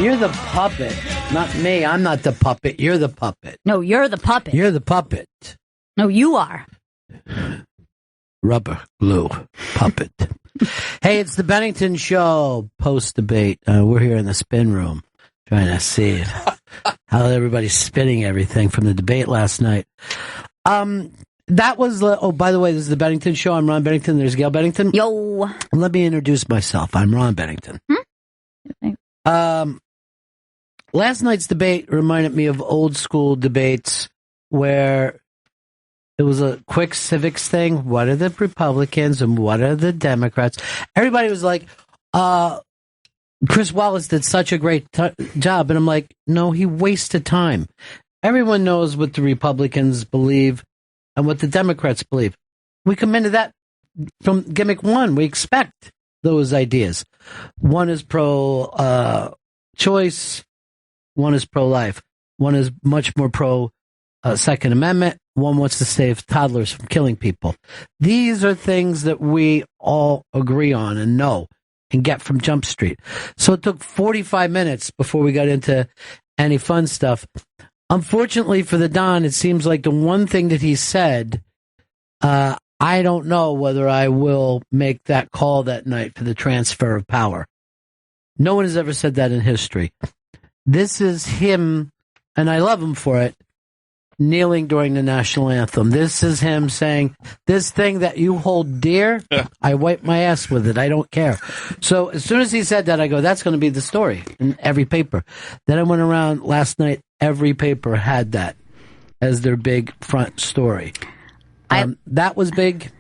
You're the puppet, not me. I'm not the puppet. You're the puppet. No, you're the puppet. You're the puppet. No, you are. Rubber glue puppet. Hey, it's the Bennington Show post-debate. We're here in the spin room trying to see how everybody's spinning everything from the debate last night. That was, by the way, this is the Bennington Show. I'm Ron Bennington. There's Gail Bennington. Yo. Let me introduce myself. I'm Ron Bennington. Last night's debate reminded me of old school debates where it was a quick civics thing. What are the Republicans and what are the Democrats? Everybody was like, Chris Wallace did such a great job. And I'm like, no, he wasted time. Everyone knows what the Republicans believe and what the Democrats believe. We come into that from gimmick one. We expect those ideas. One is pro-choice. One is pro-life. One is much more pro-Second Amendment. One wants to save toddlers from killing people. These are things that we all agree on and know and get from Jump Street. So it took 45 minutes before we got into any fun stuff. Unfortunately for the Don, it seems like the one thing that he said, I don't know whether I will make that call that night for the transfer of power. No one has ever said that in history. This is him, and I love him for it, kneeling during the national anthem. This is him saying, this thing that you hold dear, I wipe my ass with it. I don't care. So as soon as he said that, I go, that's going to be the story in every paper. Then I went around last night. Every paper had that as their big front story. That was big.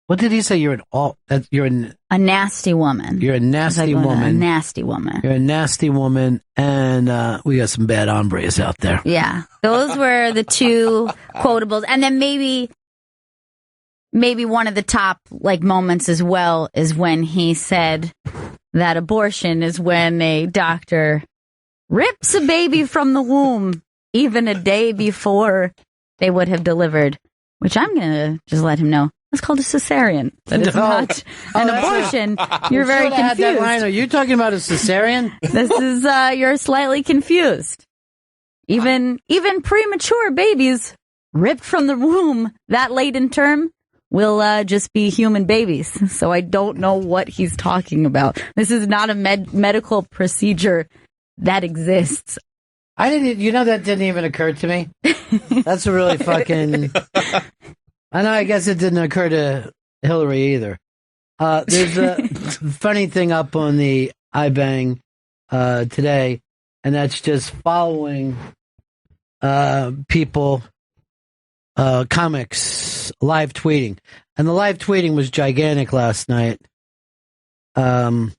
What did he say? You're a nasty woman. You're a nasty woman. A nasty woman. You're a nasty woman, and we got some bad hombres out there. Yeah, those were the two quotables, and then maybe one of the top moments as well is when he said that abortion is when a doctor rips a baby from the womb even a day before they would have delivered, which I'm gonna just let him know. It's called a cesarean, but it's not an abortion. You're very confused. That line. Are you talking about a cesarean? This is, you're slightly confused. Even premature babies ripped from the womb that late in term will just be human babies. So I don't know what he's talking about. This is not a medical procedure that exists. That didn't even occur to me. That's a really fucking... I know, I guess it didn't occur to Hillary either. There's a funny thing up on the iBang today, and that's just following people, comics, live tweeting. And the live tweeting was gigantic last night. Well,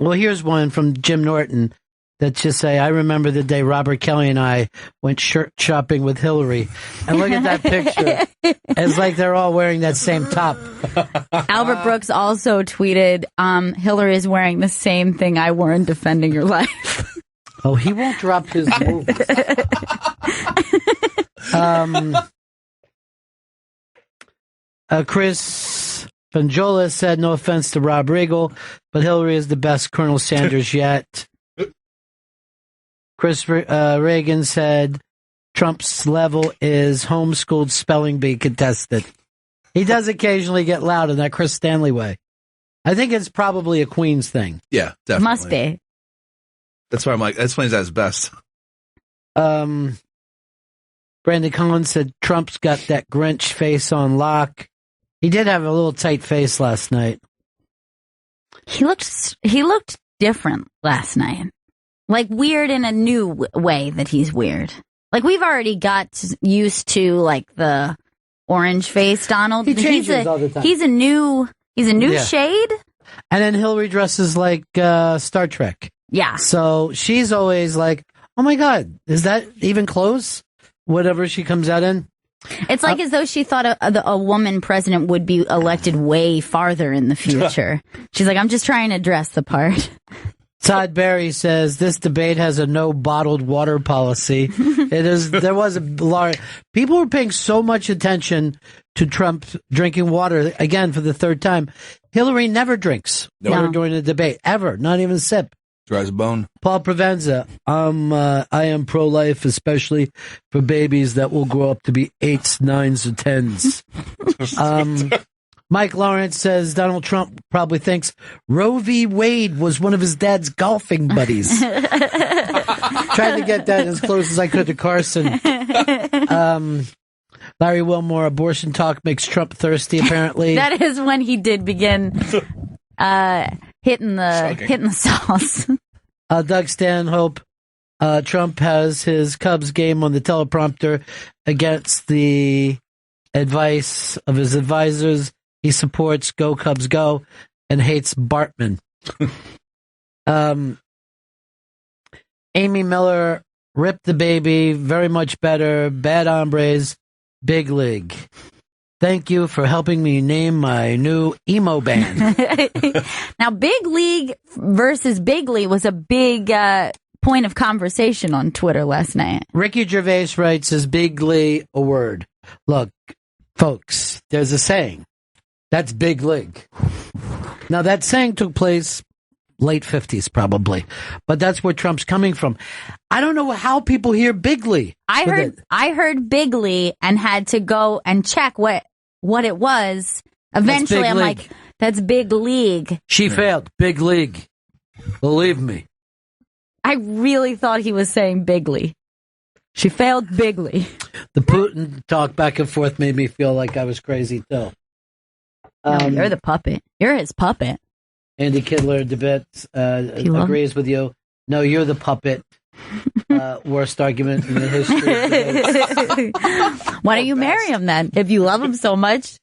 here's one from Jim Norton that just say, I remember the day Robert Kelly and I went shirt shopping with Hillary. And look at that picture. It's like they're all wearing that same top. Albert Brooks also tweeted, Hillary is wearing the same thing I wore in Defending Your Life. Oh, he won't drop his moves. Chris Fanjola said, no offense to Rob Riggle, but Hillary is the best Colonel Sanders yet. Chris Reagan said Trump's level is homeschooled spelling bee contestant. He does occasionally get loud in that Chris Stanley way. I think it's probably a Queens thing. Yeah, definitely. Must be. That's why I'm like, that explains that as best. Brandon Collins said Trump's got that Grinch face on lock. He did have a little tight face last night. He looked different last night. Like weird in a new way that he's weird. Like we've already got used to the orange face Donald. He changes all the time. He's a new shade. And then Hillary dresses like Star Trek. Yeah. So she's always like, oh my God, is that even close? Whatever she comes out in. It's like as though she thought a woman president would be elected way farther in the future. She's like, I'm just trying to dress the part. Todd Berry says this debate has a no bottled water policy. There was a large. People were paying so much attention to Trump drinking water again for the third time. Hillary never drinks No. during the debate, ever, not even a sip. Dries a bone. Paul Provenza, I am pro-life, especially for babies that will grow up to be 8s, 9s, or 10s. Mike Lawrence says Donald Trump probably thinks Roe v. Wade was one of his dad's golfing buddies. Tried to get that as close as I could to Carson. Larry Wilmore, abortion talk makes Trump thirsty, apparently. That is when he did begin hitting the sauce. Doug Stanhope, Trump has his Cubs game on the teleprompter against the advice of his advisors. He supports Go Cubs Go and hates Bartman. Amy Miller, Rip the Baby, very much better, Bad Hombres, Big League. Thank you for helping me name my new emo band. Now, Big League versus Bigly was a big point of conversation on Twitter last night. Ricky Gervais writes, is Bigly a word? Look, folks, there's a saying. That's Big League. Now, that saying took place late 50s, probably. But that's where Trump's coming from. I don't know how people hear Bigly. I heard Bigly and had to go and check what it was. Eventually, I'm like, that's Big League. She failed. Big League. Believe me. I really thought he was saying Bigly. She failed Bigly. The Putin talk back and forth made me feel like I was crazy, too. No, you're the puppet. You're his puppet. Andy Kidler debate agrees with you. No, you're the puppet. Worst argument in the history of debates. Why don't you marry him then, if you love him so much?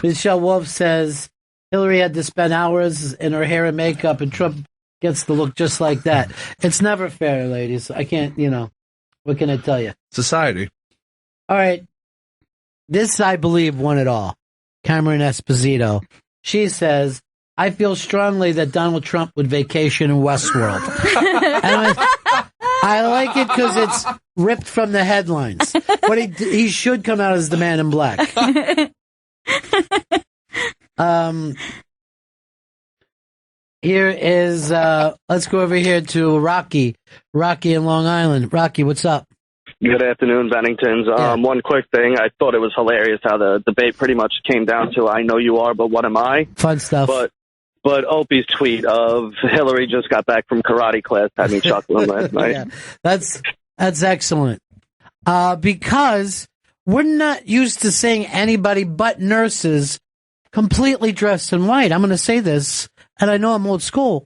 Michelle Wolf says Hillary had to spend hours in her hair and makeup, and Trump gets to look just like that. It's never fair, ladies. I can't, what can I tell you? Society. All right. This, I believe, won it all. Cameron Esposito. She says, I feel strongly that Donald Trump would vacation in Westworld. And I like it because it's ripped from the headlines. But he should come out as the Man in Black. Here is, let's go over here to Rocky. Rocky in Long Island. Rocky, what's up? Good afternoon, Benningtons. One quick thing. I thought it was hilarious how the debate pretty much came down to I know you are, but what am I? Fun stuff. But Opie's tweet of Hillary just got back from karate class had me chuckling last night. Yeah, that's excellent. Because we're not used to seeing anybody but nurses completely dressed in white. I'm going to say this, and I know I'm old school.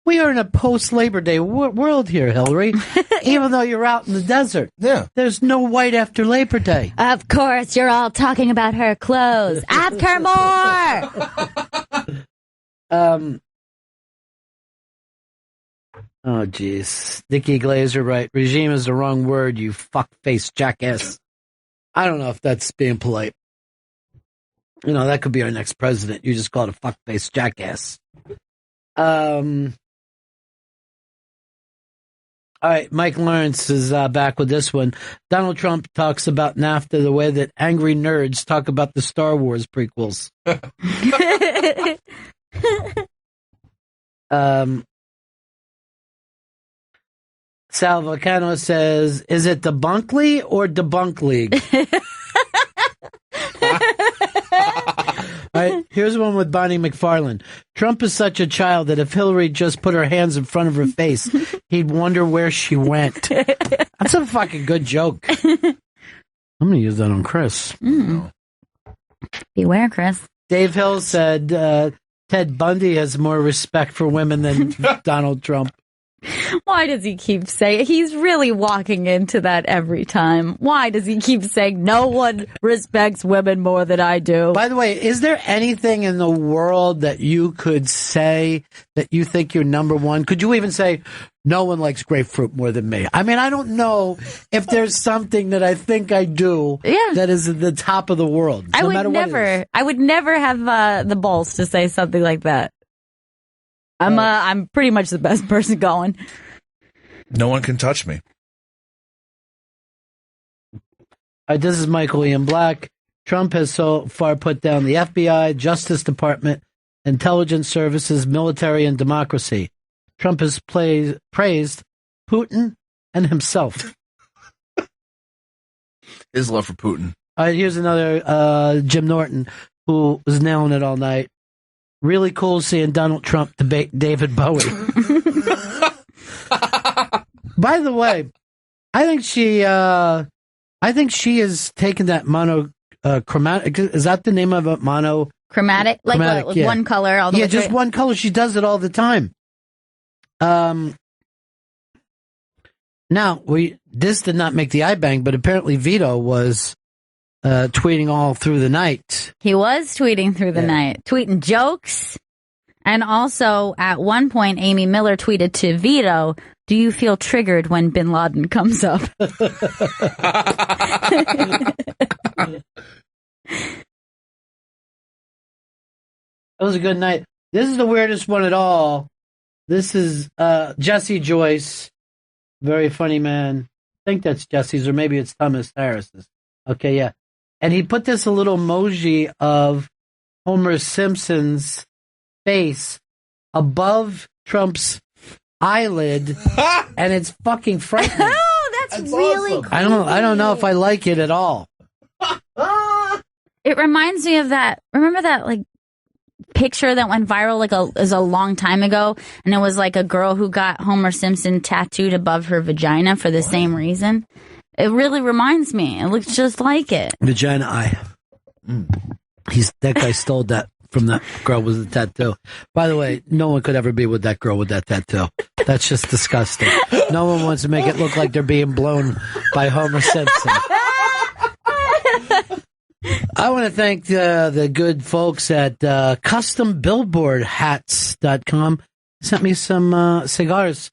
We are in a post-Labor Day world here, Hillary, even though you're out in the desert. Yeah. There's no white after Labor Day. Of course, you're all talking about her clothes. Ask her more! Oh, jeez. Nikki Glazer, right. Regime is the wrong word, you fuck-faced jackass. I don't know if that's being polite. That could be our next president. You just call it a fuck-faced jackass. All right, Mike Lawrence is back with this one. Donald Trump talks about NAFTA the way that angry nerds talk about the Star Wars prequels. Sal Volcano says, is it Debunkly or Debunk League? All right, here's one with Bonnie McFarlane. Trump is such a child that if Hillary just put her hands in front of her face, he'd wonder where she went. That's a fucking good joke. I'm going to use that on Chris. Beware, Chris. Dave Hill said Ted Bundy has more respect for women than Donald Trump. Why does he keep saying? He's really walking into that every time. Why does he keep saying no one respects women more than I do? By the way, is there anything in the world that you could say that you think you're number one? Could you even say no one likes grapefruit more than me? I mean, I don't know if there's something that I think I do that is at the top of the world. I would never have the balls to say something like that. I'm pretty much the best person going. No one can touch me. This is Michael Ian Black. Trump has so far put down the FBI, Justice Department, intelligence services, military, and democracy. Trump has praised Putin and himself. His love for Putin. All right, here's another Jim Norton, who was nailing it all night. Really cool seeing Donald Trump debate David Bowie. By the way, I think she is taking that monochromatic. Is that the name of it? Chromatic? Like Chromatic, what, yeah. one color all the way just through? one color. She does it all the time. Now, this did not make the iBang, but apparently Vito was tweeting all through the night. He was tweeting through the night, tweeting jokes. And also, at one point, Amy Miller tweeted to Vito, "Do you feel triggered when Bin Laden comes up?" It was a good night. This is the weirdest one at all. This is Jesse Joyce. Very funny man. I think that's Jesse's, or maybe it's Thomas Harris's. Okay, yeah. And he put this a little emoji of Homer Simpson's face above Trump's eyelid, and it's fucking frightening. Oh, that's really awesome. cool. I don't know if I like it at all. It reminds me of that. Remember that like picture that went viral is a long time ago, and it was like a girl who got Homer Simpson tattooed above her vagina for the same reason. It really reminds me. It looks just like it. Vagina eye. That guy stole that from that girl with the tattoo. By the way, no one could ever be with that girl with that tattoo. That's just disgusting. No one wants to make it look like they're being blown by Homer Simpson. I want to thank the good folks at CustomBillboardHats.com. Sent me some cigars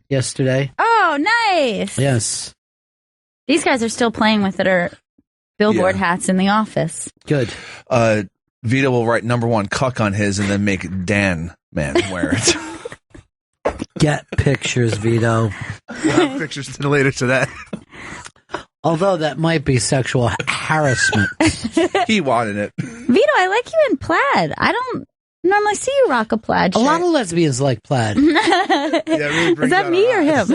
yesterday. Oh, nice. Yes. These guys are still playing with their billboard hats in the office. Good. Vito will write number 1 cuck on his and then make Dan Man wear it. Get pictures, Vito. We'll have pictures later to that. Although that might be sexual harassment. He wanted it. Vito, I like you in plaid. I don't normally see you rock a plaid shirt. A lot of lesbians like plaid. Yeah, really Is that me or him?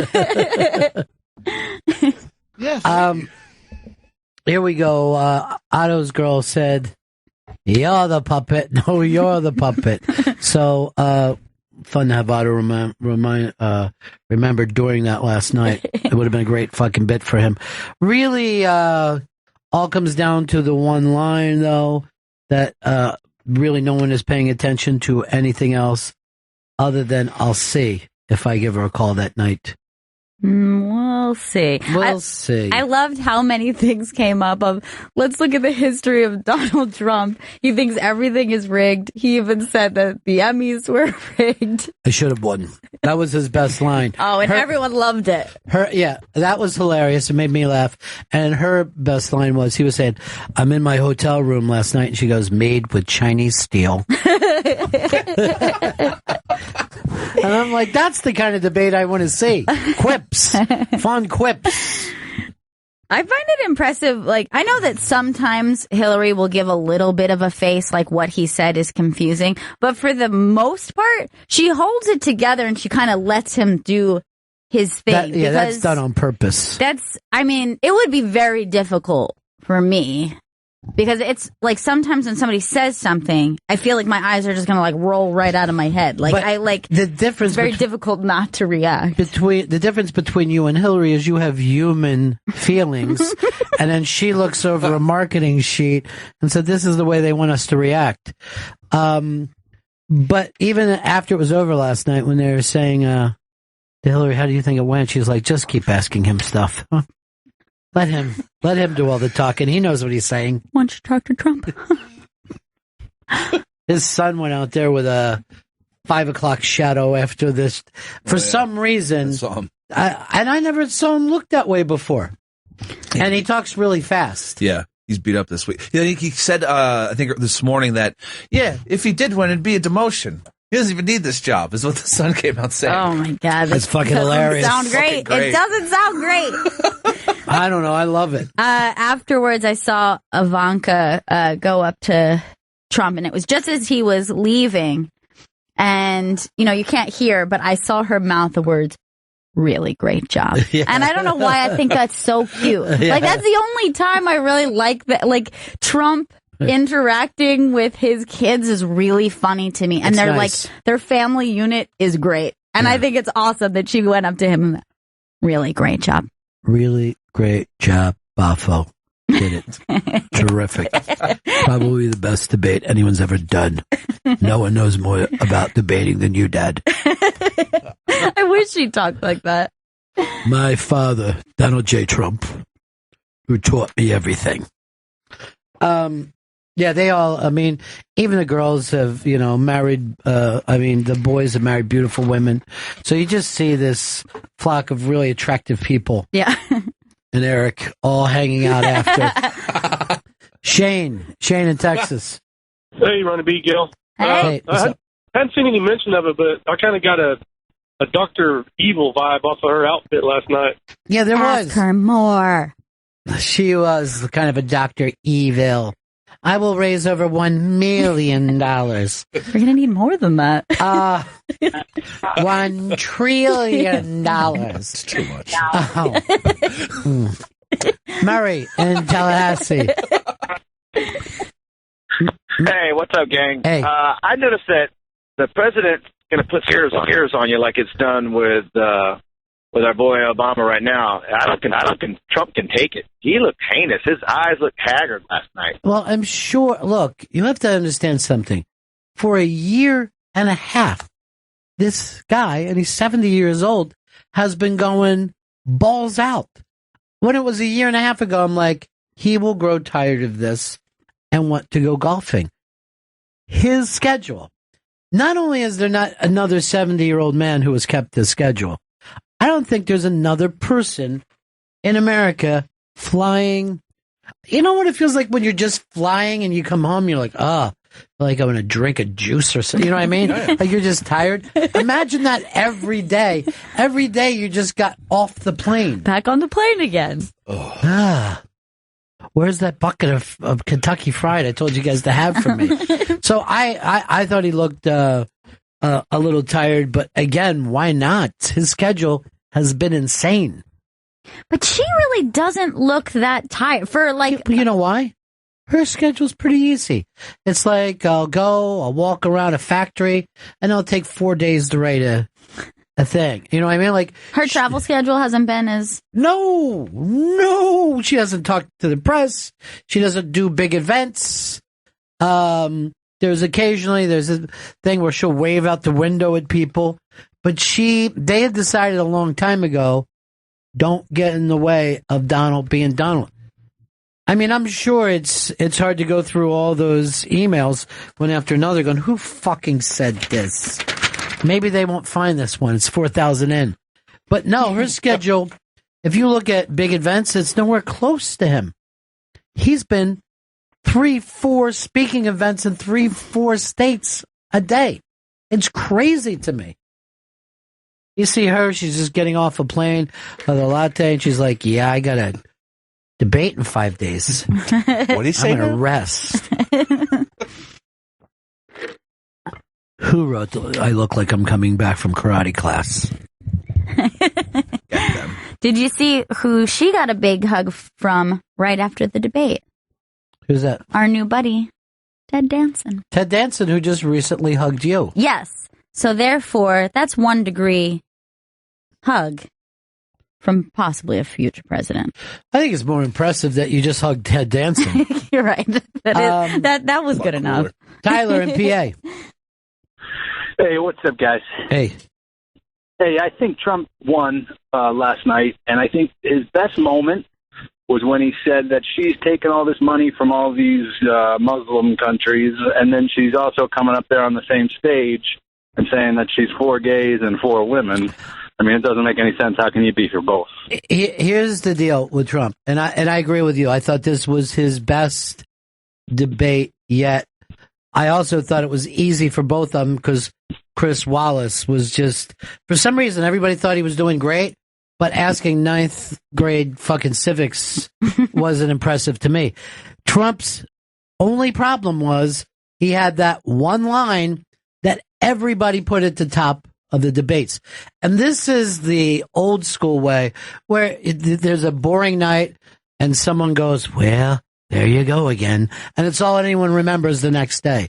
Yes. Here we go. Otto's girl said, "You're the puppet." No, you're the puppet. So, fun to have Otto remember during that last night. It would have been a great fucking bit for him. Really, all comes down to the one line, though, that really no one is paying attention to anything else other than "I'll see" if I give her a call that night. We'll see. We'll see. I loved how many things came up of, let's look at the history of Donald Trump. He thinks everything is rigged. He even said that the Emmys were rigged. I should have won. That was his best line. Oh, and everyone loved it. That was hilarious. It made me laugh. And her best line was, he was saying, "I'm in my hotel room last night," and she goes, "Made with Chinese steel." And I'm like, that's the kind of debate I want to see. Quips. Fun quips. I find it impressive. Like, I know that sometimes Hillary will give a little bit of a face, like what he said is confusing. But for the most part, she holds it together and she kind of lets him do his thing. That's done on purpose. It would be very difficult for me. Because it's like sometimes when somebody says something, I feel like my eyes are just going to like roll right out of my head. The difference. It's very difficult not to react. The difference between you and Hillary is you have human feelings, and then she looks over a marketing sheet and said, "This is the way they want us to react." But even after it was over last night, when they were saying to Hillary, "How do you think it went?" She's like, "Just keep asking him stuff." Let him do all the talking. He knows what he's saying. Why don't you talk to Trump? His son went out there with a 5 o'clock shadow after this. For some reason, I never saw him look that way before. And he talks really fast. Yeah, he's beat up this week. He said, I think this morning that, if he did win, it'd be a demotion. He doesn't even need this job, is what the Sun came out saying. Oh my God, That's fucking hilarious. Sound great. Great. It doesn't sound great. I don't know. I love it. Afterwards, I saw Ivanka go up to Trump, and it was just as he was leaving. And, you can't hear, but I saw her mouth the words, really great job. Yeah. And I don't know why I think that's so cute. Yeah. Like, that's the only time I really like that. Like, Trump interacting with his kids is really funny to me. And it's they're nice. like, their family unit is great. And I think it's awesome that she went up to him and really great job. Really great job, Boffo. Did it. Terrific. Probably the best debate anyone's ever done. No one knows more about debating than you, Dad. I wish she talked like that. My father, Donald J. Trump, who taught me everything. Yeah, they all, even the girls have, married, the boys have married beautiful women. So you just see this flock of really attractive people. Yeah. And Eric all hanging out after. Shane in Texas. Hey, Ron and Gail. Hey. I hadn't seen any mention of it, but I kind of got a Dr. Evil vibe off of her outfit last night. Yeah, there was. Ask her more. She was kind of a Dr. Evil. I will raise over $1 million. We're going to need more than that. $1 trillion. It's too much. Oh. Murray in Tallahassee. Hey, what's up, gang? Hey. I noticed that the president's going to put scars on you like it's done with our boy Obama right now. I don't think Trump can take it. He looked heinous. His eyes looked haggard last night. Well, I'm sure. Look, you have to understand something. For a year and a half, this guy, and he's 70 years old, has been going balls out. When it was a year and a half ago, I'm like, he will grow tired of this and want to go golfing. His schedule. Not only is there not another 70-year-old man who has kept his schedule, I don't think there's another person in America flying. You know what it feels like when you're just flying and you come home, you're like, like I'm going to drink a juice or something. You know what I mean? Like you're just tired. Imagine that every day. Every day you just got off the plane. Back on the plane again. Where's that bucket of Kentucky Fried I told you guys to have for me? So I thought he looked a little tired, but again, why not? His schedule has been insane. But she really doesn't look that tired for like. You know why? Her schedule's pretty easy. It's like I'll walk around a factory, and it'll take 4 days to write a thing. You know what I mean? Like her travel schedule hasn't been as. No. She doesn't talk to the press. She doesn't do big events. There's a thing where she'll wave out the window at people, but they had decided a long time ago, don't get in the way of Donald being Donald. I mean, I'm sure it's hard to go through all those emails one after another going, who fucking said this? Maybe they won't find this one. It's 4,000 in. But no, her schedule, if you look at big events, it's nowhere close to him. He's been 3-4 speaking events in 3-4 states a day. It's crazy to me. You see her, she's just getting off a plane with a latte, and she's like, yeah, I got a debate in 5 days. What do you say? I'm going to rest. Who wrote, I look like I'm coming back from karate class? Did you see who she got a big hug from right after the debate? Who's that? Our new buddy, Ted Danson. Ted Danson, who just recently hugged you. Yes. So therefore, that's 1 degree hug from possibly a future president. I think it's more impressive that you just hugged Ted Danson. You're right. That was good enough. Tyler in PA. Hey, what's up, guys? Hey, I think Trump won last night, and I think his best moment was when he said that she's taken all this money from all these Muslim countries, and then she's also coming up there on the same stage and saying that she's for gays and for women. I mean, it doesn't make any sense. How can you be for both? Here's the deal with Trump, and I agree with you. I thought this was his best debate yet. I also thought it was easy for both of them because Chris Wallace was just, for some reason, everybody thought he was doing great, but asking ninth grade fucking civics wasn't impressive to me. Trump's only problem was he had that one line that everybody put at the top of the debates. And this is the old school way where there's a boring night and someone goes, well, there you go again. And it's all anyone remembers the next day.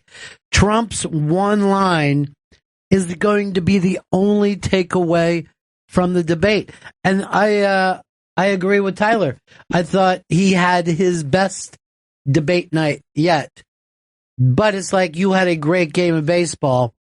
Trump's one line is going to be the only takeaway from the debate. And I agree with Tyler. I thought he had his best debate night yet. But it's like you had a great game of baseball,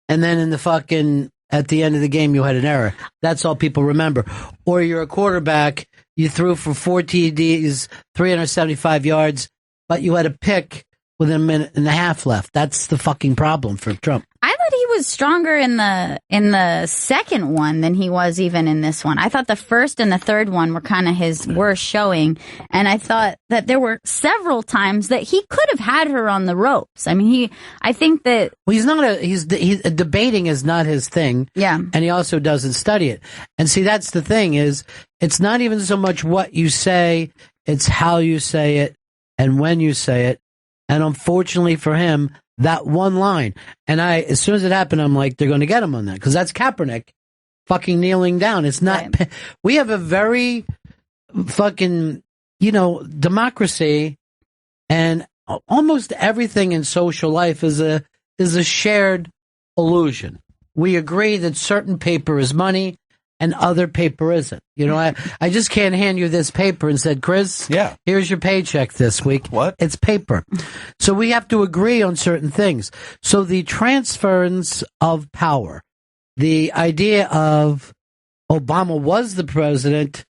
and then at the end of the game, you had an error. That's all people remember. Or you're a quarterback, you threw for 4 TDs, 375 yards, but you had a pick with a minute and a half left. That's the fucking problem for Trump. I thought he was stronger in the second one than he was even in this one. I thought the first and the third one were kind of his worst showing, and I thought that there were several times that he could have had her on the ropes. I mean, I think that he's debating is not his thing. Yeah, and he also doesn't study it. And see, that's the thing is, it's not even so much what you say, it's how you say it and when you say it. And unfortunately for him, that one line. And as soon as it happened, I'm like, they're going to get him on that. Because that's Kaepernick fucking kneeling down. It's not, right. We have a very fucking, democracy. And almost everything in social life is a shared illusion. We agree that certain paper is money and other paper isn't. I just can't hand you this paper and said, Chris, here's your paycheck this week. What? It's paper. So we have to agree on certain things. So the transference of power, the idea of Obama was the president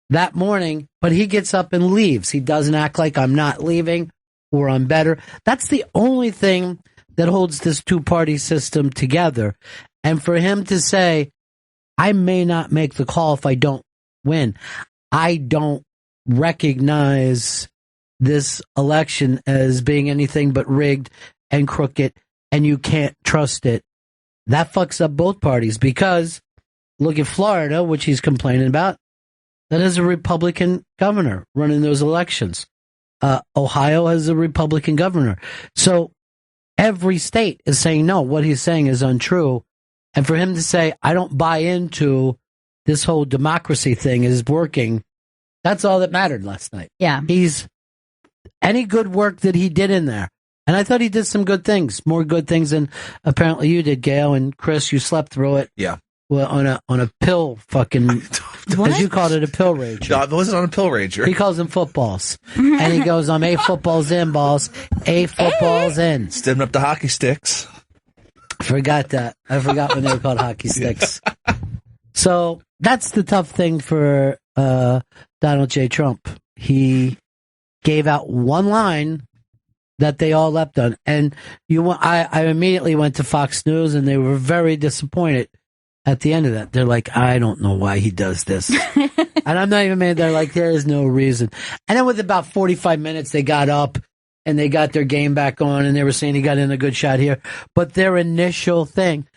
that morning, but he gets up and leaves. He doesn't act like I'm not leaving or I'm better. That's the only thing that holds this two-party system together. And for him to say, I may not make the call if I don't win. I don't recognize this election as being anything but rigged and crooked, and you can't trust it. That fucks up both parties because look at Florida, which he's complaining about. That is a Republican governor running those elections. Ohio has a Republican governor. So every state is saying, no, what he's saying is untrue. And for him to say, I don't buy into this whole democracy thing is working, that's all that mattered last night. Yeah. Any good work that he did in there. And I thought he did some good things, more good things than apparently you did, Gail. And Chris, you slept through it. Yeah. Well, on a pill fucking, as you called it, a pill rager. No, it wasn't on a pill rager. He calls them footballs. And he goes, I'm 8 footballs in, balls. 8 footballs in. Stimming up the hockey sticks. Forgot that. I forgot when they were called hockey sticks. Yeah. So that's the tough thing for Donald J. Trump. He gave out one line that they all leapt on. And I immediately went to Fox News, and they were very disappointed at the end of that. They're like, I don't know why he does this. And I'm not even mad. They're like, there is no reason. And then with about 45 minutes, they got up and they got their game back on, and they were saying he got in a good shot here. But their initial thing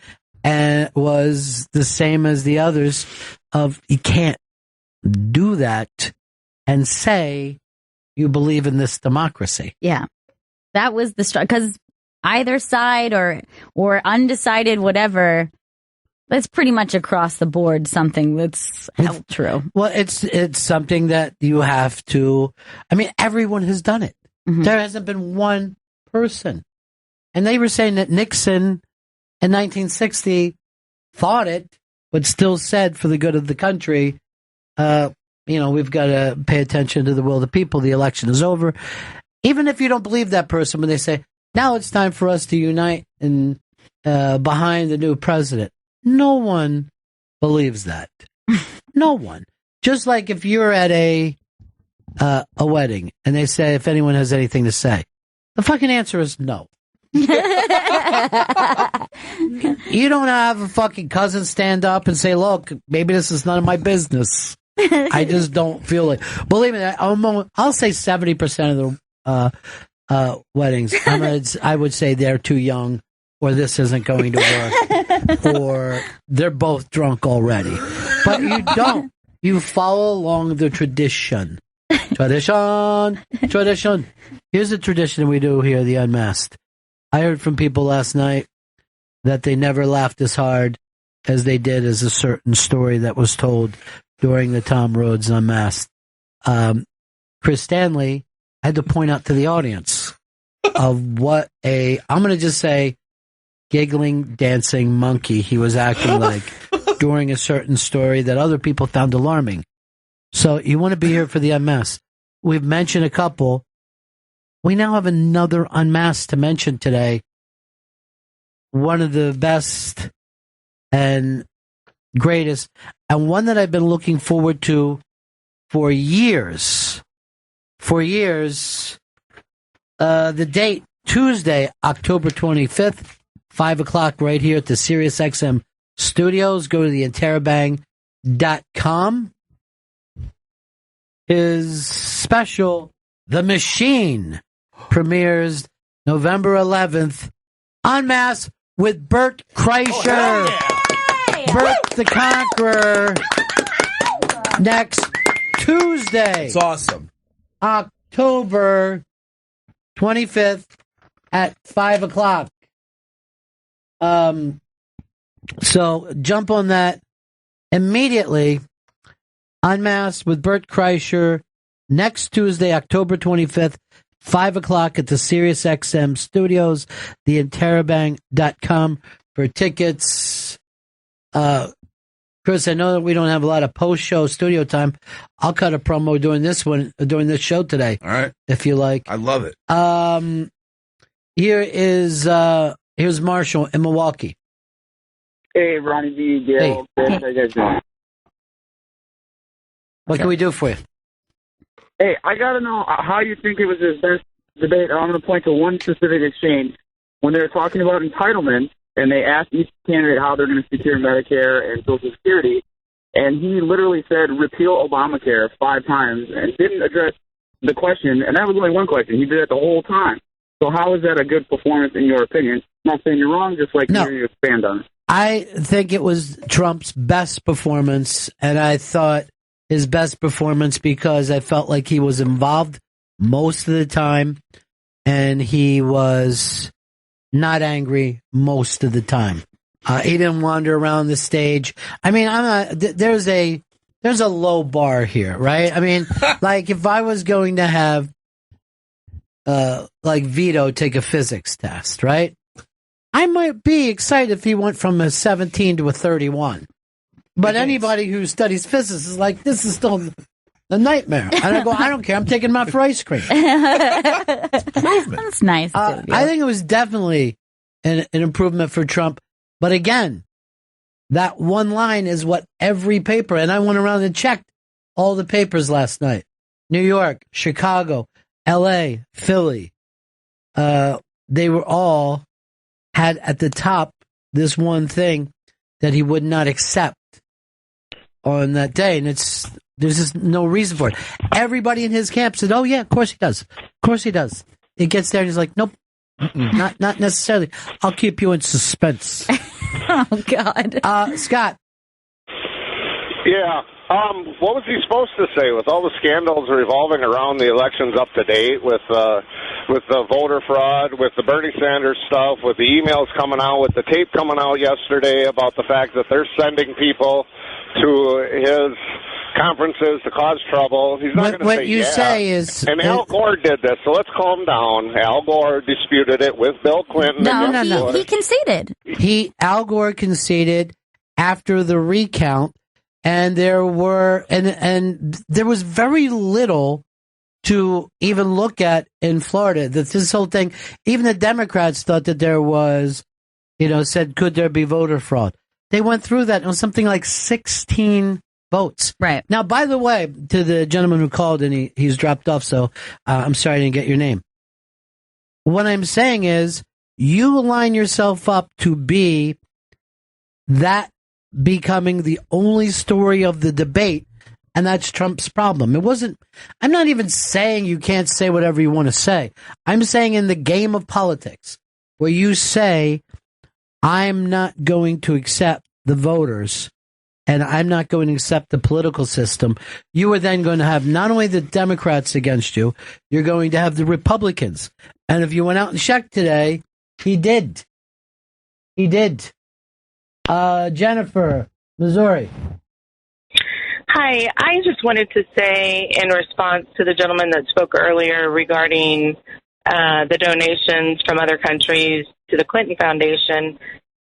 was the same as the others of you can't do that and say you believe in this democracy. Yeah. That was the struggle, because either side or undecided, whatever, that's pretty much across the board something that's true. Well, it's something that you have to, I mean, everyone has done it. Mm-hmm. There hasn't been one person. And they were saying that Nixon in 1960 thought it, but still said for the good of the country, we've got to pay attention to the will of the people. The election is over. Even if you don't believe that person, when they say, now it's time for us to unite and behind the new president, no one believes that. No one. Just like if you're at a wedding and they say if anyone has anything to say, the fucking answer is no. You don't have a fucking cousin stand up and say, look, maybe this is none of my business. I just don't feel it. Believe me, I'll say 70% of weddings. I would say they're too young, or this isn't going to work, or they're both drunk already. But you don't. You follow along the tradition. Tradition. Here's a tradition we do here, the Unmasked. I heard from people last night that they never laughed as hard as they did as a certain story that was told during the Tom Rhodes Unmasked. Chris Stanley had to point out to the audience of what I'm going to just say, giggling, dancing monkey he was acting like during a certain story that other people found alarming. So you want to be here for the Unmasked. We've mentioned a couple. We now have another Unmasked to mention today. One of the best and greatest, and one that I've been looking forward to for years. The date, Tuesday, October 25th, 5 o'clock right here at the SiriusXM studios. Go to the interrobang.com. His special, The Machine, premieres November 11th. Unmasked with Bert Kreischer. Bert the Conqueror. Next Tuesday. It's awesome. October 25th at 5 o'clock. So jump on that immediately. Unmasked with Bert Kreischer next Tuesday, October 25th, 5 o'clock at the SiriusXM studios, theinterrobang.com for tickets. Chris, I know that we don't have a lot of post-show studio time. I'll cut a promo during this show today. All right. If you like. I love it. Here's Marshall in Milwaukee. Hey, Ronnie B, Gail. Hey. How you guys doing? What can we do for you? Hey, I got to know how you think it was his best debate. I'm going to point to one specific exchange. When they were talking about entitlement, and they asked each candidate how they're going to secure Medicare and Social Security, and he literally said, repeal Obamacare 5 times, and didn't address the question, and that was only one question. He did it the whole time. So how is that a good performance in your opinion? I'm not saying you're wrong, just like No. you expand on it. I think it was Trump's best performance, and I thought his best performance because I felt like he was involved most of the time, and he was not angry most of the time. He didn't wander around the stage. I mean, there's a low bar here, right? I mean, like if I was going to have like Vito take a physics test, right? I might be excited if he went from a 17 to a 31. But anybody who studies physics is like, this is still a nightmare. And I go, I don't care. I'm taking him out for ice cream. That's nice. I think it was definitely an improvement for Trump. But again, that one line is what every paper, and I went around and checked all the papers last night. New York, Chicago, L.A., Philly. They were all had at the top this one thing that he would not accept on that day. And there's just no reason for it. Everybody in his camp said, oh yeah, of course he does. Of course he does. It gets there and he's like, nope, not necessarily. I'll keep you in suspense. Oh God. Scott. Yeah. What was he supposed to say with all the scandals revolving around the elections up to date with the voter fraud, with the Bernie Sanders stuff, with the emails coming out, with the tape coming out yesterday about the fact that they're sending people to his conferences to cause trouble? He's not going to say what you say is... And Al Gore did this, so let's calm down. Al Gore disputed it with Bill Clinton. No. He conceded. Al Gore conceded after the recount, and there were and there was very little to even look at in Florida. This whole thing, even the Democrats thought that there was, said, could there be voter fraud? They went through that. It was something like 16 votes. Right. Now, by the way, to the gentleman who called and he's dropped off, so I'm sorry I didn't get your name. What I'm saying is you line yourself up to be that becoming the only story of the debate And that's Trump's problem. I'm not even saying you can't say whatever you want to say. I'm saying in the game of politics, where you say, I'm not going to accept the voters and I'm not going to accept the political system, you are then going to have not only the Democrats against you, you're going to have the Republicans. And if you went out and checked today, he did. He did. Jennifer, Missouri. Hi, I just wanted to say in response to the gentleman that spoke earlier regarding the donations from other countries to the Clinton Foundation,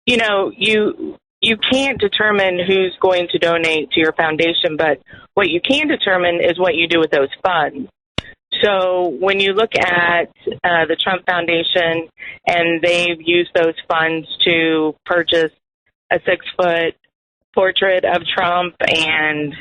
you can't determine who's going to donate to your foundation, but what you can determine is what you do with those funds. So when you look at the Trump Foundation and they've used those funds to purchase a 6-foot portrait of Trump and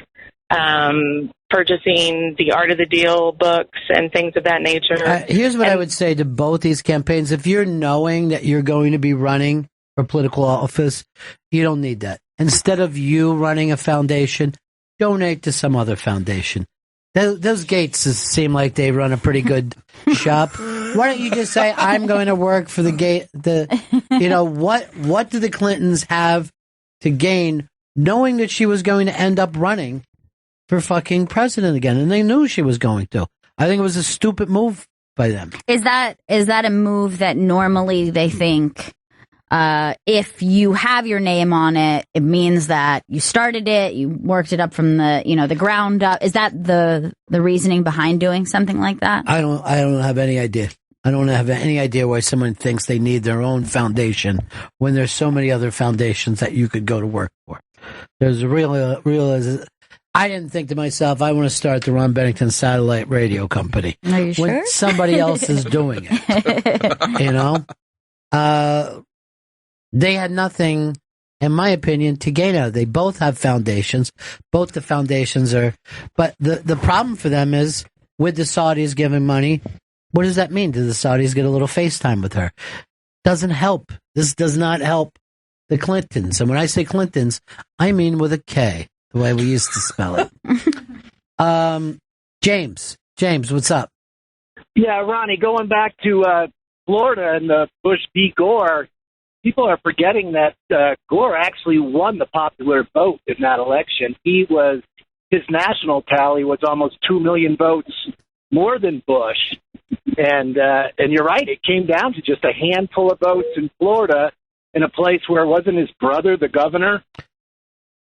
purchasing the Art of the Deal books and things of that nature. Here's what I would say to both these campaigns. If you're knowing that you're going to be running for political office, you don't need that. Instead of you running a foundation, donate to some other foundation. Those Gates seem like they run a pretty good shop. Why don't you just say, I'm going to work for the Gate? What do the Clintons have to gain knowing that she was going to end up running for fucking president again? And they knew she was going to. I think it was a stupid move by them. Is that a move that normally they think if you have your name on it, it means that you started it, you worked it up from the ground up? Is that the reasoning behind doing something like that? I don't have any idea. I don't have any idea why someone thinks they need their own foundation when there's so many other foundations that you could go to work for. There's a real. I didn't think to myself, I want to start the Ron Bennington Satellite Radio Company. Are you when sure? Somebody else is doing it. They had nothing, in my opinion, to gain out of it. They both have foundations. Both the foundations are, but the problem for them is with the Saudis giving money. What does that mean? Do the Saudis get a little FaceTime with her? Doesn't help. This does not help the Clintons. And when I say Clintons, I mean with a K, the way we used to spell it. James, what's up? Yeah, Ronnie, going back to Florida and the Bush v. Gore, people are forgetting that Gore actually won the popular vote in that election. His national tally was almost 2 million votes more than Bush. And you're right, it came down to just a handful of votes in Florida in a place where it wasn't his brother, the governor.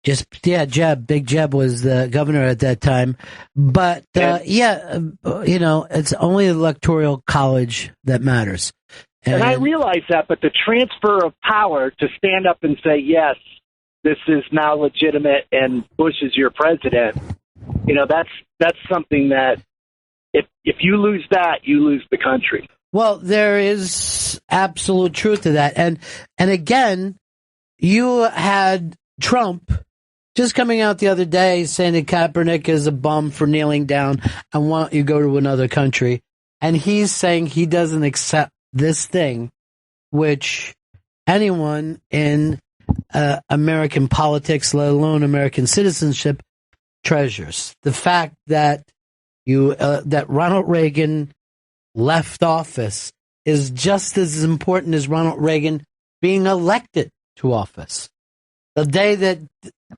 Jeb. Big Jeb was the governor at that time. But, it's only the Electoral College that matters. And I realize that, but the transfer of power to stand up and say, yes, this is now legitimate and Bush is your president, that's something that if you lose that, you lose the country. Well, there is absolute truth to that. And again, you had Trump just coming out the other day saying that Kaepernick is a bum for kneeling down and why don't you go to another country? And he's saying he doesn't accept this thing, which anyone in American politics, let alone American citizenship, treasures. The fact that that Ronald Reagan left office is just as important as Ronald Reagan being elected to office. The day that,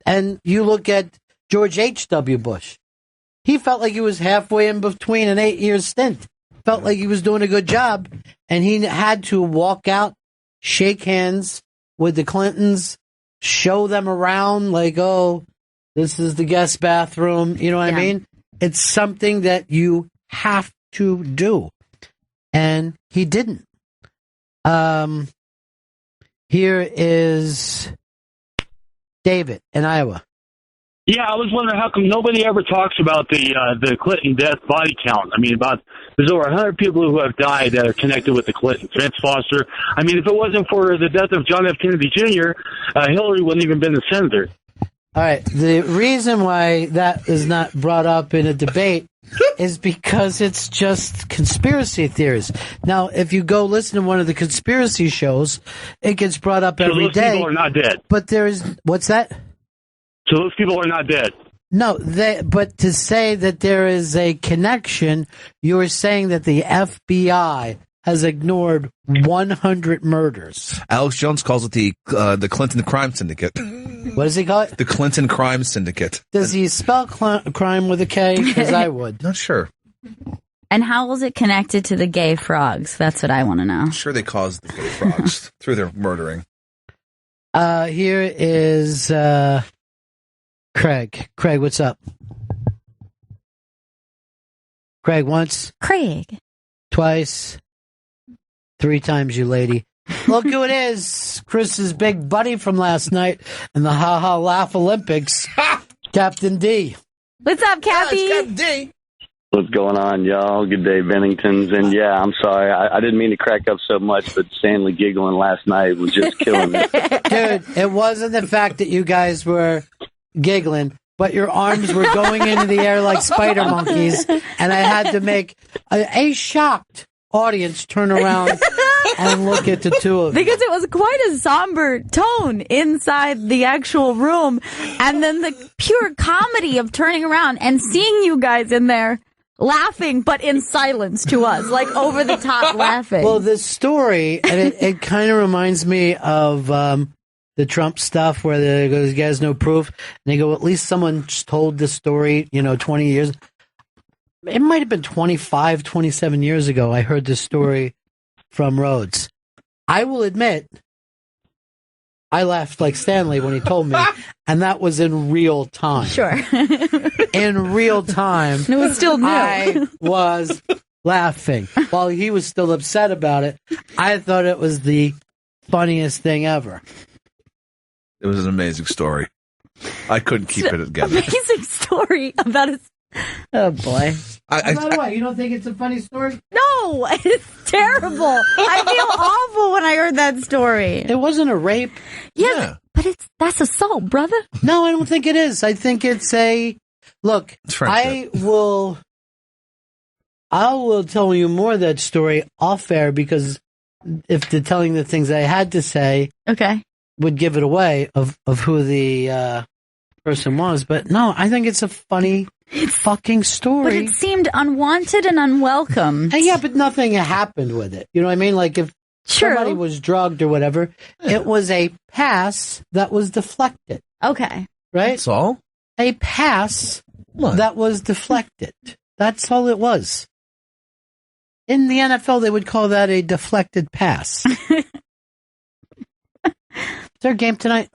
and you look at George H.W. Bush, he felt like he was halfway in between an 8-year stint. Felt like he was doing a good job, and he had to walk out, shake hands with the Clintons, show them around like, oh, this is the guest bathroom. You know what I mean? It's something that you have to do. And he didn't. Here is David in Iowa. Yeah, I was wondering how come nobody ever talks about the Clinton death body count. I mean, there's over 100 people who have died that are connected with the Clintons. Vince Foster. I mean, if it wasn't for the death of John F. Kennedy Jr., Hillary wouldn't even been the senator. All right. The reason why that is not brought up in a debate is because it's just conspiracy theories. Now, if you go listen to one of the conspiracy shows, it gets brought up every day. Those people are not dead. But there is, what's that? So those people are not dead. No, but to say that there is a connection, you are saying that the FBI has ignored 100 murders. Alex Jones calls it the Clinton Crime Syndicate. What does he call it? The Clinton Crime Syndicate. Does he spell crime with a K? Because I would. Not sure. And how was it connected to the gay frogs? That's what I want to know. I'm sure they caused the gay frogs through their murdering. Here is Craig. Craig, what's up? Craig, once. Craig. Twice. 3 times, you lady. Look who it is. Chris's big buddy from last night in the Ha Ha Laugh Olympics. Captain D. What's up, Cappy? Yeah, Captain D. What's going on, y'all? Good day, Benningtons. And yeah, I'm sorry. I didn't mean to crack up so much, but Stanley giggling last night was just killing me. Dude, it wasn't the fact that you guys were giggling, but your arms were going into the air like spider monkeys, and I had to make a shocked audience turn around and look at the two of you. Because it was quite a somber tone inside the actual room, and then the pure comedy of turning around and seeing you guys in there laughing, but in silence to us, like over the top laughing. Well, this story, and it kind of reminds me of the Trump stuff where they go, "You guys no proof," and they go, "At least someone just told this story, 20 years." It might have been 25, 27 years ago. I heard this story from Rhodes. I will admit, I laughed like Stanley when he told me, and that was in real time. Sure. In real time. It was still new. I was laughing. While he was still upset about it, I thought it was the funniest thing ever. It was an amazing story. I couldn't keep it together. Amazing story about his... Oh, boy. By the way, you don't think it's a funny story? No, it's terrible. I feel awful when I heard that story. It wasn't a rape. Yeah. But that's assault, brother. No, I don't think it is. I think it's a... Look, I will tell you more of that story off air, because if the telling the things I had to say would give it away of who the person was. But no, I think it's a funny fucking story. But it seemed unwanted and unwelcome. Yeah, but nothing happened with it. You know what I mean? Like if somebody was drugged or whatever, it was a pass that was deflected. Okay. Right? That's all? A pass that was deflected. That's all it was. In the NFL, they would call that a deflected pass. Is there a game tonight?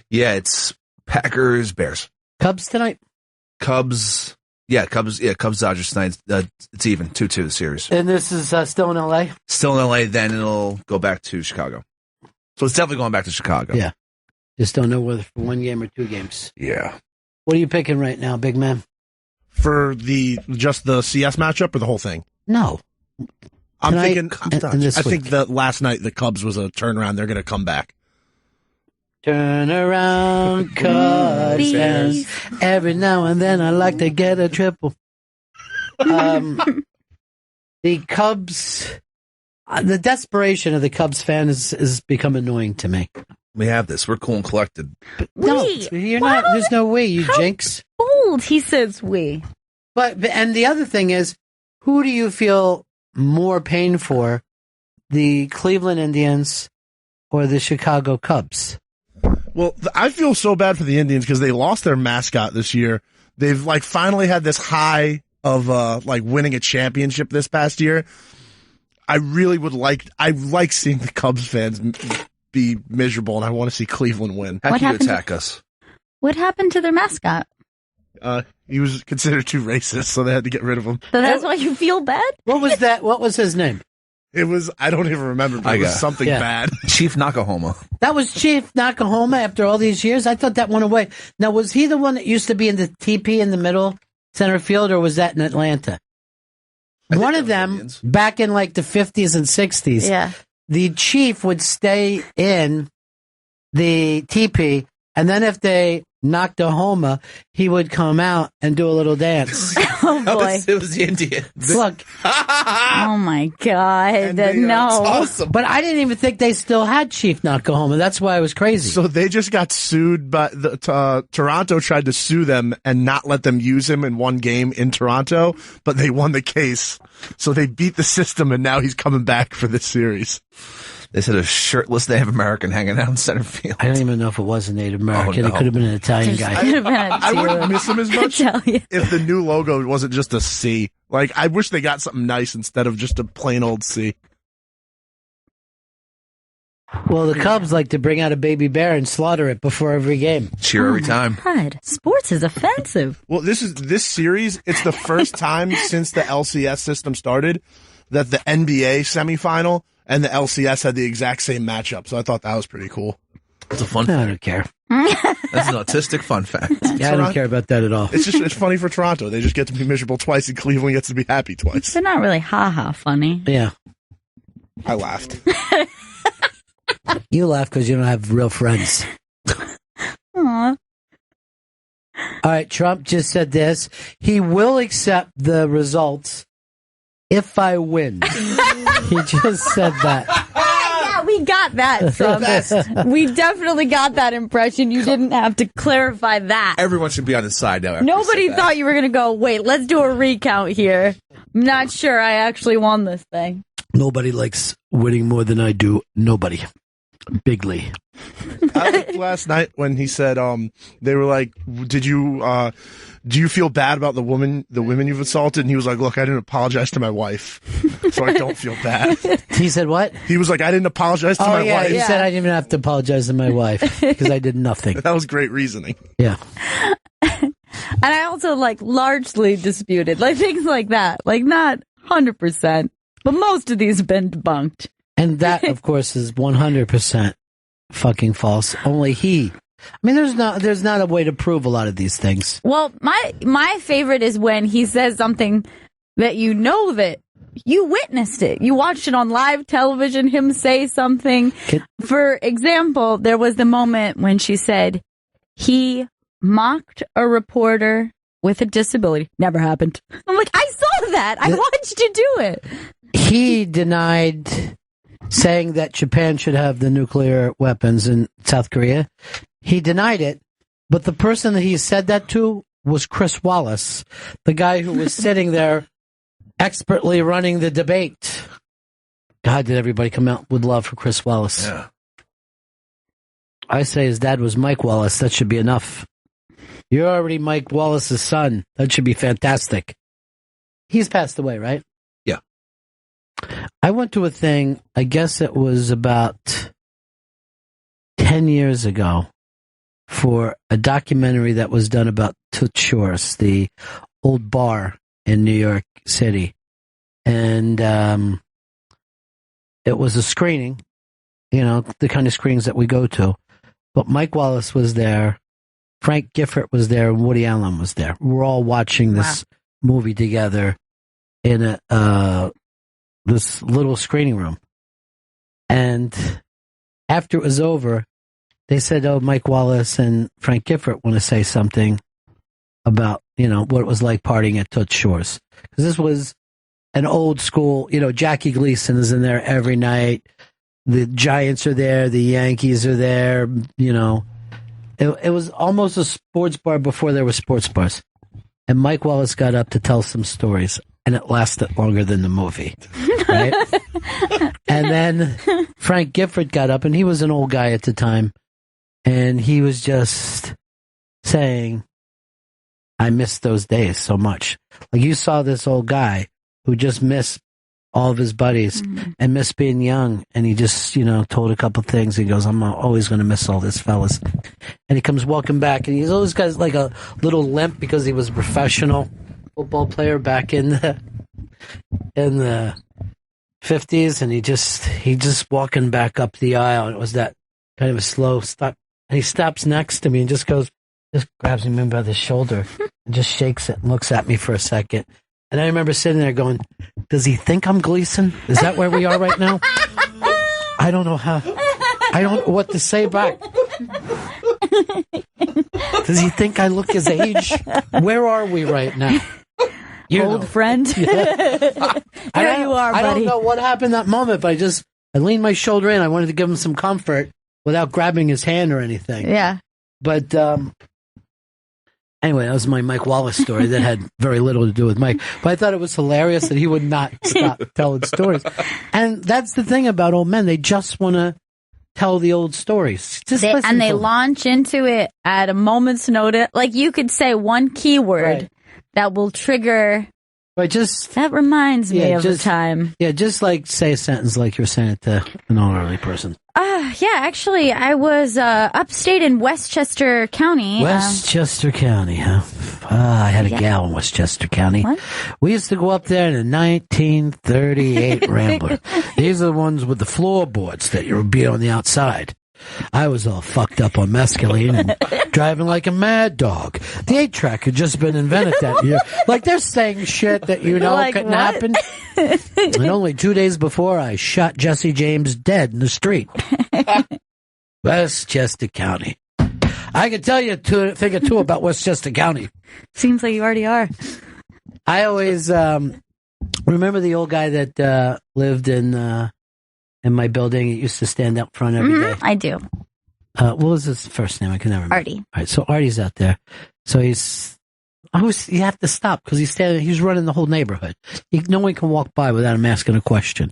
Yeah, it's Packers, Bears. Cubs tonight? Cubs, Dodgers tonight. It's even 2-2 the series. And this is still in L.A.? Still in L.A., then it'll go back to Chicago. So it's definitely going back to Chicago. Yeah. Just don't know whether for 1 game or 2 games. Yeah. What are you picking right now, big man? For just the CS matchup or the whole thing? No. I'm Tonight, thinking, I think that last night the Cubs was a turnaround. They're going to come back. Turn around, Cubs fans. Every now and then I like to get a triple. The Cubs, the desperation of the Cubs fan has become annoying to me. We have this. We're cool and collected. No, you're not. There's no way, you jinx. Bold, he says we. But and the other thing is, who do you feel more pain for, the Cleveland Indians or the Chicago Cubs? Well, I feel so bad for the Indians because they lost their mascot this year. They've finally had this high of winning a championship this past year. I like seeing the Cubs fans be miserable, and I want to see Cleveland win. How can you attack us? What happened to their mascot? He was considered too racist, so they had to get rid of him. So that's why you feel bad? What was that? What was his name? It was, I don't even remember, but it was something bad. Chief Nakahoma. That was Chief Nakahoma after all these years? I thought that went away. Now, was he the one that used to be in the TP in the middle center field, or was that in Atlanta? One of them, back in the 50s and 60s, the Chief would stay in the TP, and then if they Oklahoma, he would come out and do a little dance. Oh boy. It was the Indians. Look. Oh my God. No. Awesome. But I didn't even think they still had Chief Oklahoma. That's why I was crazy. So they just got sued, but Toronto tried to sue them and not let them use him in one game in Toronto, but they won the case. So they beat the system, and now he's coming back for this series. They said a shirtless Native American hanging out in center field. I don't even know if it was a Native American. Oh, no. It could have been an Italian guy. I wouldn't miss him as much if the new logo wasn't just a C. Like, I wish they got something nice instead of just a plain old C. Well, the Cubs like to bring out a baby bear and slaughter it before every game. Cheer every time. God, sports is offensive. Well, this series, it's the first time since the LCS system started that the NBA semifinal and the LCS had the exact same matchup. So I thought that was pretty cool. It's a fun I fact. don't care. That's an autistic fun fact. Yeah, I don't care about that at all. It's funny for Toronto. They just get to be miserable twice, and Cleveland gets to be happy twice. They're not really ha-ha funny. Yeah. I laughed. You laugh because you don't have real friends. Aw. All right, Trump just said this. He will accept the results if I win. He just said that. Yeah, we got that, Trump. We definitely got that impression. You didn't have to clarify that. Everyone should be on his side now. Nobody thought you were going to go, wait, let's do a recount here. I'm not sure I actually won this thing. Nobody likes winning more than I do. Nobody. Bigly. I liked last night when he said, they were like, do you feel bad about the women you've assaulted? And he was like, look, I didn't apologize to my wife, so I don't feel bad. He said what? He was like, I didn't apologize to my wife. He said I didn't even have to apologize to my wife because I did nothing. That was great reasoning. Yeah. And I also largely disputed, things like that. Not 100%, but most of these have been debunked. And that, of course, is 100% fucking false. Only he. I mean, there's not a way to prove a lot of these things. Well, my favorite is when he says something that that you witnessed it. You watched it on live television, him say something. For example, there was the moment when she said he mocked a reporter with a disability. Never happened. I'm like, I saw that. I watched you do it. He denied saying that Japan should have the nuclear weapons in South Korea. He denied it, but the person that he said that to was Chris Wallace, the guy who was sitting there expertly running the debate. God, did everybody come out with love for Chris Wallace. Yeah. I say his dad was Mike Wallace. That should be enough. You're already Mike Wallace's son. That should be fantastic. He's passed away, right? Yeah. I went to a thing, I guess it was about 10 years ago, for a documentary that was done about Toots Shor's, the old bar in New York City. And it was a screening, the kind of screenings that we go to. But Mike Wallace was there, Frank Gifford was there, and Woody Allen was there. We're all watching this movie together in this little screening room. And after it was over, they said, Mike Wallace and Frank Gifford want to say something about, what it was like partying at Toots Shor's. Because this was an old school, Jackie Gleason is in there every night. The Giants are there. The Yankees are there. It was almost a sports bar before there were sports bars. And Mike Wallace got up to tell some stories, and it lasted longer than the movie. Right? And then Frank Gifford got up, and he was an old guy at the time. And he was just saying, I miss those days so much. Like, you saw this old guy who just missed all of his buddies and missed being young. And he just, told a couple things. He goes, I'm always going to miss all this, fellas. And he comes walking back, and he's always got like a little limp because he was a professional football player back in the 50s. And he just walking back up the aisle. And it was that kind of a slow stop. And he stops next to me and just grabs me by the shoulder and just shakes it and looks at me for a second. And I remember sitting there going, does he think I'm Gleason? Is that where we are right now? I don't know what to say back. Does he think I look his age? Where are we right now? Old friend. Yeah. There you are, buddy. I don't know what happened that moment, but I leaned my shoulder in. I wanted to give him some comfort without grabbing his hand or anything. Yeah. But anyway, that was my Mike Wallace story that had very little to do with Mike. But I thought it was hilarious that he would not stop telling stories. And that's the thing about old men. They just want to tell the old stories. They launch into it at a moment's notice. Like, you could say one keyword that will trigger. That reminds me of a time. Yeah, just like say a sentence like you're saying it to an elderly person. Yeah, actually, I was upstate in Westchester County. Westchester County, huh? I had a gal in Westchester County. What? We used to go up there in a 1938 Rambler. These are the ones with the floorboards that you would be on the outside. I was all fucked up on mescaline and driving like a mad dog. The 8-track had just been invented that year. Like, they're saying shit that couldn't happen. And only 2 days before, I shot Jesse James dead in the street. Westchester County. I can tell you a thing or two about Westchester County. Seems like you already are. I always remember the old guy that lived in my building. He used to stand out front every day. I do. What was his first name? I can never remember. Artie. All right, so Artie's out there. So you have to stop because he's running the whole neighborhood. No one can walk by without him asking a question.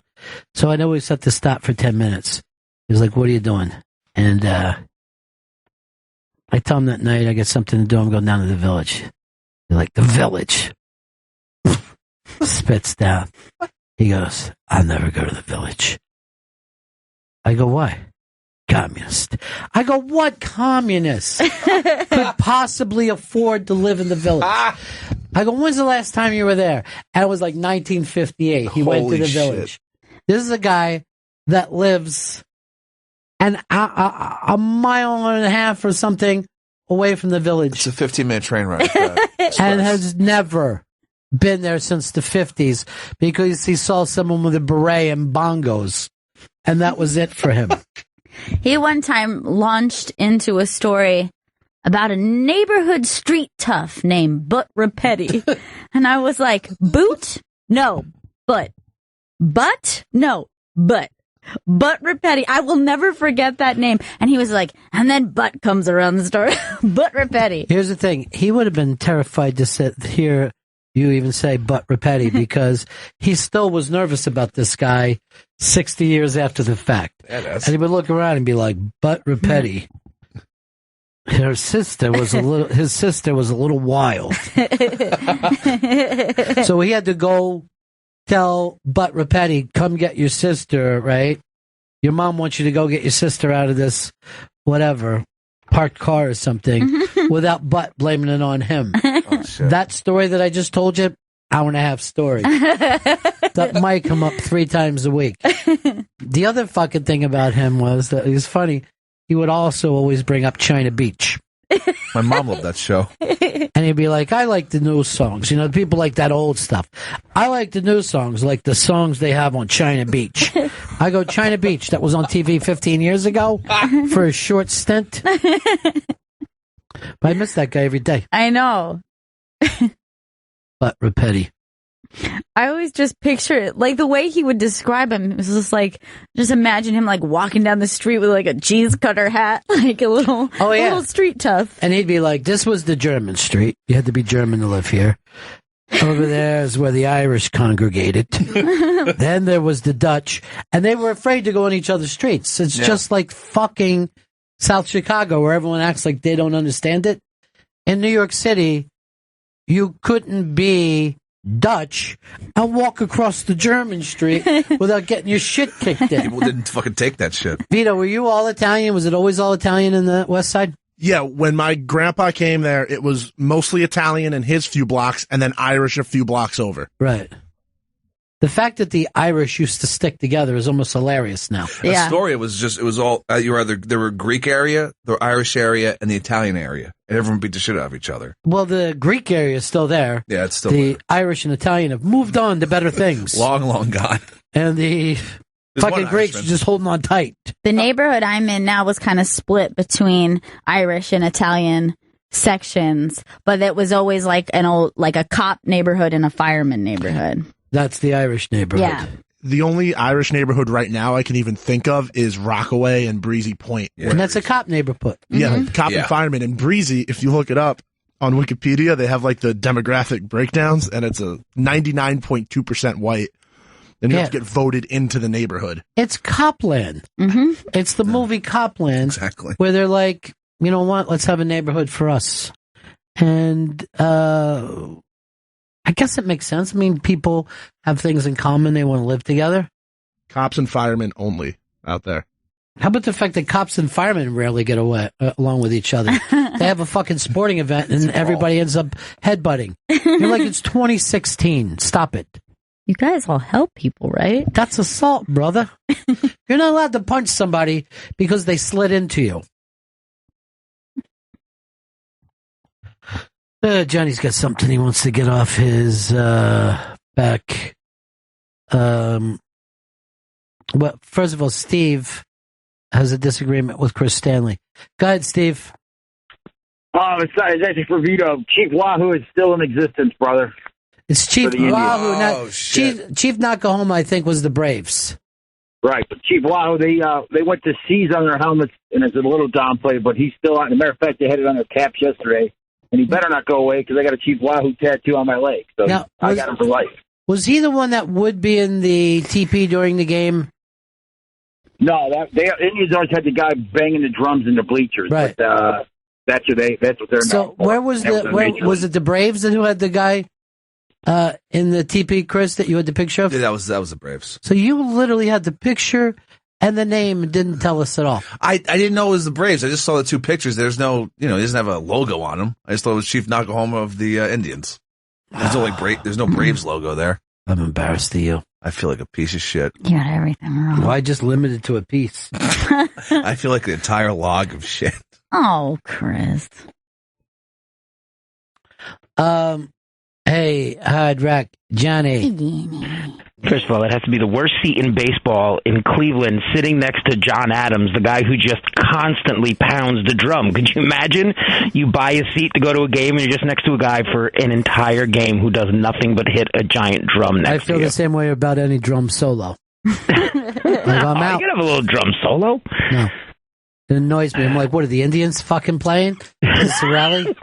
So I always have to stop for 10 minutes. He was like, "What are you doing?" And I tell him that night I got something to do. I'm going down to the village. They're like, "The village?" Spits down. He goes, "I'll never go to the village." I go, "Why?" "Communist." I go, "What communist could possibly afford to live in the village?" I go, "When's the last time you were there?" And it was like 1958. He went to the village. This is a guy that lives a mile and a half or something away from the village. It's a 15-minute train ride. And has never been there since the 50s because he saw someone with a beret and bongos. And that was it for him. He one time launched into a story about a neighborhood street tough named Butt Rapetti. And I was like, boot? No, but. Butt? No, but. Butt Rapetti. I will never forget that name. And he was like, and then Butt comes around the story. Butt Rapetti. Here's the thing. He would have been terrified to sit here. You even say Butt Rapetti because he still was nervous about this guy 60 years after the fact. And he would look around and be like, Butt Rapetti. His sister was a little wild. So he had to go tell Butt Rapetti, come get your sister, right? Your mom wants you to go get your sister out of this, whatever, parked car or something, without Butt blaming it on him. That story that I just told you, hour and a half story. That might come up 3 times a week. The other fucking thing about him was that he was funny. He would also always bring up China Beach. My mom loved that show. And he'd be like, I like the new songs. You know, people like that old stuff. I like the new songs, like the songs they have on China Beach. I go, China Beach, that was on TV 15 years ago for a short stint. But I miss that guy every day. I know. But Rapetti. I always just picture it, like the way he would describe him. It was just like, just imagine him like walking down the street with like a cheese cutter hat, like a little, little street tough. And he'd be like, this was the German street. You had to be German to live here. Over there is where the Irish congregated. Then there was the Dutch. And they were afraid to go on each other's streets. It's just like fucking South Chicago where everyone acts like they don't understand it. In New York City, you couldn't be Dutch and walk across the German street without getting your shit kicked in. People didn't fucking take that shit. Vito, were you all Italian? Was it always all Italian in the West Side? Yeah, when my grandpa came there, it was mostly Italian in his few blocks and then Irish a few blocks over. Right. The fact that the Irish used to stick together is almost hilarious now. The story was all, there were Greek area, the Irish area, and the Italian area. And everyone beat the shit out of each other. Well, the Greek area is still there. Yeah, it's still the there. Irish and Italian have moved on to better things. Long gone. And the fucking Greeks are just holding on tight. The neighborhood I'm in now was kind of split between Irish and Italian. sections, but it was always like a cop neighborhood and a fireman neighborhood. That's the Irish neighborhood. Yeah. The only Irish neighborhood right now I can even think of is Rockaway and Breezy Point. And that's a cop neighborhood. Yeah, cop and fireman. And Breezy, if you look it up on Wikipedia, they have like the demographic breakdowns, and it's a 99.2% white. And you have to get voted into the neighborhood. It's Copland. Mm-hmm. It's the movie Copland. Exactly. Where they're like, you know what? Let's have a neighborhood for us. And I guess it makes sense. I mean, people have things in common. They want to live together. Cops and firemen only out there. How about the fact that cops and firemen rarely get along with each other? They have a fucking sporting event and everybody ends up headbutting. You're like, it's 2016. Stop it. You guys all help people, right? That's assault, brother. You're not allowed to punch somebody because they slid into you. Johnny's got something he wants to get off his back. Well, first of all, Steve has a disagreement with Chris Stanley. Go ahead, Steve. It's actually for Vito. Chief Wahoo is still in existence, brother. It's Chief Wahoo. Chief Nakahoma, I think, was the Braves. Right, but Chief Wahoo, they went to seize on their helmets, and it's a little downplay, but he's still on. As a matter of fact, they had it on their caps yesterday. And he better not go away because I got a Chief Wahoo tattoo on my leg. So I got him for life. Was he the one that would be in the TP during the game? No, Indians always had the guy banging the drums in the bleachers. Right. But, that's what they're. So where was was it the Braves who had the guy in the TP, Chris, that you had the picture of? Yeah, that was the Braves. So you literally had the picture and the name and didn't tell us at all. I didn't know it was the Braves. I just saw the two pictures. There's no, he doesn't have a logo on him. I just thought it was Chief Nakahoma of the Indians. There's no Braves logo there. I'm embarrassed of you. I feel like a piece of shit. You got everything wrong. Why just limit it to a piece? I feel like an entire log of shit. Oh, Chris. Hey, Hard Rock, Johnny. First of all, it has to be the worst seat in baseball in Cleveland, sitting next to John Adams, the guy who just constantly pounds the drum. Could you imagine? You buy a seat to go to a game, and you're just next to a guy for an entire game who does nothing but hit a giant drum next to you. I feel the same way about any drum solo. I'm out. You can have a little drum solo. No. It annoys me. I'm like, what are the Indians fucking playing? Is this a rally?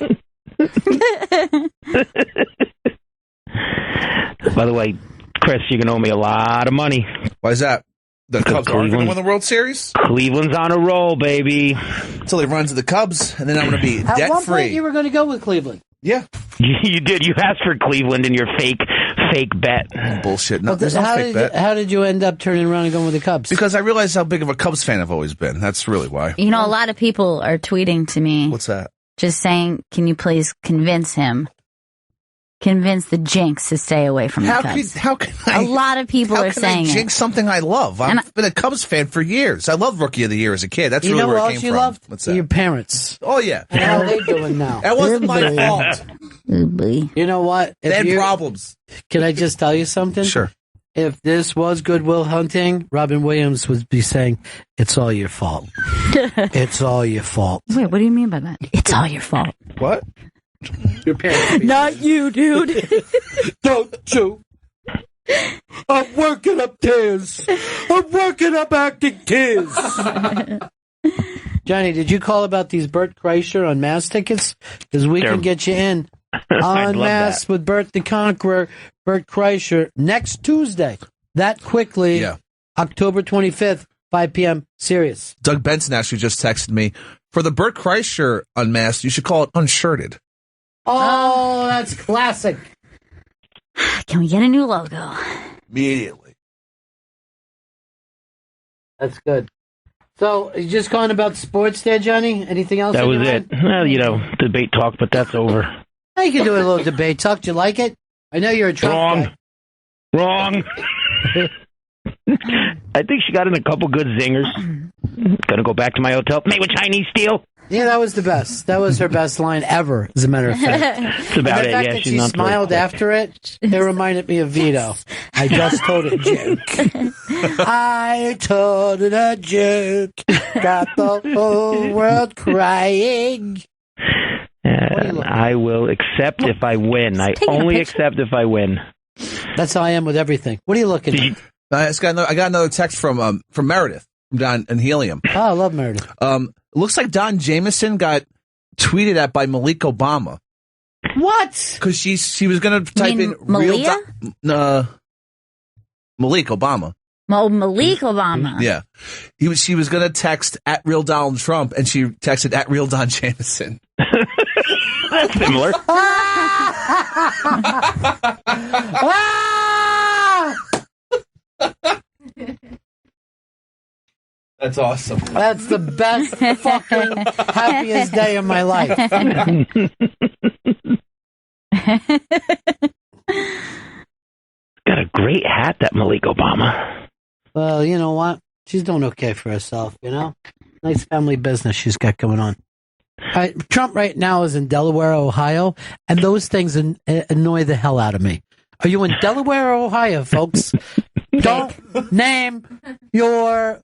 By the way, Chris, you're going to owe me a lot of money. Why is that? The Cubs aren't going to win the World Series? Cleveland's on a roll, baby. Until they run to the Cubs, and then I'm going to be debt-free. At one point, you were going to go with Cleveland. Yeah. You did. You asked for Cleveland in your fake bet. Bullshit. No, there's no fake bet. How did you end up turning around and going with the Cubs? Because I realized how big of a Cubs fan I've always been. That's really why. You know, a lot of people are tweeting to me. What's that? Just saying, can you please convince the Jinx to stay away from the Cubs? How can I? A lot of people are saying I jinx something I love. I've been a Cubs fan for years. I loved Rookie of the Year as a kid. That's really where it came from. You know what else you loved? What's that? Your parents. Oh, yeah. And how are they doing now? That wasn't my fault. You know what? They had problems. Can I just tell you something? Sure. If this was Goodwill Hunting, Robin Williams would be saying, it's all your fault. It's all your fault. Wait, what do you mean by that? It's all your fault. What? Your parents. Not you, dude. Don't you? I'm working up tears. I'm working up acting tears. Johnny, did you call about these Bert Kreischer Unmasked tickets? Because we can get you in. Unmasked with Bert the Conqueror, Bert Kreischer, next Tuesday. That quickly, October 25th, 5 p.m. Sirius. Doug Benson actually just texted me, for the Bert Kreischer Unmasked, you should call it Unshirted. Oh, that's classic. Can we get a new logo? Immediately. That's good. So, you just calling about sports there, Johnny? Anything else? That was it. Well, debate talk, but that's over. Now you can do a little debate talk. Do you like it? I know you're a Trump guy. Wrong. I think she got in a couple good zingers. Gonna go back to my hotel. Made with Chinese steel. Yeah, that was the best. That was her best line ever, as a matter of fact. That's about it. Yeah, she smiled after it. It reminded me of Vito. I just told a joke. I told a joke. Got the whole world crying. And I will accept if I win. I only accept if I win. That's how I am with everything. What are you looking at? I got another text from Meredith down in Helium. Oh, I love Meredith. It looks like Don Jameson got tweeted at by Malik Obama. What? Because she was going to type in Malia? Malik Obama. Oh, Malik Obama. Yeah, she was going to text at real Donald Trump, and she texted at real Don Jameson. That's similar. That's awesome. That's the best fucking happiest day of my life. Got a great hat, that Malik Obama. Well, you know what? She's doing okay for herself, you know? Nice family business she's got going on. Trump right now is in Delaware, Ohio, and those things annoy the hell out of me. Are you in Delaware or Ohio, folks? Don't name your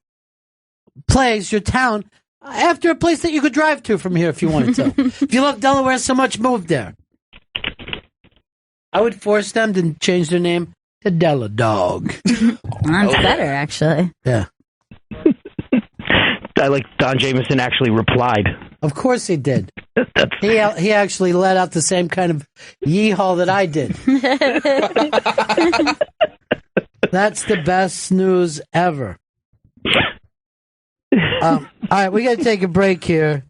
place, your town, after a place that you could drive to from here if you wanted to. If you love Delaware so much, move there. I would force them to change their name to Della Dog. That's better, actually. Yeah. I like Don Jameson actually replied. Of course he did. He actually let out the same kind of yeehaw that I did. That's the best news ever. All right, we got to take a break here.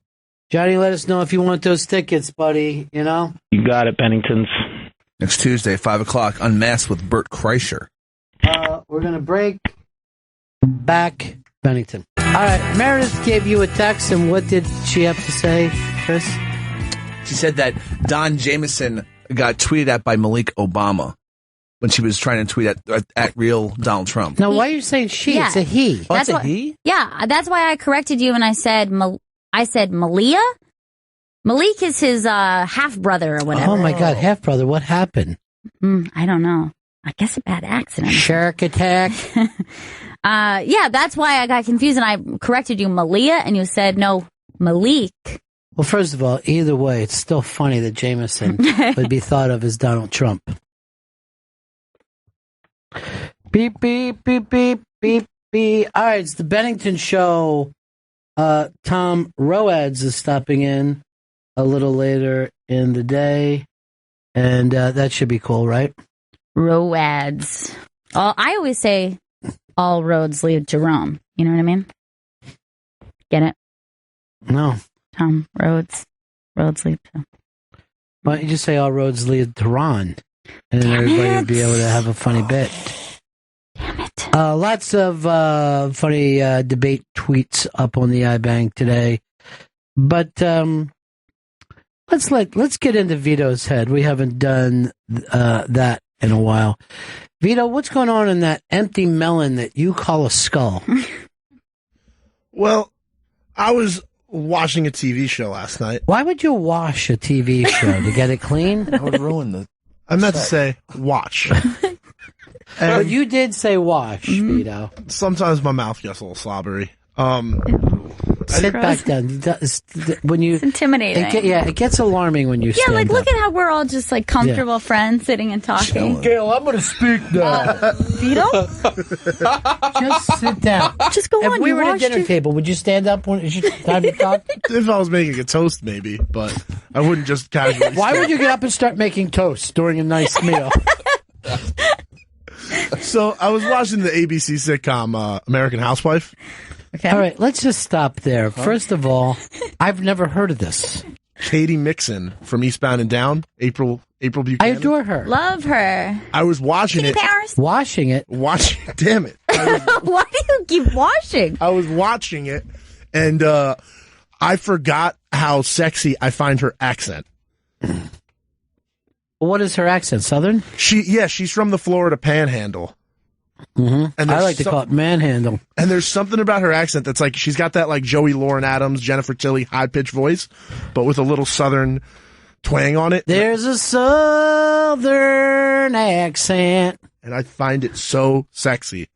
Johnny, let us know if you want those tickets, buddy, you know? You got it, Benningtons. Next Tuesday, 5 o'clock, Unmasked with Bert Kreischer. We're going to break back Bennington. All right, Meredith gave you a text, and what did she have to say, Chris? She said that Don Jameson got tweeted at by Malik Obama when she was trying to tweet at real Donald Trump. Now, why are you saying she? Yeah. It's a he. Oh, it's a he? Yeah, that's why I corrected you and I said Malia. Malik is his half brother or whatever. Oh my God, half brother! What happened? I don't know. I guess a bad accident. Shark attack. Yeah, that's why I got confused and I corrected you, Malia, and you said no, Malik. Well, first of all, either way, it's still funny that Jameson would be thought of as Donald Trump. Beep, beep, beep, beep, beep, beep. All right, it's the Bennington Show. Tom Roads is stopping in a little later in the day, and that should be cool, right? Roads. I always say all roads lead to Rome. You know what I mean? Get it? No. Tom, roads lead to... Why don't you just say all roads lead to Ron? And then everybody would be able to have a funny bit. Damn it. Lots of funny debate tweets up on the iBank today. But let's get into Vito's head. We haven't done that in a while. Vito, what's going on in that empty melon that you call a skull? Well, I was watching a TV show last night. Why would you wash a TV show? To get it clean? That would ruin the... I meant to say watch. But you did say wash, Vito. Sometimes my mouth gets a little slobbery. Sit back down. When you, it's intimidating. It gets alarming when you stand like, look up. at how we're all just like comfortable friends sitting and talking. Gail, I'm going to speak now. Vito? Just sit down. Just go on. If we were at a dinner table, would you stand up when it's time to talk? If I was making a toast, maybe, but I wouldn't just casually. Why would you get up and start making toast during a nice meal? So I was watching the ABC sitcom American Housewife. Okay. All right, let's just stop there. First of all, I've never heard of this. Katie Mixon from Eastbound and Down, April Buchanan. I adore her. Love her. I was watching it. Paris? Washing it. Damn it. Why do you keep washing? I was watching it, and I forgot how sexy I find her accent. What is her accent? Southern? She's from the Florida Panhandle. Mm-hmm. And I like to call it manhandle. And there's something about her accent that's like she's got that like Joey Lauren Adams, Jennifer Tilly high pitched voice, but with a little Southern twang on it. There's a Southern accent, and I find it so sexy,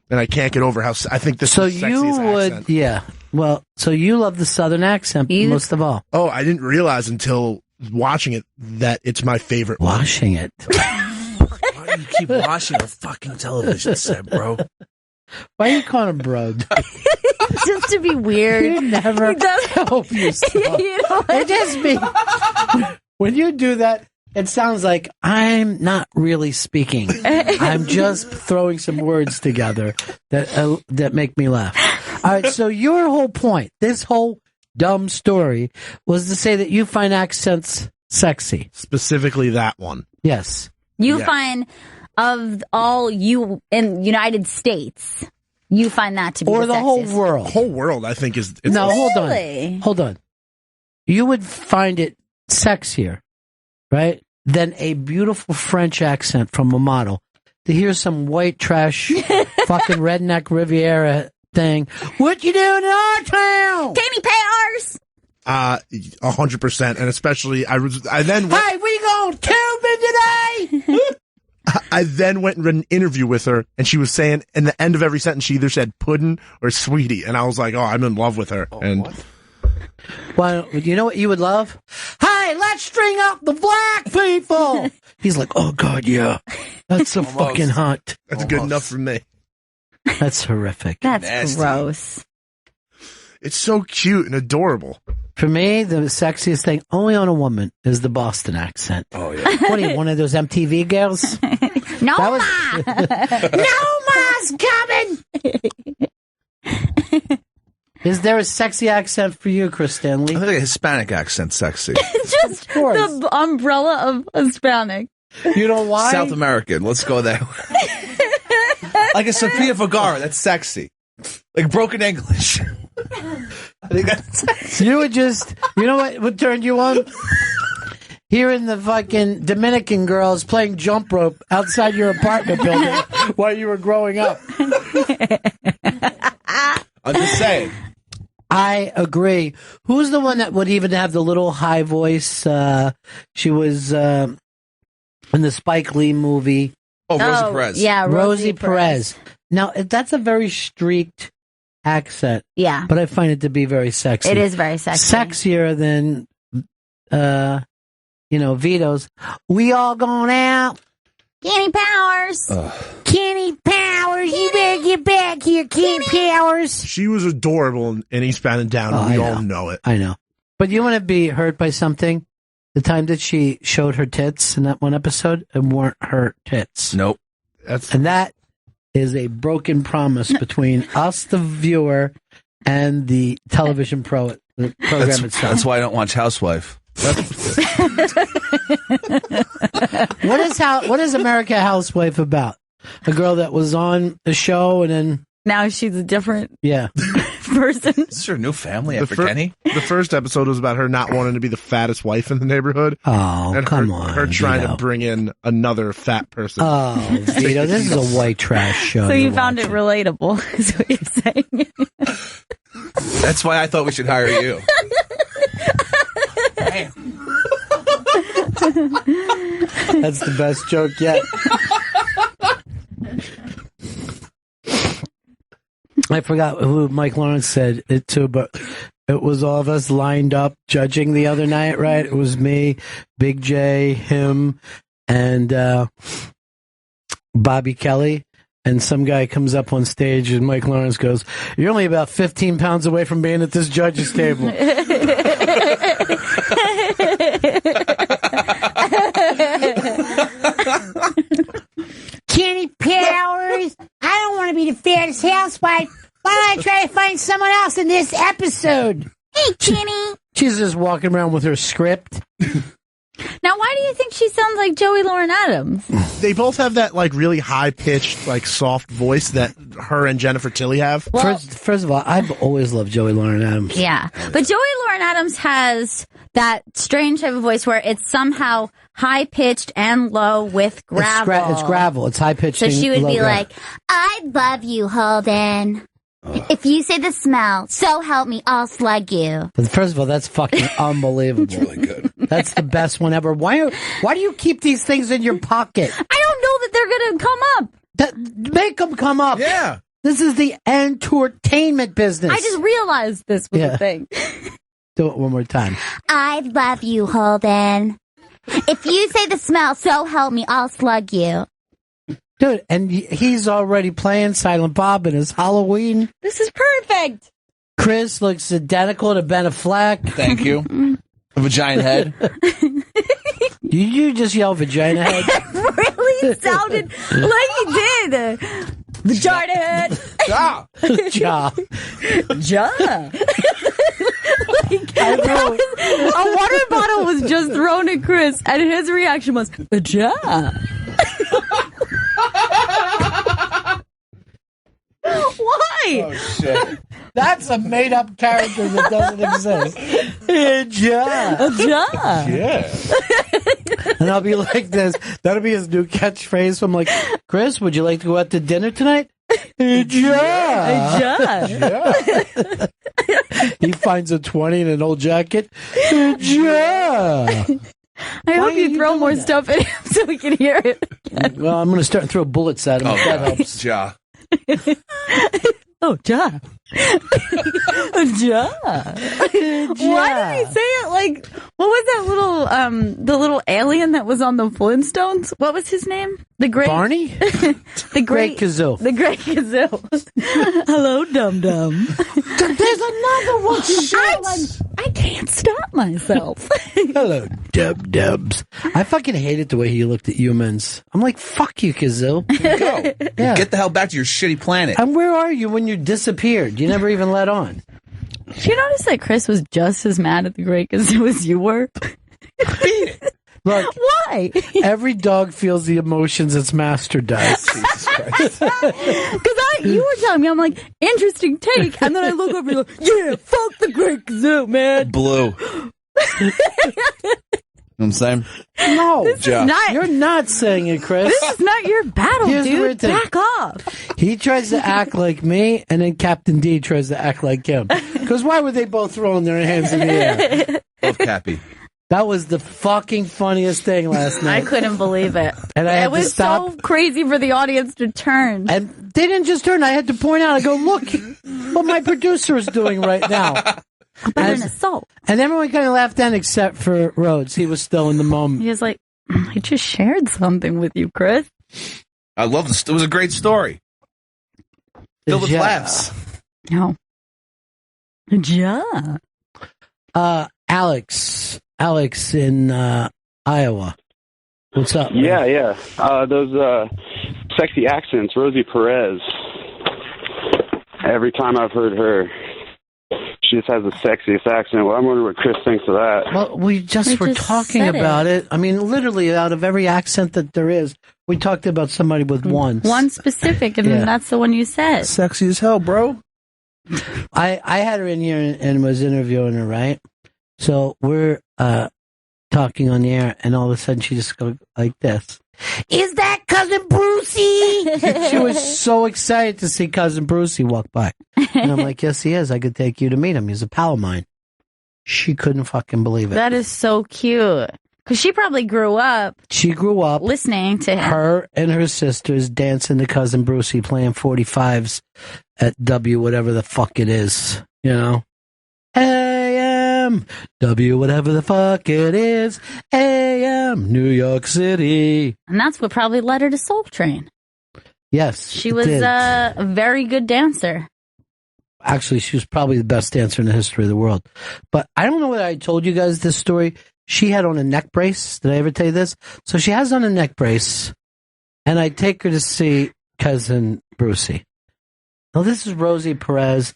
and I can't get over how I think this is the sexiest accent. Well, so you love the Southern accent most of all. Oh, I didn't realize until watching it that it's my favorite one. Watching it. Why do you keep watching a fucking television set, bro? Why are you calling him bro? Just to be weird. You never help yourself. It just me. When you do that, it sounds like I'm not really speaking. I'm just throwing some words together that make me laugh. All right, so your whole point, this whole dumb story, was to say that you find accents sexy. Specifically that one. Yes. You find, of all you in United States, you find that to be or the whole sexiest. world. Whole world, I think, is... No, Really? Hold on. You would find it sexier, right, than a beautiful French accent from a model. To hear some white trash fucking redneck Riviera thing. What you doing in our town? Candy Powers! 100%, and especially I then went, Hey, we going Cuban today? I then went and read an interview with her, and she was saying in the end of every sentence she either said puddin' or sweetie, and I was like, oh, I'm in love with her. Well, you know what you would love? Hey, let's string up the black people. He's like, oh God, yeah, that's so fucking hot. That's good enough for me. That's horrific. That's Nasty. gross. It's so cute and adorable. For me, the sexiest thing, only on a woman, is the Boston accent. Oh, yeah. What are you, one of those MTV girls? No, That Ma! No Ma's coming! Is there a sexy accent for you, Chris Stanley? I think a Hispanic accent's sexy. Just the umbrella of Hispanic. You know why? South American. Let's go that way. Like a Sofia Vergara. That's sexy. Like broken English. I think that's sexy. You would just, you know what would turn you on? Hearing the fucking Dominican girls playing jump rope outside your apartment building while you were growing up. I'm just saying. I agree. Who's the one that would even have the little high voice? She was in the Spike Lee movie. Oh, Rosie Perez. Yeah, Rosie Perez. Now, that's a very streaked accent. Yeah. But I find it to be very sexy. It is very sexy. Sexier than, Vito's. We all going out. Kenny Powers. Kenny Powers, you better get back here, Kenny Powers. She was adorable in Eastbound and Down, and we all know it. I know. But you want to be hurt by something? The time that she showed her tits in that one episode, it weren't her tits. Nope. And that is a broken promise between us, the viewer, and the television program itself. That's why I don't watch Housewife. What is America Housewife about? A girl that was on the show and then now she's a different person. Is this her new family after Kenny? The first episode was about her not wanting to be the fattest wife in the neighborhood. Oh, and come on. Her trying Vito. to bring in another fat person. Oh, Vito, this is a white trash show. So you found it relatable, is what you're saying. That's why I thought we should hire you. That's the best joke yet. I forgot who Mike Lawrence said it to, but it was all of us lined up judging the other night, right? It was me, Big J, him, and Bobby Kelly. And some guy comes up on stage and Mike Lawrence goes, "You're only about 15 pounds away from being at this judge's table." Kenny Powers, I don't want to be the fattest housewife. Why don't I try to find someone else in this episode? Hey, Kenny. She's just walking around with her script. Now, why do you think she sounds like Joey Lauren Adams? They both have that like really high pitched, like soft voice that her and Jennifer Tilly have. Well, first of all, I've always loved Joey Lauren Adams. Yeah. But Joey Lauren Adams has that strange type of voice where it's somehow high pitched and low with gravel. It's gravel. It's high pitched. So she would be like, "I love you, Holden. If you say the smell, so help me, I'll slug you." But first of all, that's fucking unbelievable. It's really good. That's the best one ever. Why do you keep these things in your pocket? I don't know that they're going to come up. Make them come up. Yeah. This is the entertainment business. I just realized this was a thing. Do it one more time. I love you, Holden. If you say the smell, so help me, I'll slug you. Dude, and he's already playing Silent Bob in his Halloween. This is perfect. Chris looks identical to Ben Affleck. Thank you. Of a giant head. Did you just yell vagina head? It really sounded like he did. Vagina head. Ja. Ja. Ja. A water bottle was just thrown at Chris, and his reaction was, ja. Why? Oh, shit. That's a made-up character that doesn't exist. Ja. Yeah. And I'll be like this. That'll be his new catchphrase. I'm like, Chris, would you like to go out to dinner tonight? Ja. He finds a 20 in an old jacket. Ja. I hope you throw more stuff at him so we can hear it again. Well, I'm going to start and throw bullets at him. Oh, if that helps. Ja. Oh, ja. Ja. Why did he say it like, what was that little, the little alien that was on the Flintstones? What was his name? The Great... Barney? The Great Kazoo. The Great Kazoo. Hello, dum-dum. There's another one. I can't stop myself. Hello, dub-dubs. I fucking hated the way he looked at humans. I'm like, fuck you, Kazoo. Go. Yeah. Get the hell back to your shitty planet. And where are you when you disappeared? You never even let on. Did you notice that Chris was just as mad at the Great Kazoo as you were? Beat it. Look, why? Every dog feels the emotions its master does. Jesus Christ. Because you were telling me, I'm like, interesting take, and then I look over and go, yeah, fuck the Great Kazoo, man. Blue. You know what I'm saying? No, you're not saying it, Chris. This is not your battle, Here's the dude. weird thing. Back off. He tries to act like me, and then Captain D tries to act like him. Because why were they both throwing their hands in the air? Both Cappy. That was the fucking funniest thing last night. I couldn't believe it. And I had it to was stop. so crazy for the audience to turn. And they didn't just turn. I had to point out. I go, look what my producer is doing right now. Better than assault. And everyone kind of laughed then except for Rhodes. He was still in the moment. He was like, I just shared something with you, Chris. I love this. It was a great story. Filled with laughs. No. Yeah. Alex in Iowa. What's up? Man? Yeah. Those sexy accents, Rosie Perez. Every time I've heard her, she just has the sexiest accent. Well, I'm wondering what Chris thinks of that. Well, we just were talking about it. I mean, literally, out of every accent that there is, we talked about somebody with one. One specific, and that's the one you said. Sexy as hell, bro. I had her in here and was interviewing her, right? So we're talking on the air, and all of a sudden she just goes like this. Is that Cousin Brucey? She was so excited to see Cousin Brucey walk by. And I'm like, yes, he is. I could take you to meet him. He's a pal of mine. She couldn't fucking believe it. That is so cute. Because she probably grew up. She grew up listening to him. Her and her sisters dancing to Cousin Brucey, playing 45s at W, whatever the fuck it is. You know? AM, W, whatever the fuck it is. AM, New York City. And that's what probably led her to Soul Train. Yes. She was a very good dancer. Actually, she was probably the best dancer in the history of the world. But I don't know whether I told you guys this story. She had on a neck brace. Did I ever tell you this? So she has on a neck brace, and I take her to see Cousin Brucey. Now, this is Rosie Perez.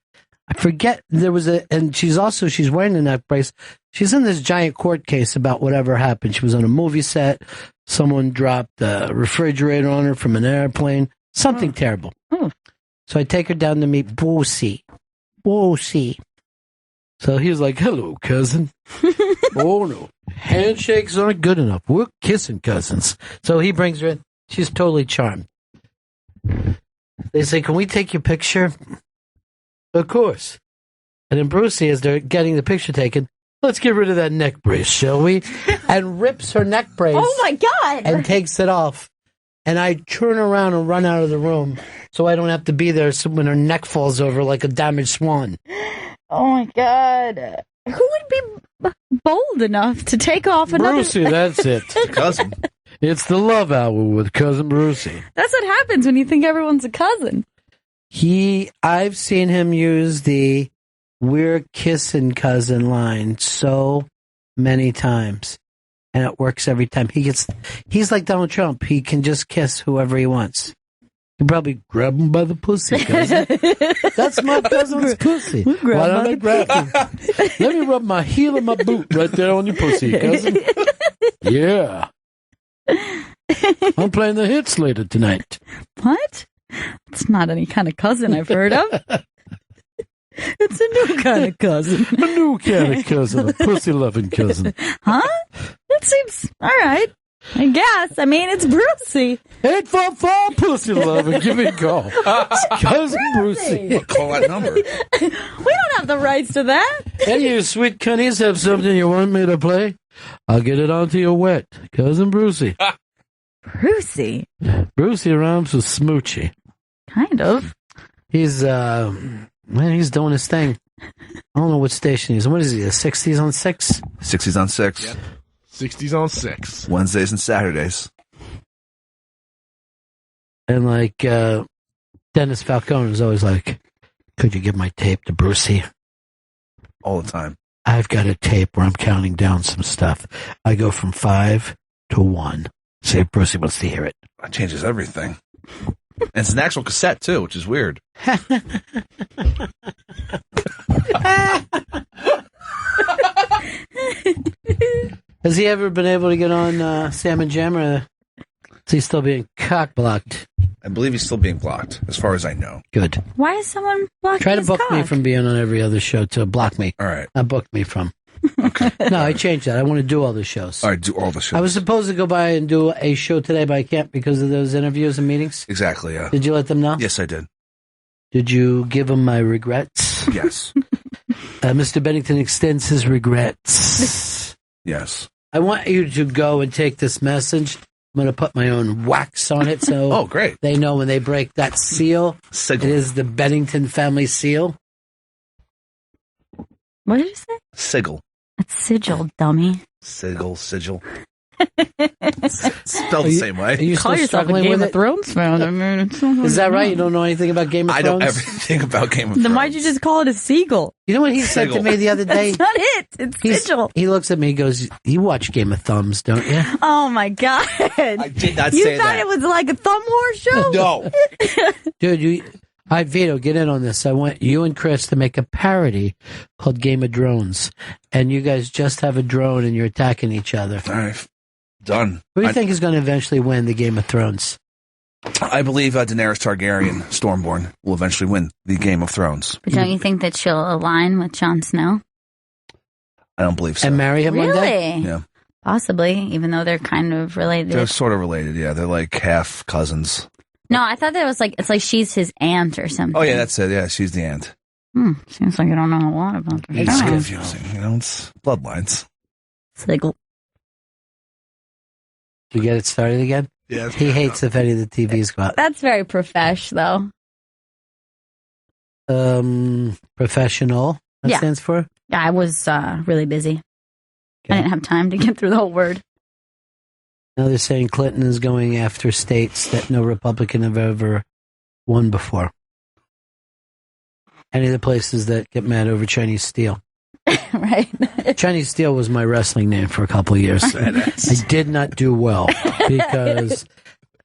I forget there was and she's wearing a neck brace. She's in this giant court case about whatever happened. She was on a movie set. Someone dropped a refrigerator on her from an airplane. Something terrible. So I take her down to meet Brucey. So he was like, hello, cousin. Oh, no. Handshakes aren't good enough. We're kissing cousins. So he brings her in. She's totally charmed. They say, can we take your picture? Of course. And then Brucey, as they're getting the picture taken, let's get rid of that neck brace, shall we? And rips her neck brace. Oh, my God. And takes it off. and I turn around and run out of the room so I don't have to be there when her neck falls over like a damaged swan. Oh my God. Who would be bold enough to take off another... Brucey, that's it. Cousin. It's the Love Hour with Cousin Brucey. That's what happens when you think everyone's a cousin. I've seen him use the "we're kissing cousin" line so many times, and it works every time. He's like Donald Trump. He can just kiss whoever he wants. You probably grab him by the pussy, cousin. That's my cousin's pussy. Why don't I grab him? Let me rub my heel of my boot right there on your pussy, cousin. Yeah. I'm playing the hits later tonight. What? It's not any kind of cousin I've heard of. It's a new kind of cousin. A new kind of cousin. A pussy-loving cousin. Huh? That seems... All right. I guess. I mean, it's Brucey. 844 pussy loving. Give me a call. Cousin Brucey. Call that number. We don't have the rights to that. Hey, you sweet cunnies, have something you want me to play? I'll get it onto your wet. Cousin Brucey. Brucey? Brucey rhymes with Smoochie. Kind of. He's doing his thing. I don't know what station he's on. What is he, the 60s on 6? 60s on 6. Yep. 60s on 6. Wednesdays and Saturdays. And Dennis Falcone is always like, could you give my tape to Brucey? All the time. I've got a tape where I'm counting down some stuff. I go from 5 to 1. Say if Brucey wants to hear it. That changes everything. And it's an actual cassette, too, which is weird. Has he ever been able to get on Sam and Jam, or is he still being cock-blocked? I believe he's still being blocked, as far as I know. Good. Why is someone blocking Try to his book cock? me from being on every other show to block me. All right. Not book me from. Okay. No, I changed that. I want to do all the shows. All right, do all the shows. I was supposed to go by and do a show today, but I can't because of those interviews and meetings. Exactly, yeah. Did you let them know? Yes, I did. Did you give them my regrets? Yes. Mr. Bennington extends his regrets. Yes. I want you to go and take this message. I'm going to put my own wax on it so oh, great. They know when they break that seal. Sigil. It is the Bennington family seal. What did you say? Sigil. It's sigil, dummy. Sigil. Spelled the same way. Are you Call still yourself a struggling Game with of it? Thrones fan. I mean, Is that right? You don't know anything about Game of I Thrones? know everything about Game of Thrones. Then why'd you just call it a seagull? You know what he said to me the other day? That's not it. It's sigil. He looks at me and goes, you watch Game of Thumbs, don't you? Oh, my God. I did not You say thought that. it was like a thumb war show? No. Dude, Vito, get in on this. I want you and Chris to make a parody called Game of Drones. And you guys just have a drone and you're attacking each other. All right. Done. Who do you think is going to eventually win the Game of Thrones? I believe Daenerys Targaryen, Stormborn, will eventually win the Game of Thrones. But don't you think that she'll align with Jon Snow? I don't believe so. And marry him one day? Really? Yeah. Possibly, even though they're kind of related. They're sort of related, yeah. They're like half cousins. No, I thought that it was like, it's like she's his aunt or something. Oh, yeah, that's it. Yeah, she's the aunt. Seems like I don't know a lot about the It's show. confusing. You know, it's bloodlines. Sigil. You get it started again? Yeah. He hates if any of the TVs go out. That's very profesh, though. Professional, that Yeah. stands for? Yeah, I was really busy. I didn't have time to get through the whole word. Now they're saying Clinton is going after states that no Republican have ever won before. Any of the places that get mad over Chinese steel. Right. Chinese steel was my wrestling name for a couple of years. I did not do well because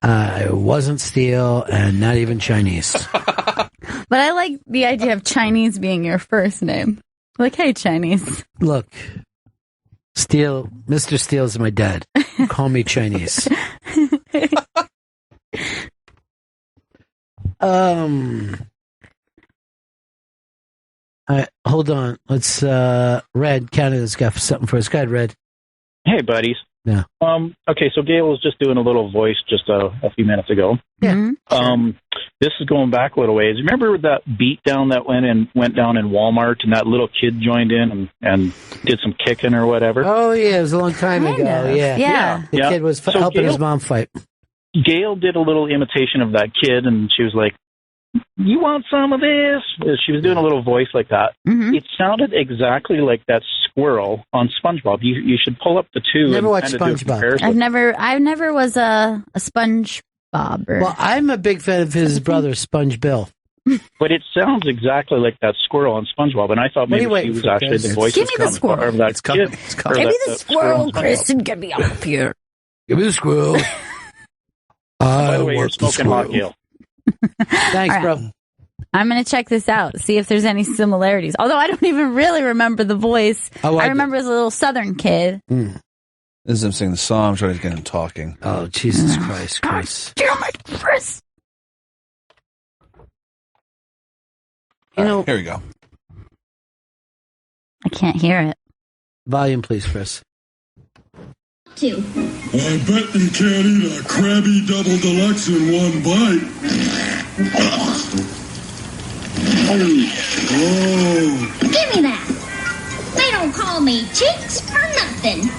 I wasn't steel and not even Chinese. But I like the idea of Chinese being your first name. Like, hey, Chinese. Look, Steel, Mr. Steel is my dad. Call me Chinese. Hold on. Let's Red, Canada's got something for us. Go ahead, Red. Hey, buddies. Yeah. Okay, so Gail was just doing a little voice just a few minutes ago. Yeah. This is going back a little ways. Remember that beatdown that went down in Walmart, and that little kid joined in and did some kicking or whatever? Oh yeah, it was a long time ago. Yeah. Yeah. The kid was helping his mom fight. Gail did a little imitation of that kid, and she was like, "You want some of this?" She was doing a little voice like that. Mm-hmm. It sounded exactly like that squirrel on SpongeBob. You should pull up the two. Never and watched kind of do a SpongeBob. comparison. I never was a SpongeBob. Well, I'm a big fan of his brother, Sponge Bill. But it sounds exactly like that squirrel on SpongeBob, and I thought maybe she was actually the voice. Give me the squirrel. Of that It's coming. kid. It's coming. Give me Or the that squirrel, on Chris, SpongeBob. and get me out of here. Give me the squirrel. By the way, you're smoking hot, Gail. Thanks, All bro. right. I'm going to check this out, see if there's any similarities. Although I don't even really remember the voice. Oh, I I remember as a little Southern kid. This is him singing the song. I'm trying to get him talking. Oh, Jesus Christ, Chris. Damn it, Chris. You know, here we go. I can't hear it. Volume, please, Chris. Two. I bet you can't eat a Krabby Double Deluxe in one bite. Oh. Give me that. They don't call me chicks for nothing.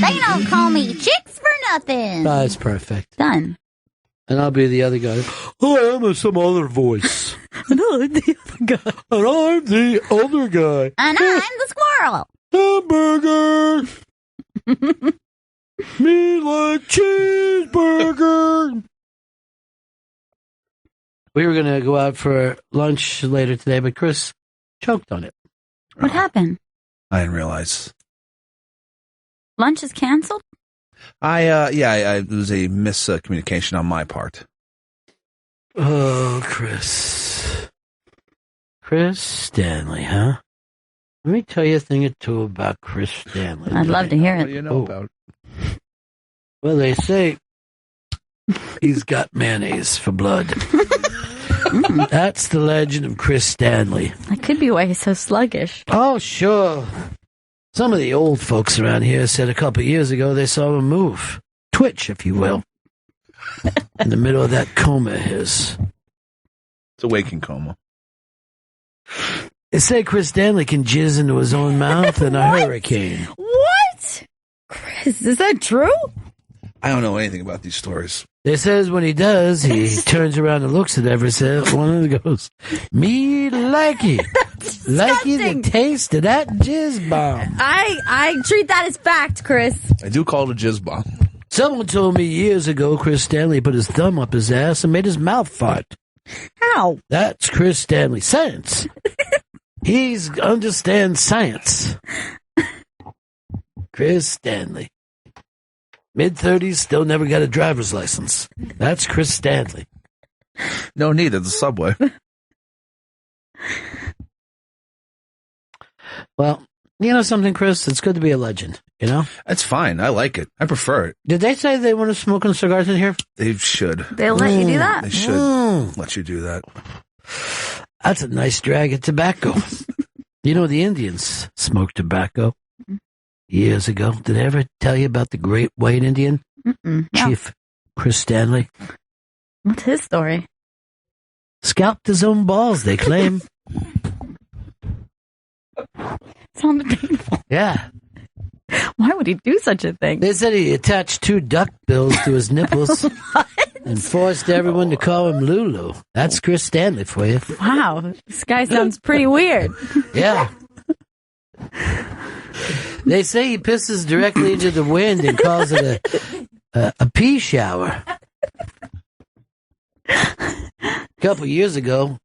They don't call me chicks for nothing. That's perfect. Done. And I'll be the other guy. Oh, I'm some other voice. And I'm the other guy. And I'm the other guy. And I'm the squirrel. Hamburger. Me like cheeseburger. We were going to go out for lunch later today, but Chris choked on it. What happened? I didn't realize. Lunch is canceled? It was a miscommunication on my part. Oh, Chris. Chris Stanley, huh? Let me tell you a thing or two about Chris Stanley. I'd love to hear it. What do you know about? Well, they say he's got mayonnaise for blood. That's the legend of Chris Stanley. That could be why he's so sluggish. Oh, sure. Some of the old folks around here said a couple of years ago they saw him move. Twitch, if you will. In the middle of that coma of his. It's a waking coma. They say Chris Stanley can jizz into his own mouth in a hurricane. What? Chris, is that true? I don't know anything about these stories. They says when he does, he turns around and looks at everyone and goes, "Me likey. Likey the taste of that jizz bomb." I treat that as fact, Chris. I do call it a jizz bomb. Someone told me years ago Chris Stanley put his thumb up his ass and made his mouth fart. How? That's Chris Stanley. Science. He understands science. Chris Stanley. Mid-30s, still never got a driver's license. That's Chris Stanley. No need at the subway. Well, you know something, Chris? It's good to be a legend, you know? That's fine. I like it. I prefer it. Did they say they want to smoke cigars in here? They should. They'll let you do that? They should let you do that. That's a nice drag of tobacco. You know, the Indians smoked tobacco years ago. Did I ever tell you about the great white Indian? Chief Chris Stanley? What's his story? Scalped his own balls, they claim. Sounds painful. Yeah. Why would he do such a thing? They said he attached 2 duck bills to his nipples and forced everyone to call him Lulu. That's Chris Stanley for you. Wow. This guy sounds pretty weird. Yeah. They say he pisses directly into the wind and calls it a pea shower. A couple years ago,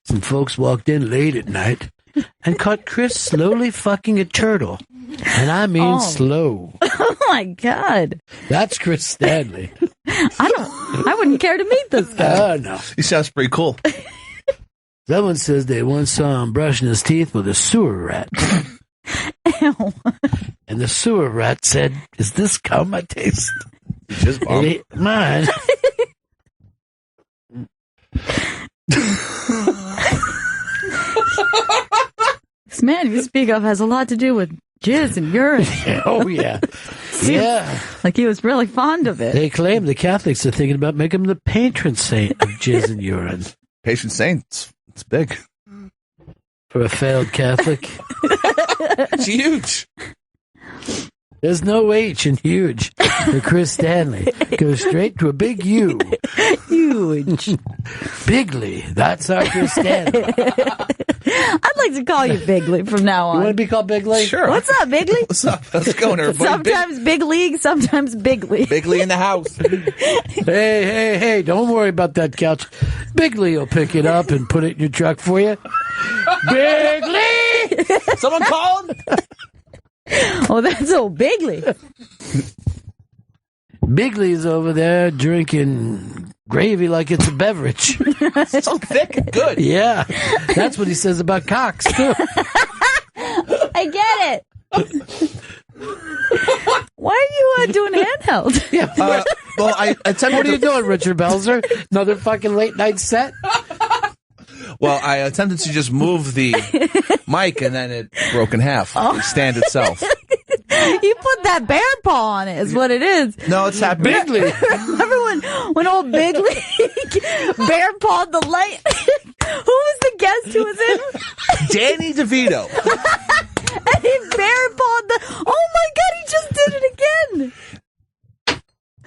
some folks walked in late at night and caught Chris slowly fucking a turtle. And I mean slow. Oh my God. That's Chris Stanley. I wouldn't care to meet this guy. Oh, no. He sounds pretty cool. Someone says they once saw him brushing his teeth with a sewer rat. Ew. And the sewer rat said, "Is this cum I taste?" Just bomb. It ain't mine. This man you speak of has a lot to do with jizz and urine. Oh, yeah. Yeah. Like he was really fond of it. They claim the Catholics are thinking about making him the patron saint of jizz and urine. Patron saint. It's big. For a failed Catholic. It's huge. There's no H in huge. for Chris Stanley goes straight to a big U. Huge. Bigly. That's our Chris Stanley. I'd like to call you Bigly from now on. You want to be called Bigly? Sure. What's up, Bigly? What's up? How's it going, everybody? Sometimes Big League, sometimes Bigly. Bigly in the house. Hey, don't worry about that couch. Bigly will pick it up and put it in your truck for you. Bigly! Someone called? Oh, that's old Bigly. Bigly's over there drinking gravy like it's a beverage. So thick and good. Yeah, that's what he says about cocks, too. I get it. Why are you doing handheld? Yeah, well, I attempted. What are you doing, Richard Belzer? Another fucking late night set? Well, I attempted to just move the mic, and then it broke in half. The stand itself. You put that bear paw on it, is what it is. No, it's that Bigly. Remember when old Bigly bear pawed the light? Who was the guest who was in? Danny DeVito. And he bear pawed the. Oh my God! He just did it again.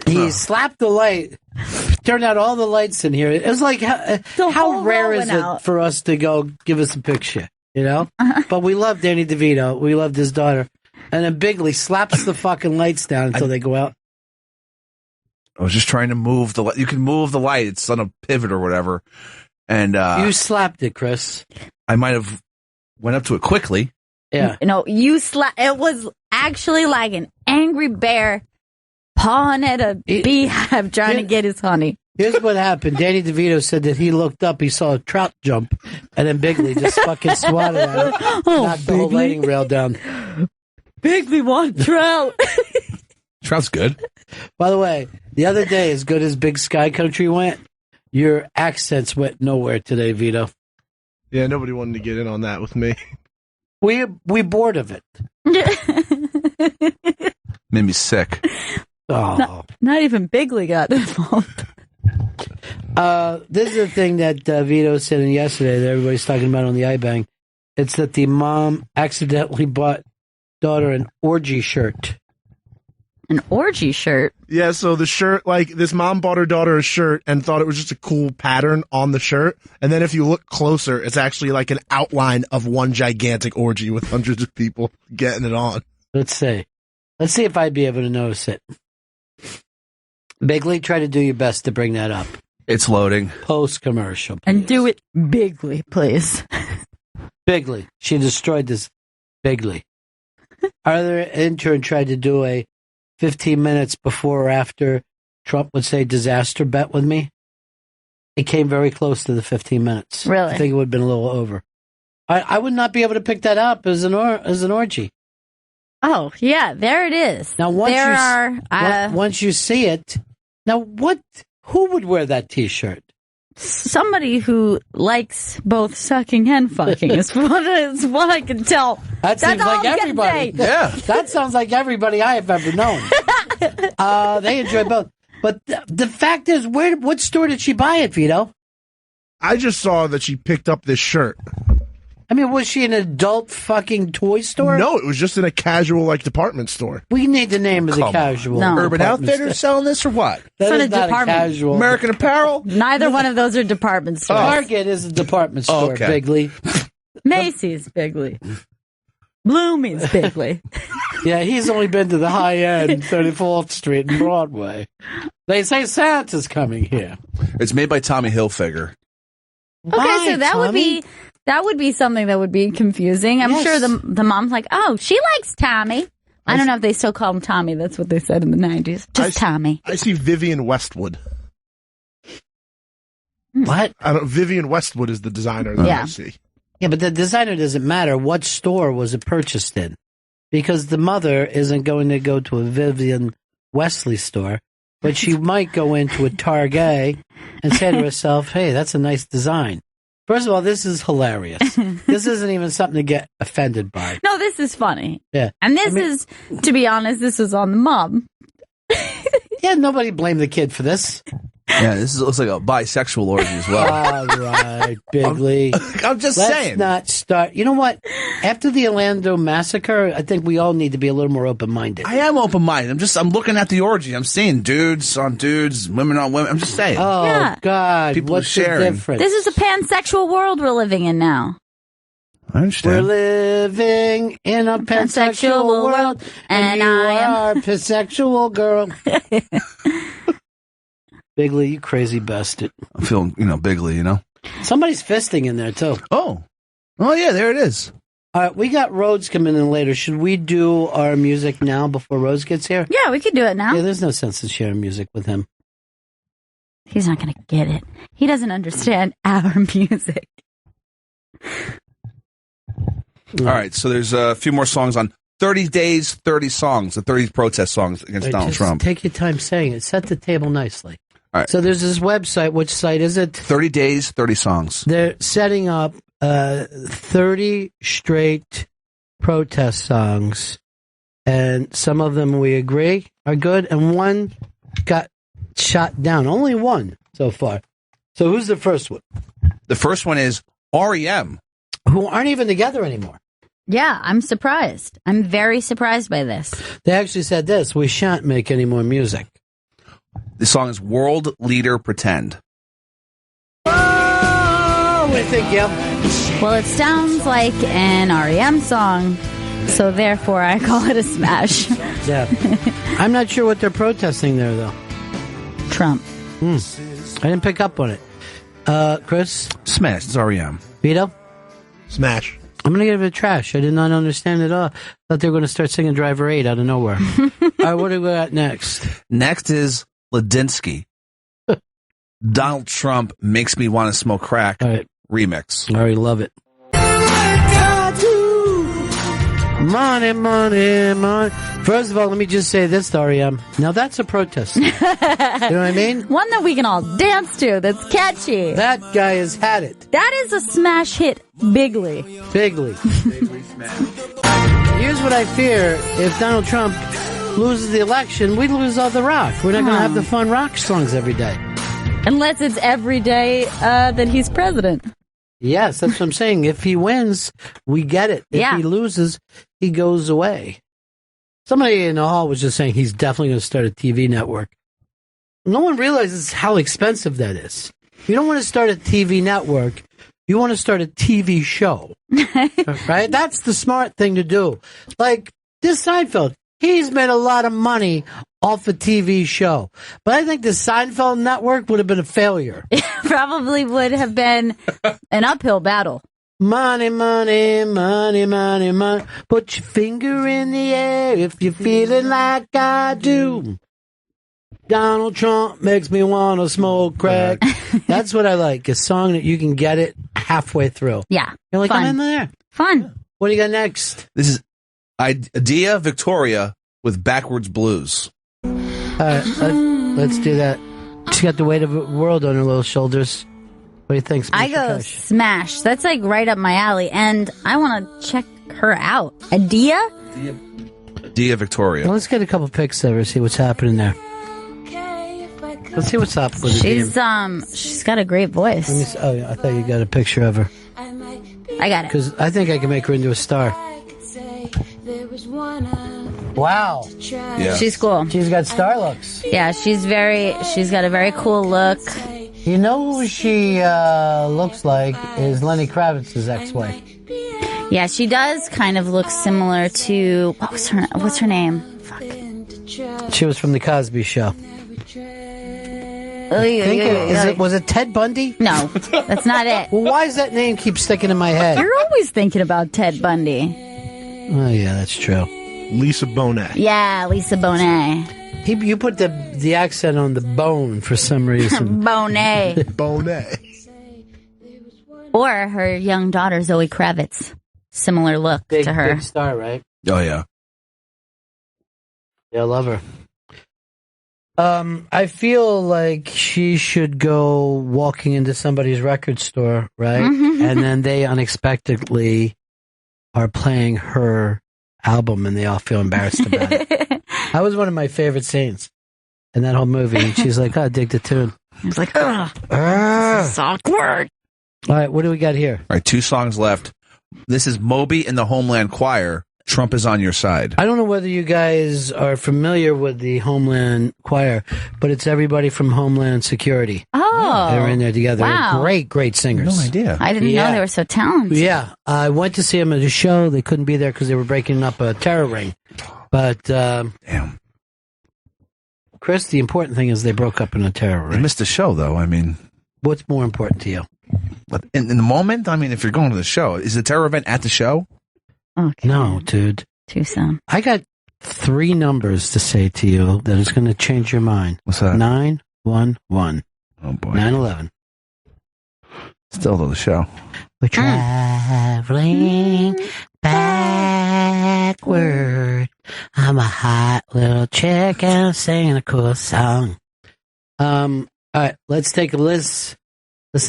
He slapped the light, turned out all the lights in here. It was like, how rare is it for us to go give us a picture, you know? But we love Danny DeVito. We loved his daughter. And then Bigly slaps the fucking lights down until they go out. I was just trying to move the light. You can move the light. It's on a pivot or whatever. And you slapped it, Chris. I might have went up to it quickly. Yeah. No, you slapped. It was actually like an angry bear pawing at a beehive trying to get his honey. Here's what happened. Danny DeVito said that he looked up, he saw a trout jump, and then Bigly just fucking swatted at it, knocked the whole lighting rail down. Bigly want trout. Trout's good. By the way, the other day, as good as Big Sky Country went, your accents went nowhere today, Vito. Yeah, nobody wanted to get in on that with me. We bored of it. Made me sick. Oh. Not even Bigly got involved. This is the thing that Vito said in yesterday that everybody's talking about on the iBang. It's that the mom accidentally bought daughter an orgy shirt. An orgy shirt? Yeah, so the shirt, like, this mom bought her daughter a shirt and thought it was just a cool pattern on the shirt. And then if you look closer, it's actually like an outline of one gigantic orgy with hundreds of people getting it on. Let's see if I'd be able to notice it. Bigly, try to do your best to bring that up. It's loading. Post-commercial. And do it bigly, please. Bigly. She destroyed this Bigly. Our other intern tried to do a 15 minutes before or after Trump would say disaster bet with me. It came very close to the 15 minutes. Really? I think it would have been a little over. I would not be able to pick that up as an orgy. Oh, yeah, there it is. Now, once you see it, now who would wear that T-shirt? Somebody who likes both sucking and fucking is what I can tell. That seems like everybody. Yeah. That sounds like everybody I have ever known. They enjoy both. But the fact is, what store did she buy it, Vito? I just saw that she picked up this shirt. I mean, was she an adult fucking toy store? No, it was just in a casual, like, department store. We need the name of the casual. No. Urban Outfitters selling this or what? That It's is not a department. casual. American Apparel? Neither one of those are department stores. Target is a department store, okay. Bigly. Macy's Bigly. Blooming's Bigly. Yeah, he's only been to the high end, 34th Street and Broadway. They say Santa's coming here. It's made by Tommy Hilfiger. Okay, so that would be something that would be confusing. I'm sure the mom's like, oh, she likes Tommy. I don't know if they still call him Tommy. That's what they said in the 90s. Just Tommy. I see Vivian Westwood. What? Vivian Westwood is the designer that I see. Yeah, but the designer doesn't matter. What store was it purchased in? Because the mother isn't going to go to a Vivian Wesley store, but she might go into a Target and say to herself, hey, that's a nice design. First of all, this is hilarious. This isn't even something to get offended by. No, this is funny. Yeah. And this is, to be honest, this is on the mom. Yeah, nobody blamed the kid for this. Yeah, this looks like a bisexual orgy as well. All right, Bigley. I'm just Let's saying. not start. You know what? After the Orlando massacre, I think we all need to be a little more open-minded. I am open-minded. I'm looking at the orgy. I'm seeing dudes on dudes, women on women. I'm just saying. Oh, Yeah. God. People What's sharing. the difference? This is a pansexual world we're living in now. I We're understand. living in a pansexual world, and you are a pansexual girl. Bigley, you crazy bastard. I'm feeling, bigly, Somebody's fisting in there, too. Oh, yeah, there it is. All right, we got Rhodes coming in later. Should we do our music now before Rhodes gets here? Yeah, we could do it now. Yeah, there's no sense in sharing music with him. He's not going to get it. He doesn't understand our music. All right, so there's a few more songs on 30 Days, 30 Songs, the 30 protest songs against Donald Just Trump. Take your time saying it. Set the table nicely. All right. So there's this website. Which site is it? 30 Days, 30 Songs. They're setting up 30 straight protest songs, and some of them we agree are good, and one got shot down. Only one so far. So who's the first one? The first one is REM. Who aren't even together anymore. Yeah, I'm surprised. I'm very surprised by this. They actually said this: we shan't make any more music. The song is World Leader Pretend. Oh, what do you think, Gail? Well, it sounds like an REM song, so therefore I call it a smash. Yeah. I'm not sure what they're protesting there, though. Trump. I didn't pick up on it. Chris? Smash. It's REM. Vito? Smash. I'm going to give it trash. I did not understand it at all. Thought they were going to start singing Driver 8 out of nowhere. All right, what do we got next? Next is Ladinsky. Donald Trump Makes Me Want to Smoke Crack remix. I already love it. Money, money, money. First of all, let me just say this to REM. Now that's a protest. You know what I mean? One that we can all dance to that's catchy. That guy has had it. That is a smash hit, Bigley. Bigly. Here's what I fear. If Donald Trump loses the election, we lose all the rock. We're not going to have the fun rock songs every day. Unless it's every day that he's president. Yes, that's what I'm saying. If he wins, we get it. If he loses, he goes away. Somebody in the hall was just saying he's definitely going to start a TV network. No one realizes how expensive that is. You don't want to start a TV network. You want to start a TV show. Right? That's the smart thing to do. Like this Seinfeld, he's made a lot of money off a TV show. But I think the Seinfeld network would have been a failure. Probably would have been an uphill battle. Money, money, money, money, money. Put your finger in the air if you're feeling like I do. Donald Trump makes me want to smoke crack. That's what I like. A song that you can get it halfway through. Yeah. You're like, fun. I'm in there. Fun. What do you got next? This is Idea Victoria with Backwards Blues. All right, let's do that. She got the weight of the world on her little shoulders. What do you think? I go smash. That's like right up my alley, and I want to check her out. Idea Victoria. Well, let's get a couple pics of her, see what's happening there. Let's see what's up with the she's got a great voice. Let me see. Oh, yeah, I thought you got a picture of her. I got it. Because I think I can make her into a star. Wow. Yeah. She's cool. She's got star looks. Yeah, she's got a very cool look. You know who she looks like is Lenny Kravitz's ex-wife. Yeah, she does kind of look similar to what's her name? Fuck. She was from the Cosby Show. Was it Ted Bundy? No, that's not it. Well, why does that name keep sticking in my head? You're always thinking about Ted Bundy. Oh yeah, that's true. Lisa Bonet. Yeah, Lisa Bonet. You put the accent on the bone for some reason. Bonet. Bonet. Or her young daughter, Zoe Kravitz. Similar look to her. Big star, right? Oh, yeah. Yeah, I love her. I feel like she should go walking into somebody's record store, right? And then they unexpectedly are playing her album and they all feel embarrassed about it. That was one of my favorite scenes in that whole movie. And she's like, I dig the tune. I was like, ugh, this is awkward. All right, what do we got here? All right, 2 songs left. This is Moby and the Homeland Choir. Trump is on your side. I don't know whether you guys are familiar with the Homeland Choir, but it's everybody from Homeland Security. Oh. They're in there together. Wow. They're great singers. No idea. I didn't know they were so talented. Yeah. I went to see them at a show. They couldn't be there because they were breaking up a terror ring. But, damn. Chris, the important thing is they broke up in a terror ring. They missed the show, though. I mean, what's more important to you? But in the moment, I mean, if you're going to the show, is the terror event at the show? Okay. No, dude. Too soon. I got 3 numbers to say to you that is going to change your mind. What's that? 911. Oh, boy. 911. Still to the show. We're traveling backward. I'm a hot little chick and I'm singing a cool song. All right, let's take a listen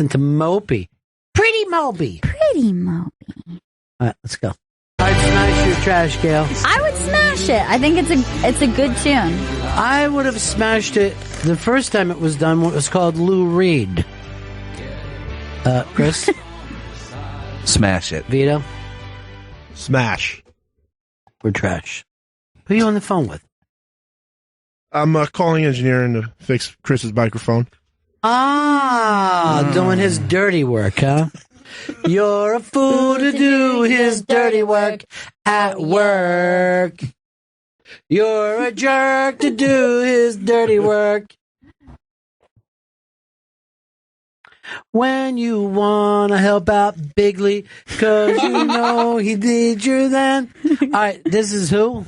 to Moby. Pretty Moby. Pretty Moby. All right, let's go. All right, smash your trash, Gail. I would smash it. I think it's a good tune. I would have smashed it the first time it was done when it was called Lou Reed. Chris? Smash it. Vito? Smash. We're trash. Who are you on the phone with? I'm calling engineering to fix Chris's microphone. Doing his dirty work, huh? You're a fool to do his dirty work at work. You're a jerk to do his dirty work. When you want to help out Bigley, because you know he did you then. All right, this is who?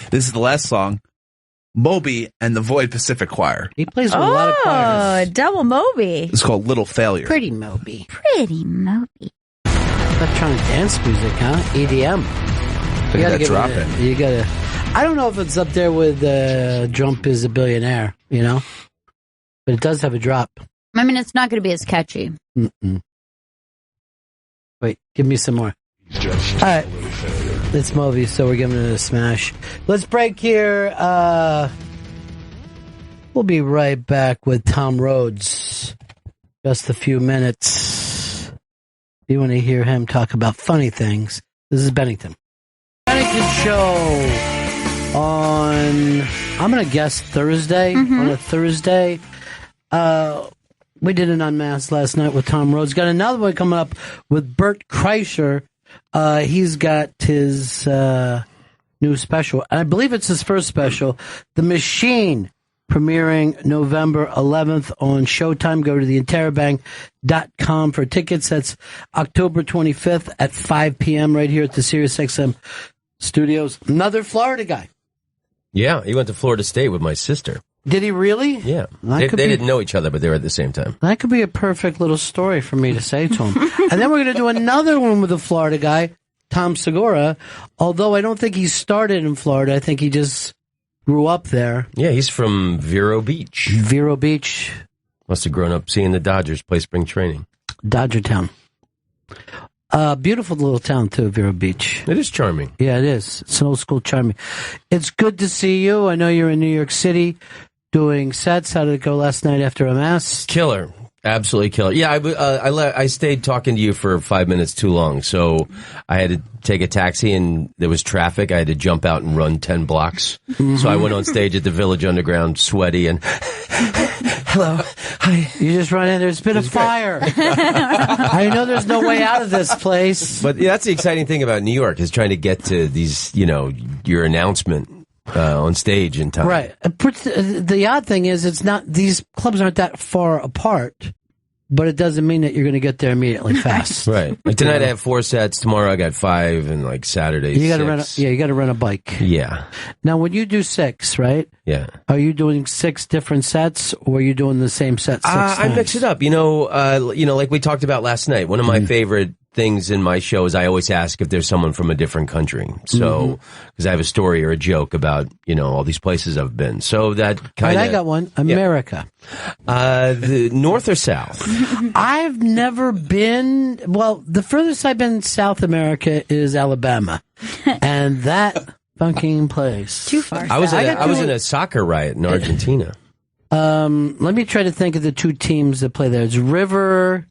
This is the last song. Moby and the Void Pacific Choir. He plays with a lot of choirs. Oh, double Moby. It's called Little Failure. Pretty Moby. Pretty Moby. Electronic dance music, huh? EDM. You gotta drop it. You gotta. I don't know if it's up there with Trump is a Billionaire, you know? But it does have a drop. I mean, it's not going to be as catchy. Mm-mm. Wait, give me some more. All right. It's Moby, so we're giving it a smash. Let's break here. We'll be right back with Tom Rhodes. Just a few minutes. You want to hear him talk about funny things. This is Bennington. Bennington Show on, I'm going to guess Thursday. On a Thursday. We did an Unmasked last night with Tom Rhodes. Got another one coming up with Bert Kreischer. He's got his new special. I believe it's his first special, The Machine, premiering November 11th on Showtime. Go to theinterrobang.com for tickets. That's October 25th at 5 p.m. right here at the SiriusXM studios. Another Florida guy. Yeah, he went to Florida State with my sister. Did he really? Yeah. They didn't know each other, but they were at the same time. That could be a perfect little story for me to say to him. And then we're going to do another one with a Florida guy, Tom Segura. Although I don't think he started in Florida. I think he just grew up there. Yeah, he's from Vero Beach. Vero Beach. Must have grown up seeing the Dodgers play spring training. Dodger Town. Beautiful little town, too, Vero Beach. It is charming. Yeah, it is. It's an old school charming. It's good to see you. I know you're in New York City doing sets. How did it go last night after a mass? Killer. Absolutely killer. Yeah, I stayed talking to you for 5 minutes too long, so I had to take a taxi, and there was traffic. I had to jump out and run 10 blocks. So I went on stage at the Village Underground, sweaty, and hello, hi. You just run in. There's been a fire. I know there's no way out of this place. But yeah, that's the exciting thing about New York, is trying to get to these, your announcement on stage in time. Right. The odd thing is, it's not, these clubs aren't that far apart, but it doesn't mean that you're going to get there immediately fast. Right. Like tonight I have 4 sets. Tomorrow I got 5, and like Saturday you got to 6. you got to rent a bike. Yeah. Now, when you do 6, right? Yeah. Are you doing 6 different sets, or are you doing the same set 6 times? I mix it up. Like we talked about last night. One of my favorite things in my show is I always ask if there's someone from a different country. So, because I have a story or a joke about, all these places I've been. So that kind of... I got one. America. The north or south? I've never been... Well, the furthest I've been in South America is Alabama. And that fucking place. Too far. I was in a soccer riot in Argentina. Let me try to think of the two teams that play there.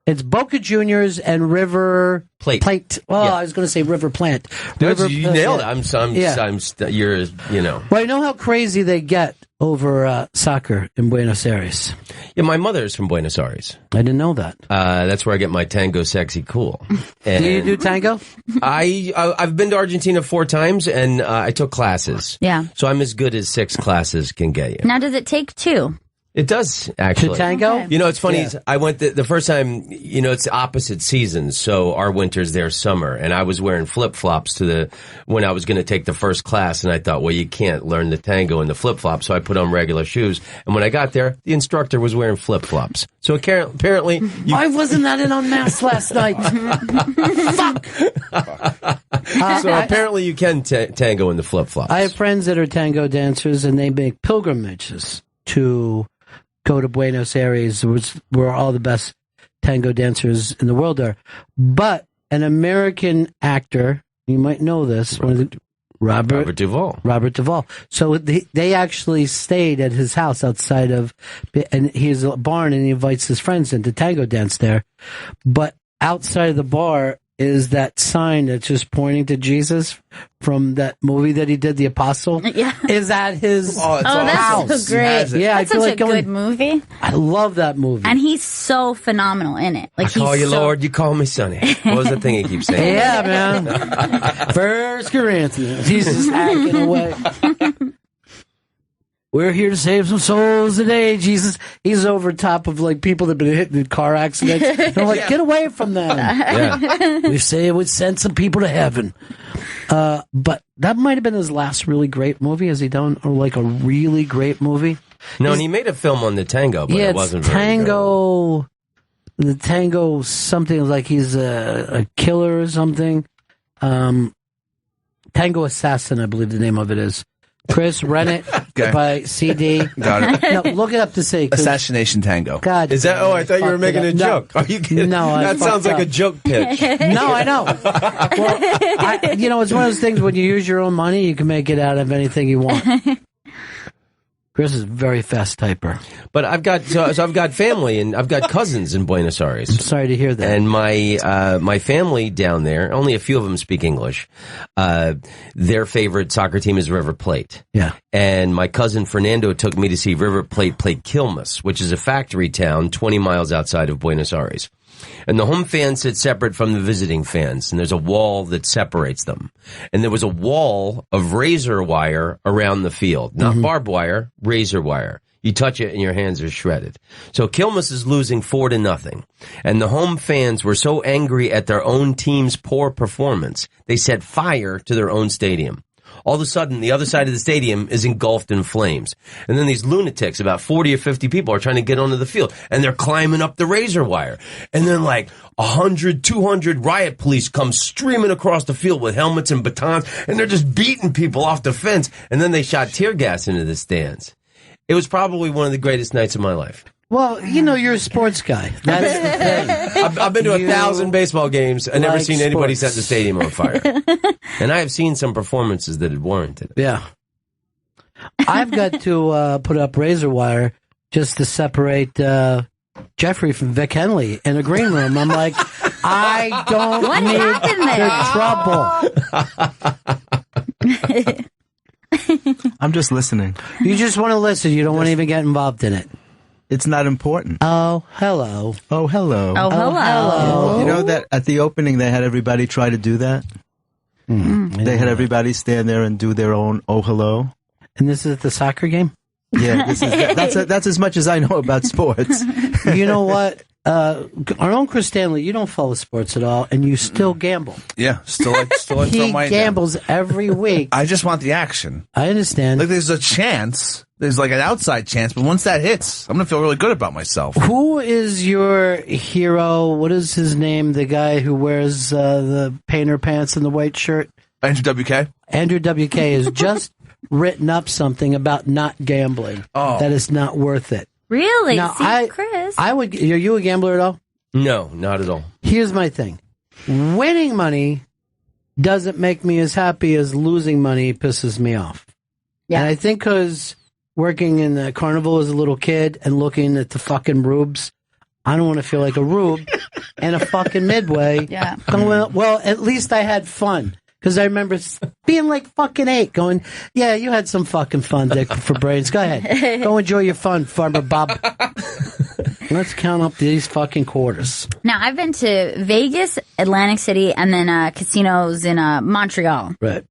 It's Boca Juniors and River Plate. Well, Yeah. I was going to say River Plant. You nailed it. You're, Well, you know how crazy they get over soccer in Buenos Aires. Yeah, my mother is from Buenos Aires. I didn't know that. That's where I get my tango sexy cool. And do you do tango? I've been to Argentina 4 times, and I took classes. Yeah. So I'm as good as 6 classes can get you. Now, does it take 2? It does, actually. To tango? Okay. You know, it's funny. Yeah. I went the first time, it's opposite seasons. So our winter's their summer. And I was wearing flip-flops when I was going to take the first class. And I thought, well, you can't learn the tango in the flip-flops. So I put on regular shoes. And when I got there, the instructor was wearing flip-flops. So apparently... Why wasn't that in on mass last night? Fuck! So apparently you can tango in the flip-flops. I have friends that are tango dancers, and they make pilgrimages to go to Buenos Aires, where all the best tango dancers in the world are. But an American actor, you might know this, Robert Duvall. So they actually stayed at his house outside of, and he has a barn, and he invites his friends in to tango dance there. But outside of the bar is that sign that's just pointing to Jesus from that movie that he did, The Apostle. Yeah. Is at his that's house. so great. Yeah, That's I feel such like a good movie. I love that movie. And he's so phenomenal in it. Like I call he's you so... Lord, you call me Sonny. What was the thing he keeps saying? Yeah, man. 1 Corinthians. He's just hacking away. We're here to save some souls today, Jesus. He's over top of like people that have been hit in car accidents. They're like, get away from them. Yeah. We say it would send some people to heaven. But that might have been his last really great movie. Has he done like a really great movie? No, and he made a film on the tango, but it wasn't very tango. The tango something like he's a killer or something. Tango Assassin, I believe the name of it is. Chris, rent it by CD. Got it. No, look it up to see. Assassination Tango. God, Is that? Oh, I thought you were making a joke. Are you kidding? No, that sounds like a joke pitch. No, I know. Well, it's one of those things when you use your own money, you can make it out of anything you want. Chris is a very fast typer. But I've got I've got family and I've got cousins in Buenos Aires. I'm sorry to hear that. And my family down there, only a few of them speak English. Their favorite soccer team is River Plate. Yeah. And my cousin Fernando took me to see River Plate play Quilmes, which is a factory town 20 miles outside of Buenos Aires. And the home fans sit separate from the visiting fans, and there's a wall that separates them. And there was a wall of razor wire around the field. Not barbed wire, razor wire. You touch it and your hands are shredded. So Quilmes is losing 4-0. And the home fans were so angry at their own team's poor performance, they set fire to their own stadium. All of a sudden, the other side of the stadium is engulfed in flames. And then these lunatics, about 40 or 50 people, are trying to get onto the field. And they're climbing up the razor wire. And then like 100, 200 riot police come streaming across the field with helmets and batons. And they're just beating people off the fence. And then they shot tear gas into the stands. It was probably one of the greatest nights of my life. Well, you're a sports guy. That's the thing. I've been to 1,000 baseball games and never like seen anybody sports. set the stadium on fire. And I have seen some performances that had warranted it. Yeah. I've got to put up razor wire just to separate Jeffrey from Vic Henley in a green room. I'm like, I don't What happened there? the trouble. I'm just listening. You just want to listen. You don't want to even get involved in it. It's not important. Oh, hello. Oh, hello. Oh, hello. You know that at the opening they had everybody try to do that? They had everybody stand there and do their own oh, hello. And this is at the soccer game? Yeah, that's as much as I know about sports. You know what? Our own Chris Stanley, you don't follow sports at all, and you still gamble. Yeah, still like He throw my gambles every week. I just want the action. I understand. Like there's a chance. There's like an outside chance, but once that hits, I'm gonna feel really good about myself. Who is your hero? What is his name? The guy who wears the painter pants and the white shirt? Andrew WK. Andrew WK has just written up something about not gambling. Oh. That it's not worth it. Really? Now, See, Chris? Are you a gambler at all? No, not at all. Here's my thing. Winning money doesn't make me as happy as losing money pisses me off. Yeah. And I think because working in the carnival as a little kid and looking at the fucking rubes. I don't want to feel like a rube and a fucking Midway. Yeah. Going, well, at least I had fun. Because I remember being like fucking 8 going, yeah, you had some fucking fun, Dick, for brains. Go ahead. Go enjoy your fun, Farmer Bob. Let's count up these fucking quarters. Now, I've been to Vegas, Atlantic City, and then casinos in Montreal. Right.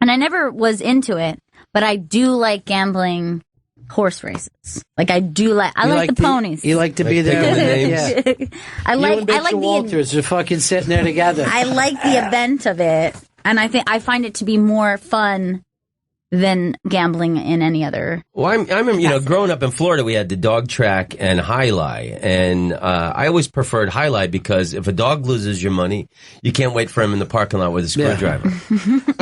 And I never was into it, but I do like gambling horse races. Like, I do like, I like the ponies. You like to be there. Yeah. I like the Walters are fucking sitting there together. I like the event of it, and I find it to be more fun than gambling in any other. Well, I remember, growing up in Florida, we had the dog track and highlight, and I always preferred highlight because if a dog loses your money, you can't wait for him in the parking lot with a screwdriver.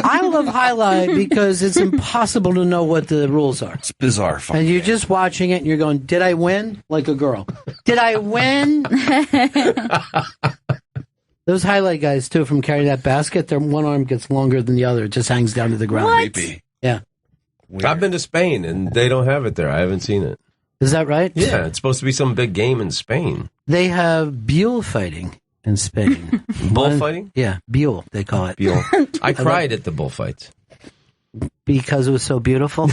I love highlight because it's impossible to know what the rules are. It's bizarre. And you're just watching it and you're going, did I win? Like a girl. Did I win? Those highlight guys, too, from carrying that basket, their one arm gets longer than the other. It just hangs down to the ground. What? Creepy. Yeah. Weird. I've been to Spain, and they don't have it there. I haven't seen it. Is that right? Yeah, it's supposed to be some big game in Spain. They have bull fighting in Spain. Bullfighting? Yeah, bull, they call it. Bull. I cried at the bullfights. Because it was so beautiful?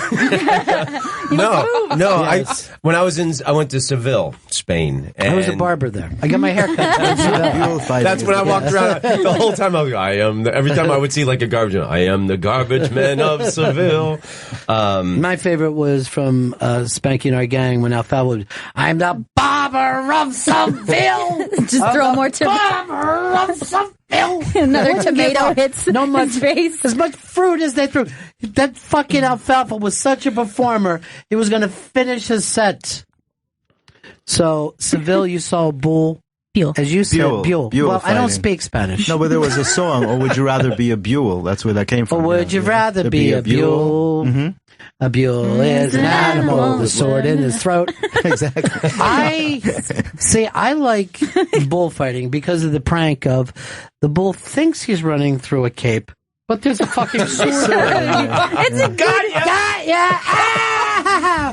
No. Yes. I went to Seville, Spain. And I was a barber there. I got my hair cut. in Seville. That's when I walked around the whole time. I was like, every time I would see like a garbage man, I am the garbage man of Seville. My favorite was from Spanky and our gang when Alfalfa would, I'm the barber of Seville. Just throw more tomato. Barber of Seville. Another tomato hits his face. As much fruit as they threw. That fucking Alfalfa was such a performer. He was going to finish his set. So, Seville, you saw a bull. As you said, buell. Well, I don't speak Spanish. No, but there was a song, Or Would You Rather Be a Buell? That's where that came from. Or would you rather be a buell? Mm-hmm. A buell is an animal with a sword in his throat. Exactly. I like bullfighting because of the prank of the bull thinks he's running through a cape, but there's a fucking sword. It's a good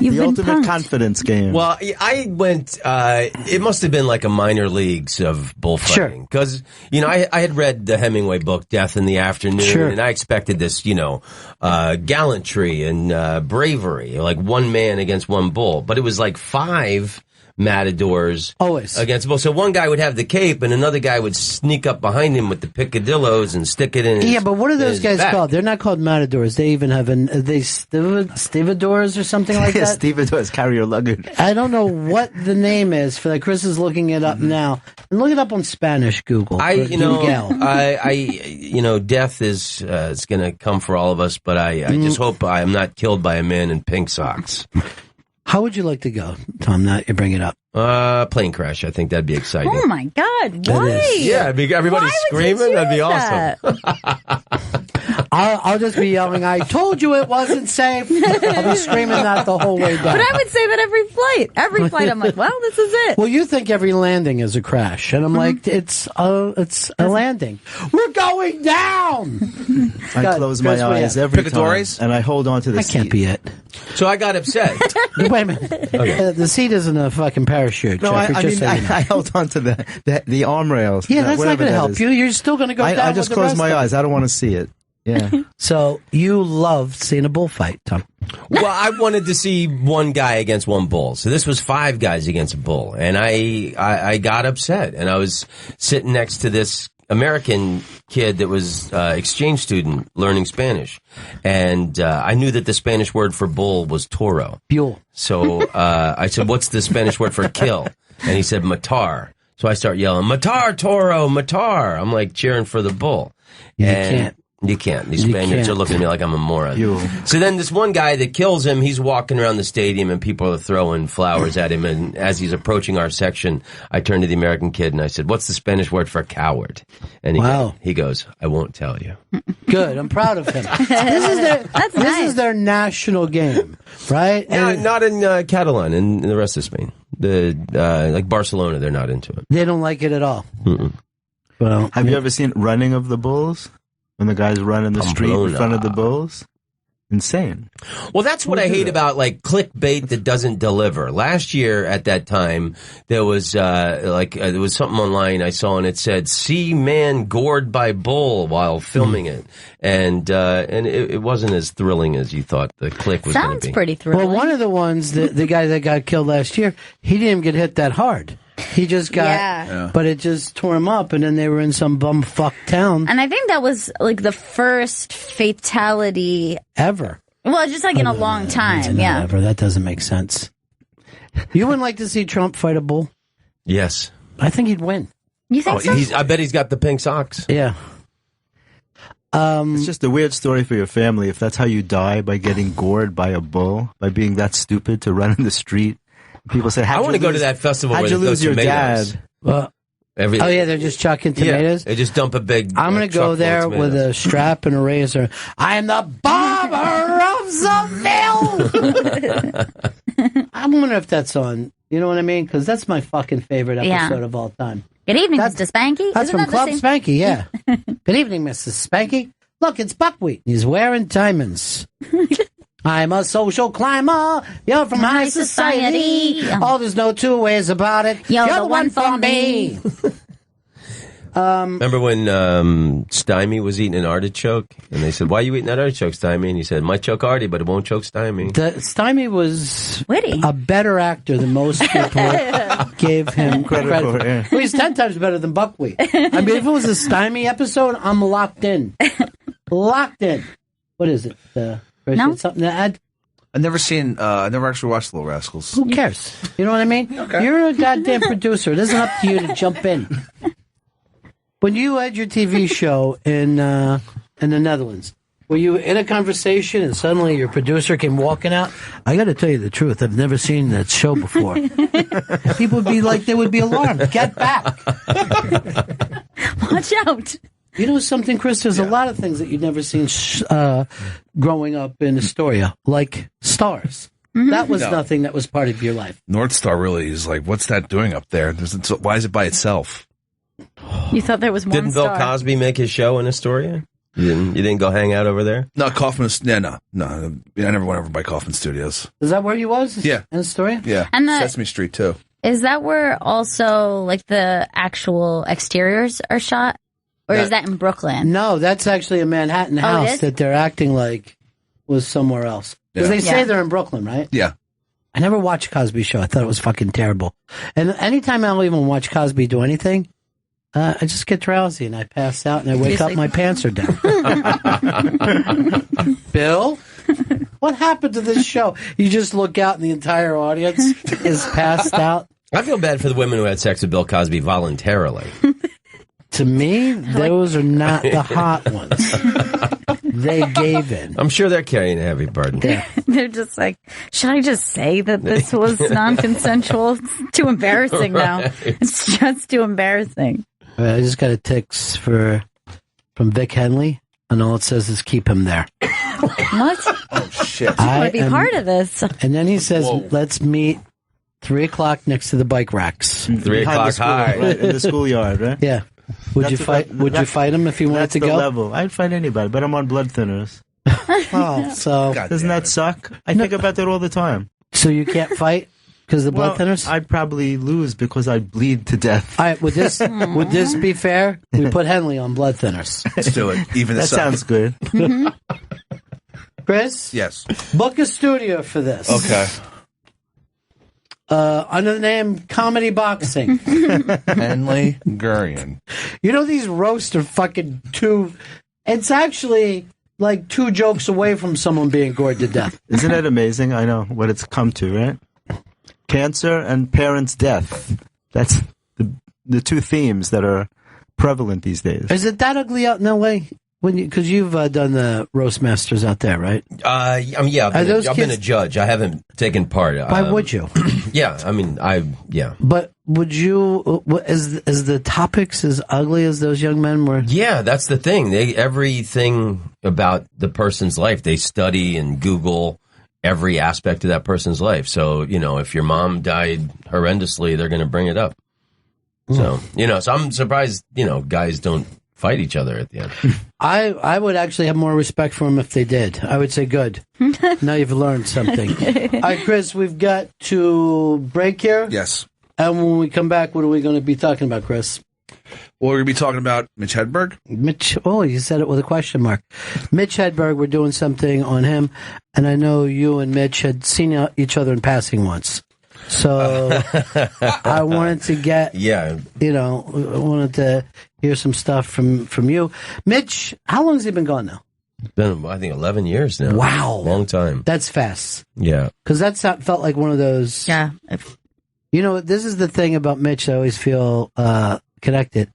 The ultimate confidence game. Well, I went, it must have been like a minor leagues of bullfighting. Because, I had read the Hemingway book, Death in the Afternoon, and I expected this, gallantry and bravery, like one man against one bull. But it was like 5 matadors always against bull. So one guy would have the cape and another guy would sneak up behind him with the picadillos and stick it in his but what are those guys back. called? They're not called matadors. They even have stevedores or something like that. Stevedores carry your luggage. I don't know what the name is for that. Chris is looking it up now. And look it up on Spanish Google. Death is it's going to come for all of us, but I just hope I am not killed by a man in pink socks. How would you like to go, Tom, now you bring it up? Plane crash. I think that'd be exciting. Oh, my God. Why? Yeah, everybody's screaming. That'd be awesome. I'll just be yelling, I told you it wasn't safe. I'll be screaming that the whole way down. But I would say that every flight. Every flight, I'm like, well, this is it. Well, you think every landing is a crash. And I'm like, it's a landing. We're going down. I close my eyes every time, and I hold on to the seat. That can't be it. So I got upset. Wait a minute. Okay. The seat isn't a fucking parachute. No, Jeffrey, I held on to the arm rails. Yeah, that's not going to help you. You're still going to go down. I just close my eyes. I don't want to see it. Yeah. So you loved seeing a bullfight, Tom. Well, I wanted to see one guy against one bull. So this was 5 guys against a bull. And I got upset. And I was sitting next to this American kid that was exchange student learning Spanish. And I knew that the Spanish word for bull was toro. Buell. So I said, what's the Spanish word for kill? And he said, matar. So I start yelling, matar, toro, matar. I'm like cheering for the bull. You can't. These Spaniards are looking at me like I'm a moron. So then this one guy that kills him, he's walking around the stadium and people are throwing flowers at him. And as he's approaching our section, I turned to the American kid and I said, what's the Spanish word for coward? And he goes, I won't tell you. Good. I'm proud of him. This is their national game, right? Not in Catalan and the rest of Spain. Like Barcelona, they're not into it. They don't like it at all. Mm-mm. Well, have you ever seen Running of the Bulls? When the guys run in the street in front of the bulls? insane. Well, that's what I hate about like clickbait that doesn't deliver. Last year at that time, there was there was something online I saw, and it said "See man gored by bull" while filming it, and it wasn't as thrilling as you thought the click was going to be. Sounds pretty thrilling. Well, one of the ones, the guy that got killed last year, he didn't even get hit that hard. He just got, but it just tore him up, and then they were in some bumfuck town. And I think that was like the first fatality ever. Well, just like in a long time, yeah. Ever. That doesn't make sense. You wouldn't like to see Trump fight a bull? Yes. I think he'd win. You think so? I bet he's got the pink socks. Yeah. It's just a weird story for your family if that's how you die, by getting gored by a bull, by being that stupid to run in the street. People say, I want to go to that festival where how'd you they throw lose your tomatoes. dad? Well, they're just chucking tomatoes? Yeah, they just dump a big I'm going to go there with a strap and a razor. I am the bomber of Seville! I wonder if that's on. You know what I mean? Because that's my fucking favorite episode of all time. Good evening, Mr. Spanky. That's Isn't from that the Club same? Spanky, yeah. Good evening, Mr. Spanky. Look, it's Buckwheat. He's wearing diamonds. I'm a social climber. You're from high society. Oh, there's no two ways about it. You're the one for me. Remember when Stymie was eating an artichoke, and they said, "Why are you eating that artichoke, Stymie?" And he said, "Might choke Artie, but it won't choke Stymie." Stymie was witty, a better actor than most people gave him credit for. Yeah. Well, he's 10 times better than Buckwheat. I mean, if it was a Stymie episode, I'm locked in. Locked in. What is it? No? Something to add? I've never seen. I never actually watched Little Rascals. Who cares? You know what I mean? Okay. You're a goddamn producer. It isn't up to you to jump in. When you had your TV show in the Netherlands, were you in a conversation and suddenly your producer came walking out? I got to tell you the truth. I've never seen that show before. People would be like, they would be alarmed. Get back. Watch out. You know something, Chris? There's a lot of things that you've never seen growing up in Astoria, like stars. Mm-hmm. That was nothing that was part of your life. North Star really is like, what's that doing up there? Why is it by itself? You thought there was one Didn't Bill star. Cosby make his show in Astoria? You didn't go hang out over there? No, Kaufman. No. I never went over by Kaufman Studios. Is that where he was? Yeah. In Astoria? Yeah. And Sesame Street, too. Is that where also like the actual exteriors are shot? Or is that in Brooklyn? No, that's actually a Manhattan it house is? that they're acting like was somewhere else. Because they say they're in Brooklyn, right? Yeah. I never watched Cosby Show. I thought it was fucking terrible. And anytime I'll even watch Cosby do anything, I just get drowsy and I pass out and I wake up, my pants are down. Bill, what happened to this show? You just look out and the entire audience is passed out. I feel bad for the women who had sex with Bill Cosby voluntarily. To me, those are not the hot ones. They gave in. I'm sure they're carrying a heavy burden. Yeah. They're just like, should I just say that this was non-consensual? It's too embarrassing now. Right. It's just too embarrassing. I just got a text from Vic Henley, and all it says is keep him there. What? Oh, shit. I want to be part of this. And then he says, let's meet 3 o'clock next to the bike racks. 3 o'clock high. Right, in the schoolyard, right? Yeah. Would you fight him if you wanted to the go? level. I'd fight anybody, but I'm on blood thinners. Oh, so doesn't that suck? I think about that all the time. So you can't fight because of the blood thinners? I'd probably lose because I'd bleed to death. All right, would this be fair? We put Henley on blood thinners. Let's do it. Even that sounds good. Chris? Yes. Book a studio for this. Okay. Under the name Comedy Boxing. Henley Gurian. You know, these roasts are fucking it's actually like 2 jokes away from someone being gored to death. Isn't it amazing? I know what it's come to, right? Cancer and parents' death. That's the 2 themes that are prevalent these days. Is it that ugly out in L.A.? Because you've done the roast masters out there, right? Yeah, I've been a judge. I haven't taken part. Why would you? Yeah, I mean, yeah. But would you? Is the topics as ugly as those young men were? Yeah, that's the thing. Everything about the person's life, they study and Google every aspect of that person's life. So, if your mom died horrendously, they're going to bring it up. So, so I'm surprised, guys don't fight each other at the end. I would actually have more respect for him if they did. I would say good. Now you've learned something. All right, Chris, we've got to break here. Yes. And when we come back, what are we going to be talking about, Chris? Well, we're going to be talking about Mitch Hedberg. You said it with a question mark. Mitch Hedberg, we're doing something on him. And I know you and Mitch had seen each other in passing once. So I wanted to get, I wanted to hear some stuff from you. Mitch, how long has he been gone now? Been, I think, 11 years now. Wow. Long time. That's fast. Yeah. Because that felt like one of those. Yeah. This is the thing about Mitch. I always feel connected.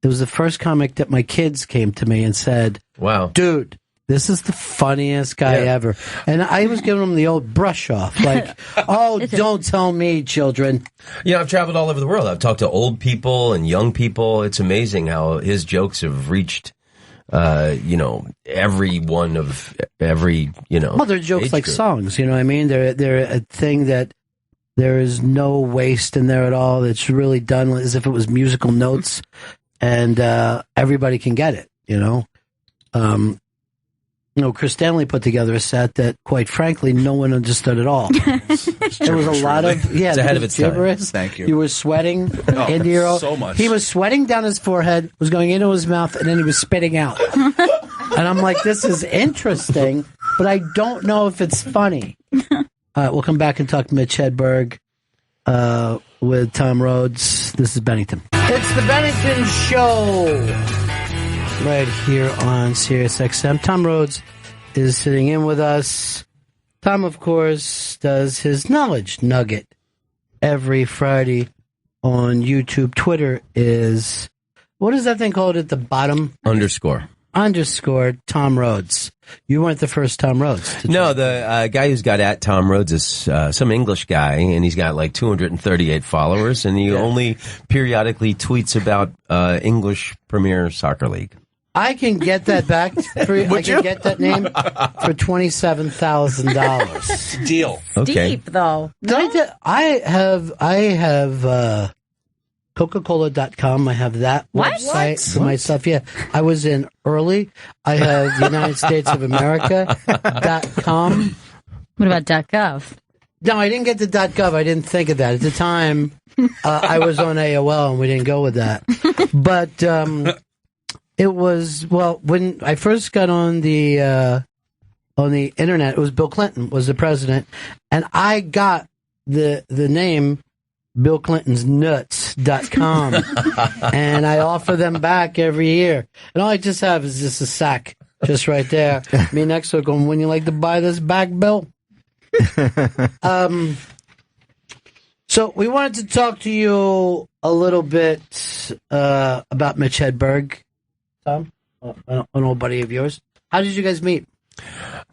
It was the first comic that my kids came to me and said, wow, dude, this is the funniest guy ever. And I was giving them the old brush off, like, oh, don't tell me, children. Yeah, I've traveled all over the world. I've talked to old people and young people. It's amazing how his jokes have reached, every one of every, Well, they're jokes like songs, you know what I mean? They're a thing that there is no waste in there at all. It's really done as if it was musical notes, and everybody can get it, Chris Stanley put together a set that, quite frankly, no one understood at all. There was a lot of it's ahead of its gibberish. time. Thank you. You were sweating into your so much. He was sweating down his forehead, was going into his mouth, and then he was spitting out. And I'm like, this is interesting, but I don't know if it's funny. We'll come back and talk Mitch Hedberg with Tom Rhodes. This is Bennington. It's the Bennington Show. Right here on Sirius XM. Tom Rhodes is sitting in with us. Tom, of course, does his Knowledge Nugget every Friday on YouTube. Twitter is, what is that thing called at the bottom? Underscore Tom Rhodes. You weren't the first Tom Rhodes. No, the guy who's got at Tom Rhodes is some English guy, and he's got like 238 followers, and he only periodically tweets about English Premier Soccer League. I can get that back for you. I can get that name for $27,000. Deal. Okay. Deep though. I have Coca-Cola.com. I have that website for myself. Yeah. I was in early. I have United States of America.com. What about .gov? No, I didn't get the .gov. I didn't think of that. At the time, I was on AOL and we didn't go with that. But it was, when I first got on the internet, it was Bill Clinton was the president, and I got the name Bill Clinton's Nuts.com, and I offer them back every year. And all I just have is just a sack just right there. Me next to it going, wouldn't you like to buy this back, Bill? So we wanted to talk to you a little bit about Mitch Hedberg. Tom, an old buddy of yours. How did you guys meet?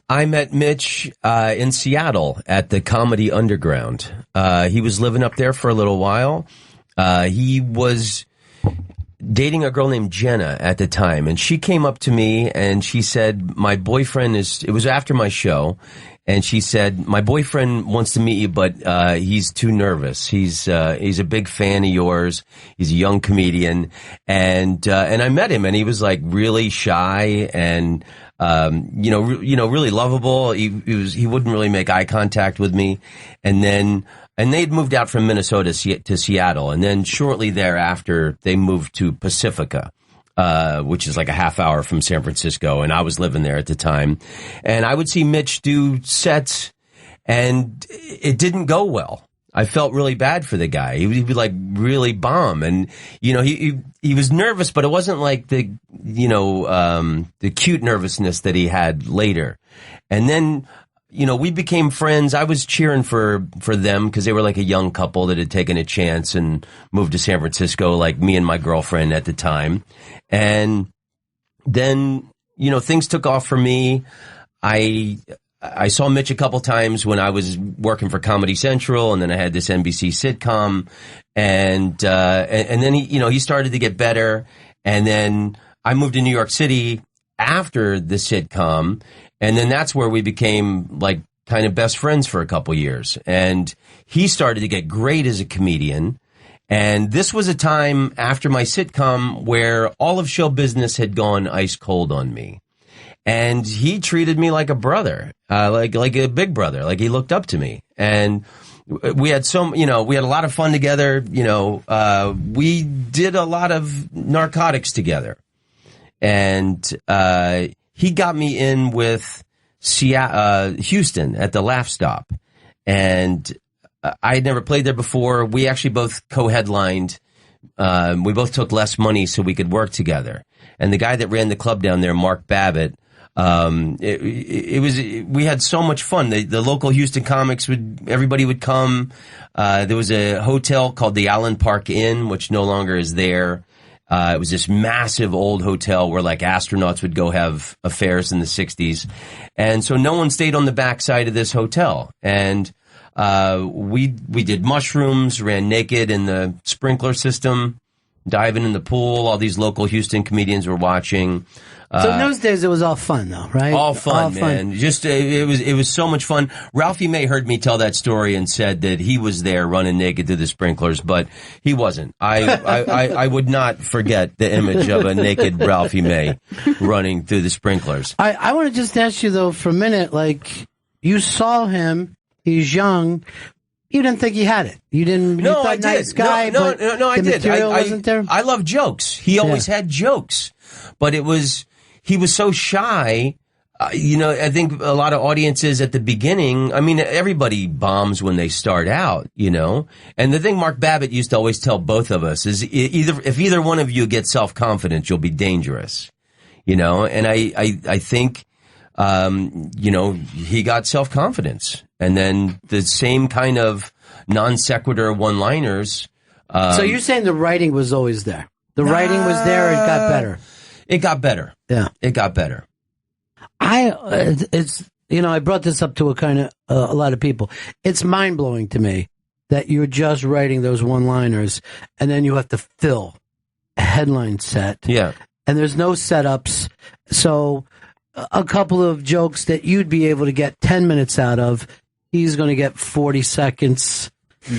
I met Mitch in Seattle at the Comedy Underground. He was living up there for a little while. He was dating a girl named Jenna at the time, and she came up to me and she said, my boyfriend it was after my show, and she said, my boyfriend wants to meet you, but he's too nervous. He's a big fan of yours. He's a young comedian, and I met him, and he was like really shy and really lovable. He wouldn't really make eye contact with me, and they'd moved out from Minnesota to Seattle, and then shortly thereafter they moved to Pacifica. Which is like a half hour from San Francisco, and I was living there at the time. And I would see Mitch do sets, and it didn't go well. I felt really bad for the guy. He'd be like really bomb, and he was nervous, but it wasn't like the cute nervousness that he had later. And then we became friends. I was cheering for them because they were like a young couple that had taken a chance and moved to San Francisco, like me and my girlfriend at the time. And then, things took off for me. I saw Mitch a couple times when I was working for Comedy Central, and then I had this NBC sitcom, and then he started to get better. And then I moved to New York City after the sitcom, and then that's where we became like kind of best friends for a couple years. And he started to get great as a comedian. And this was a time after my sitcom where all of show business had gone ice cold on me. And he treated me like a brother, like a big brother, like he looked up to me. And we had we had a lot of fun together. We did a lot of narcotics together. And he got me in with Houston at the Laugh Stop. And I had never played there before. We actually both co-headlined. We both took less money so we could work together. And the guy that ran the club down there, Mark Babbitt, we had so much fun. The local Houston comics everybody would come. There was a hotel called the Allen Park Inn, which no longer is there. It was this massive old hotel where like astronauts would go have affairs in the 60s. And so no one stayed on the backside of this hotel. And we did mushrooms, ran naked in the sprinkler system, diving in the pool. All these local Houston comedians were watching. So in those days, it was all fun, though, right? All fun, man. Just it was so much fun. Ralphie May heard me tell that story and said that he was there running naked through the sprinklers, but he wasn't. I would not forget the image of a naked Ralphie May running through the sprinklers. I want to just ask you though for a minute, like you saw him, he's young. You didn't think he had it. You didn't. No, I did. nice guy. No, I did. Material wasn't there. I love jokes. He always had jokes, but he was so shy. I think a lot of audiences at the beginning, I mean, everybody bombs when they start out, And the thing Mark Babbitt used to always tell both of us is if either one of you get self-confidence, you'll be dangerous, And I think, he got self-confidence. And then the same kind of non sequitur one-liners. So you're saying the writing was always there? The writing was there. It got better. It got better. Yeah, it got better. I brought this up to a lot of people. It's mind blowing to me that you're just writing those one-liners and then you have to fill a headline set. Yeah, and there's no setups. So a couple of jokes that you'd be able to get 10 minutes out of, he's going to get 40 seconds,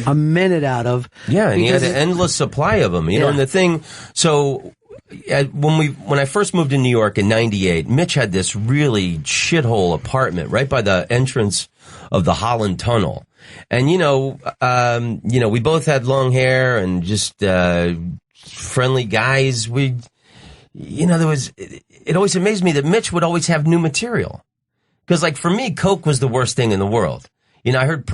a minute out of. Yeah, and he had an endless supply of them, And the thing, so when I first moved to New York in '98, Mitch had this really shithole apartment right by the entrance of the Holland Tunnel, and we both had long hair and just friendly guys. It always amazed me that Mitch would always have new material, because like for me, coke was the worst thing in the world. I heard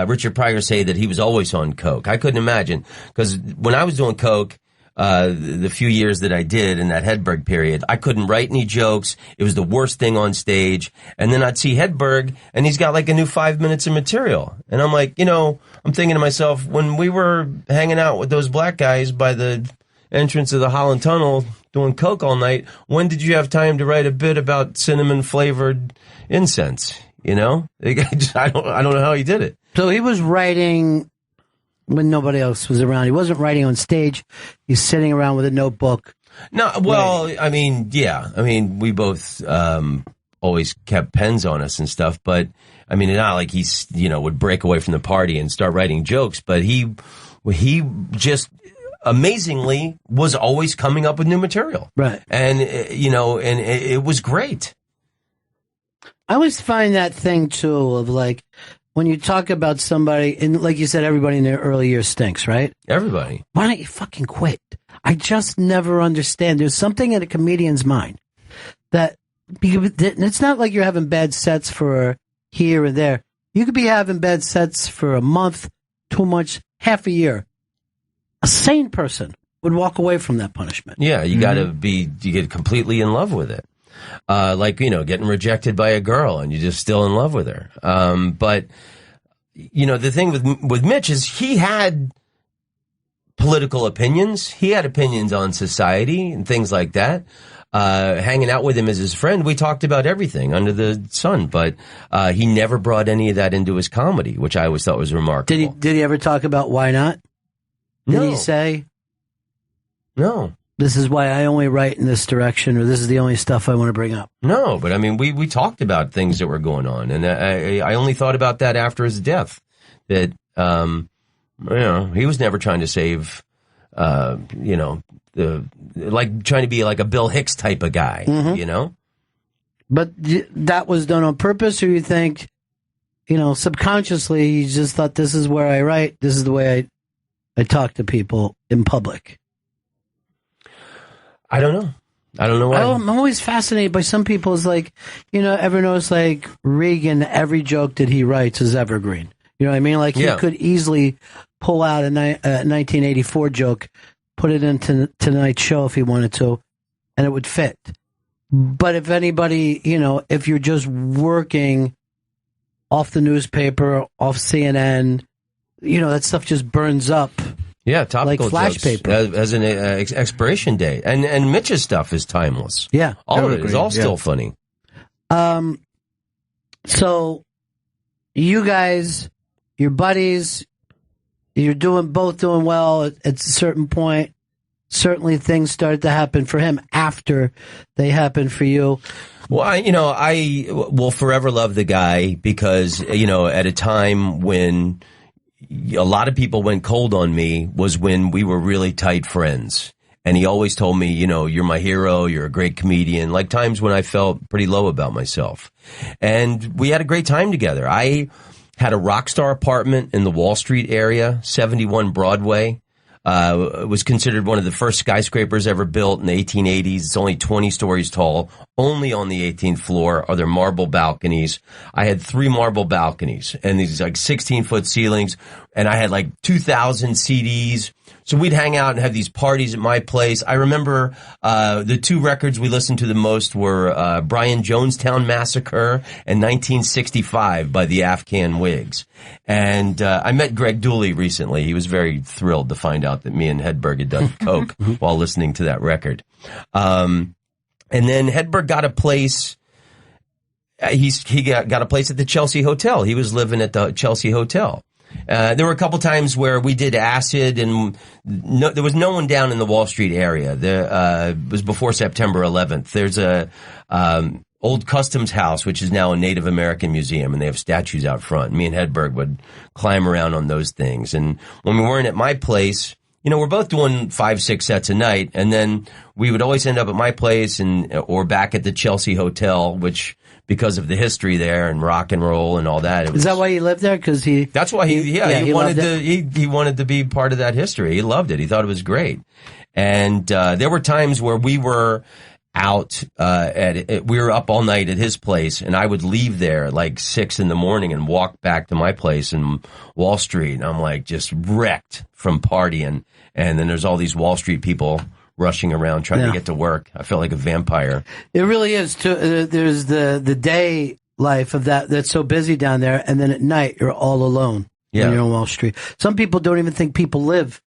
Richard Pryor say that he was always on coke. I couldn't imagine, because when I was doing coke, the few years that I did in that Hedberg period, I couldn't write any jokes. It was the worst thing on stage. And then I'd see Hedberg and he's got like a new 5 minutes of material. And I'm like, I'm thinking to myself, when we were hanging out with those black guys by the entrance of the Holland Tunnel doing coke all night, when did you have time to write a bit about cinnamon flavored incense? I don't know how he did it. So he was writing when nobody else was around. He wasn't writing on stage. He's sitting around with a notebook. No, well, writing. I mean, yeah. I mean, we both always kept pens on us and stuff, but I mean, not like he's, would break away from the party and start writing jokes, but he just amazingly was always coming up with new material. Right. And, and it was great. I always find that thing, too, of like, when you talk about somebody, and like you said, everybody in their early years stinks, right? Everybody. Why don't you fucking quit? I just never understand. There's something in a comedian's mind that, it's not like you're having bad sets for here and there. You could be having bad sets for a month, 2 months, half a year. A sane person would walk away from that punishment. Yeah, you get completely in love with it. Getting rejected by a girl and you're just still in love with her. But the thing with Mitch is he had political opinions. He had opinions on society and things like that. Hanging out with him as his friend, we talked about everything under the sun, but he never brought any of that into his comedy, which I always thought was remarkable. Did he ever talk about why not? Did he say? No. This is why I only write in this direction, or this is the only stuff I want to bring up. No, but I mean, we talked about things that were going on, and I only thought about that after his death. That He was never trying to save, trying to be like a Bill Hicks type of guy, But that was done on purpose, or you think, subconsciously he just thought, this is where I write, this is the way I talk to people in public? I don't know. I don't know why. I'm always fascinated by some people. It's like, ever notice like Reagan, every joke that he writes is evergreen. You know what I mean? Like he could easily pull out a 1984 joke, put it into tonight's show if he wanted to, and it would fit. But if anybody, if you're just working off the newspaper, off CNN, that stuff just burns up. Yeah, topical like flash jokes paper. As an expiration date. And Mitch's stuff is timeless. Yeah. All of it is all still funny. So you guys, your buddies, you're both doing well at a certain point. Certainly things started to happen for him after they happened for you. Well, I will forever love the guy because, at a time when a lot of people went cold on me was when we were really tight friends. And he always told me, you're my hero, you're a great comedian, like times when I felt pretty low about myself. And we had a great time together. I had a rock star apartment in the Wall Street area, 71 Broadway. It was considered one of the first skyscrapers ever built in the 1880s. It's only 20 stories tall. Only on the 18th floor are there marble balconies. I had 3 marble balconies and these like 16-foot ceilings. And I had like 2,000 CDs. So we'd hang out and have these parties at my place. I remember the 2 records we listened to the most were Brian Jonestown Massacre and 1965 by the Afghan Whigs. And I met Greg Dooley recently. He was very thrilled to find out that me and Hedberg had done coke while listening to that record. And then Hedberg got a place. He got a place at the Chelsea Hotel. He was living at the Chelsea Hotel. There were a couple times where we did acid and there was no one down in the Wall Street area. It was before September 11th. There's a old customs house, which is now a Native American museum, and they have statues out front. Me and Hedberg would climb around on those things. And when we weren't at my place, we're both doing 5-6 sets a night, and then we would always end up at my place or back at the Chelsea Hotel, which, because of the history there and rock and roll and all that. Is that why he lived there? That's why he wanted to be part of that history. He loved it. He thought it was great. And there were times where we were out we were up all night at his place, and I would leave there at like 6 a.m. and walk back to my place in Wall Street, and I'm like just wrecked from partying. And then there's all these Wall Street people rushing around trying to get to work. I felt like a vampire. It really is. There's the day life of that's so busy down there, and then at night you're all alone when you're on Wall Street. Some people don't even think people live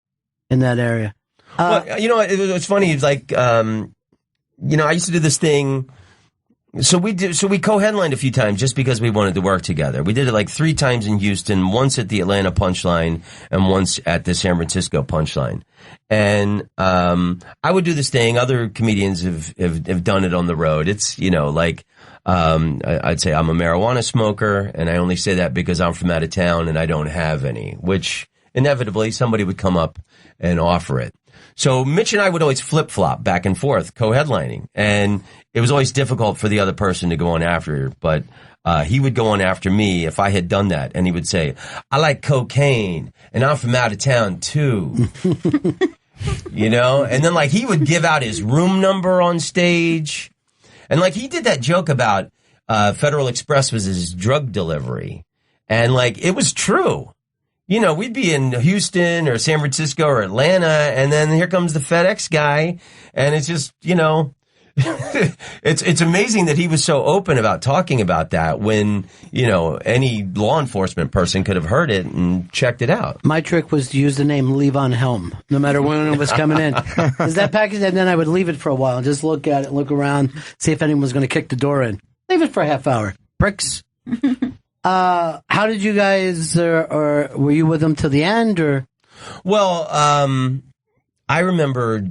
in that area. Well, it's funny. It's like, I used to do this thing. So we co-headlined a few times just because we wanted to work together. We did it like 3 times in Houston, once at the Atlanta Punchline and once at the San Francisco Punchline. And I would do this thing. Other comedians have done it on the road. It's, I'd say I'm a marijuana smoker, and I only say that because I'm from out of town and I don't have any, which inevitably somebody would come up and offer it. So Mitch and I would always flip-flop back and forth, co-headlining. And it was always difficult for the other person to go on after her. But he would go on after me if I had done that. And he would say, I like cocaine, and I'm from out of town, too. And then, he would give out his room number on stage. And, he did that joke about Federal Express was his drug delivery. And, it was true. We'd be in Houston or San Francisco or Atlanta, and then here comes the FedEx guy, and it's just, it's amazing that he was so open about talking about that when, any law enforcement person could have heard it and checked it out. My trick was to use the name Levon Helm, no matter when it was coming in. Is that package? And then I would leave it for a while and just look at it, look around, see if anyone was going to kick the door in. Leave it for a half hour. Pricks. How did you guys, or were you with them till the end, or? Well, I remember,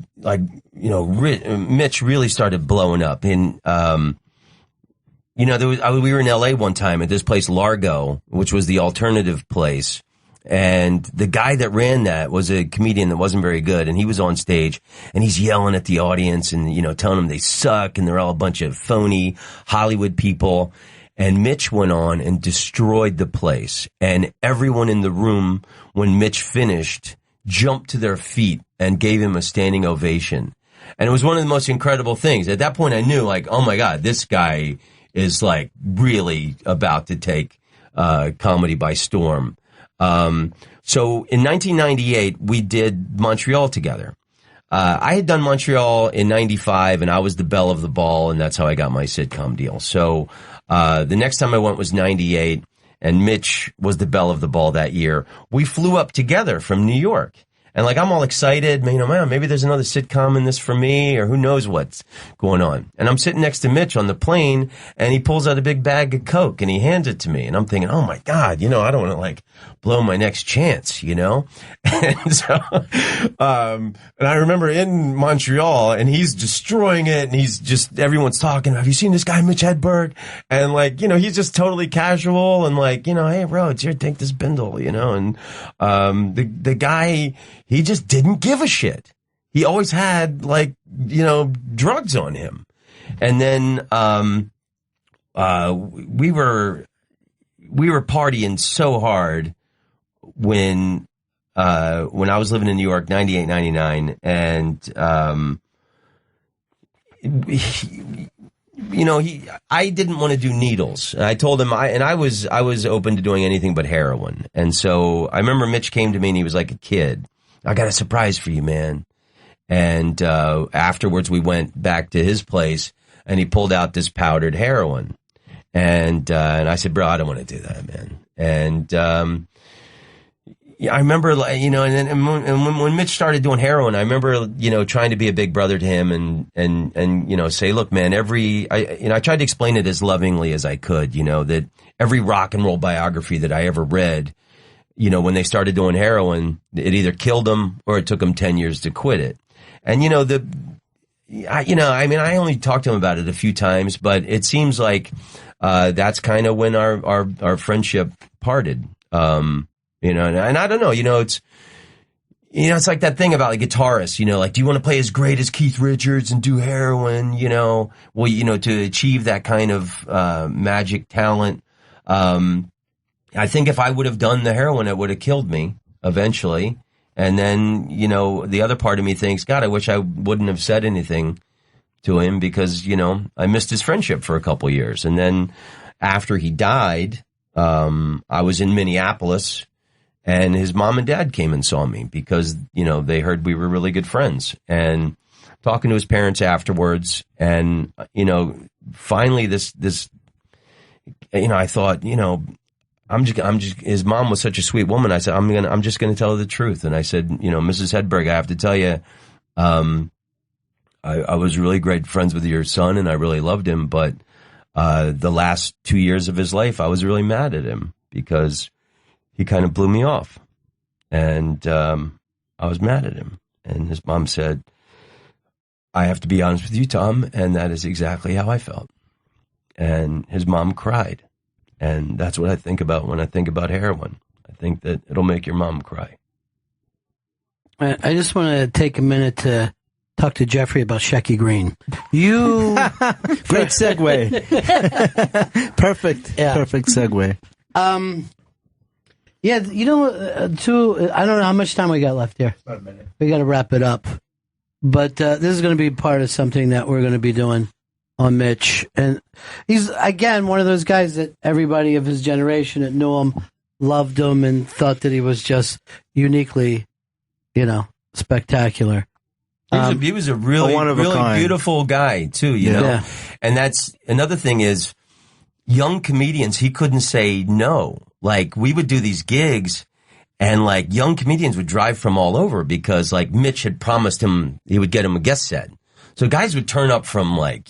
Mitch really started blowing up. And, we were in LA one time at this place, Largo, which was the alternative place. And the guy that ran that was a comedian that wasn't very good, and he was on stage, and he's yelling at the audience and, telling them they suck, and they're all a bunch of phony Hollywood people. And Mitch went on and destroyed the place. And everyone in the room, when Mitch finished, jumped to their feet and gave him a standing ovation. And it was one of the most incredible things. At that point, I knew, like, oh my God, this guy is like really about to take comedy by storm. So in 1998, we did Montreal together. I had done Montreal in 95, and I was the belle of the ball, and that's how I got my sitcom deal. So the next time I went was 98, and Mitch was the belle of the ball that year. We flew up together from New York. And like, I'm all excited, man, maybe there's another sitcom in this for me, or who knows what's going on. And I'm sitting next to Mitch on the plane, and he pulls out a big bag of Coke and he hands it to me. And I'm thinking, oh my God, I don't want to like blow my next chance, And so, and I remember in Montreal, and he's destroying it, and everyone's talking, have you seen this guy, Mitch Hedberg? And like, he's just totally casual and like, hey bro, it's here, take this bindle, and, the guy, he just didn't give a shit. He always had like, drugs on him. And then, we were partying so hard when I was living in New York, 98, 99, and, I didn't want to do needles. I told him I was open to doing anything but heroin. And so I remember Mitch came to me and he was like a kid. I got a surprise for you, man. And, afterwards we went back to his place and he pulled out this powdered heroin. And I said, bro, I don't want to do that, man. And, I remember, and when Mitch started doing heroin, I remember, trying to be a big brother to him and say, look, man, I tried to explain it as lovingly as I could, that every rock and roll biography that I ever read, when they started doing heroin, it either killed them or it took them 10 years to quit it. And, I only talked to him about it a few times, but it seems like, that's kind of when our friendship parted. And I don't know, it's like that thing about like guitarists, like, do you want to play as great as Keith Richards and do heroin, well, to achieve that kind of, magic talent. I think if I would have done the heroin, it would have killed me eventually. And then, the other part of me thinks, God, I wish I wouldn't have said anything to him because, I missed his friendship for a couple years. And then after he died, I was in Minneapolis. And his mom and dad came and saw me because, they heard we were really good friends. And talking to his parents afterwards, and, finally this, I thought, his mom was such a sweet woman. I said, I'm just gonna tell her the truth. And I said, Mrs. Hedberg, I have to tell you, I was really great friends with your son and I really loved him. But, the last 2 years of his life, I was really mad at him because he kind of blew me off, and I was mad at him. And his mom said, I have to be honest with you, Tom, and that is exactly how I felt. And his mom cried. And that's what I think about when I think about heroin. I think that it'll make your mom cry. I just want to take a minute to talk to Jeffrey about Shecky Green. Great segue. Perfect. Yeah. Perfect segue. Yeah, I don't know how much time we got left here. About a minute. We got to wrap it up. But this is going to be part of something that we're going to be doing on Mitch. And he's, again, one of those guys that everybody of his generation that knew him loved him and thought that he was just uniquely, spectacular. He was a really beautiful guy, too, you know? Yeah. And that's another thing is young comedians, he couldn't say no. Like, we would do these gigs, and, like, young comedians would drive from all over because, like, Mitch had promised him he would get him a guest set. So guys would turn up from, like,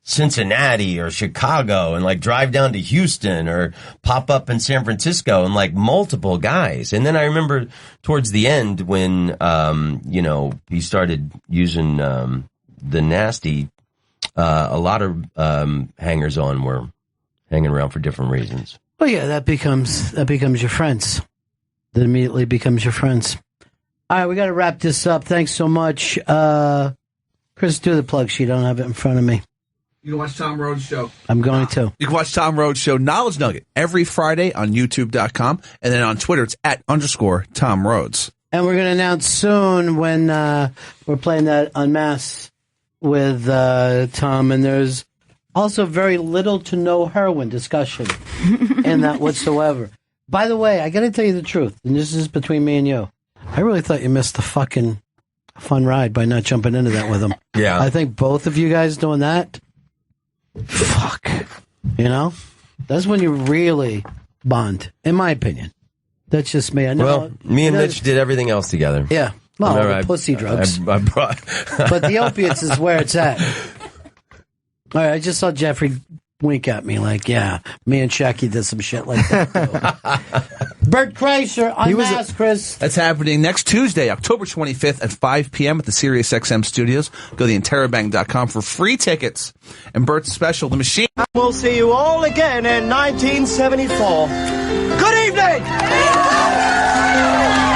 Cincinnati or Chicago and, like, drive down to Houston or pop up in San Francisco, and, like, multiple guys. And then I remember towards the end when, he started using the nasty, a lot of hangers-on were hanging around for different reasons. Well, yeah, that becomes your friends. that immediately becomes your friends. All right, we got to wrap this up. Thanks so much. Chris, do the plug sheet. I don't have it in front of me. You can watch Tom Rhodes' show. I'm going to. You can watch Tom Rhodes' show, Knowledge Nugget, every Friday on YouTube.com. And then on Twitter, it's @_Tom Rhodes. And we're going to announce soon when we're playing that Unmasked with Tom. And there's also very little to no heroin discussion in that whatsoever. By the way, I got to tell you the truth, and this is between me and you. I really thought you missed the fucking fun ride by not jumping into that with him. Yeah. I think both of you guys doing that, fuck. You know? That's when you really bond, in my opinion. That's just me. I know. Well, me and Mitch did everything else together. Yeah. Well, the pussy drugs. I brought but the opiates is where it's at. All right, I just saw Jeffrey wink at me like, yeah, me and Shacky did some shit like that. Bert Kreischer, Unmasked, Chris. That's happening next Tuesday, October 25th at 5 p.m. at the SiriusXM studios. Go to theinterrobang.com for free tickets. And Bert's special, The Machine. We'll see you all again in 1974. Good evening!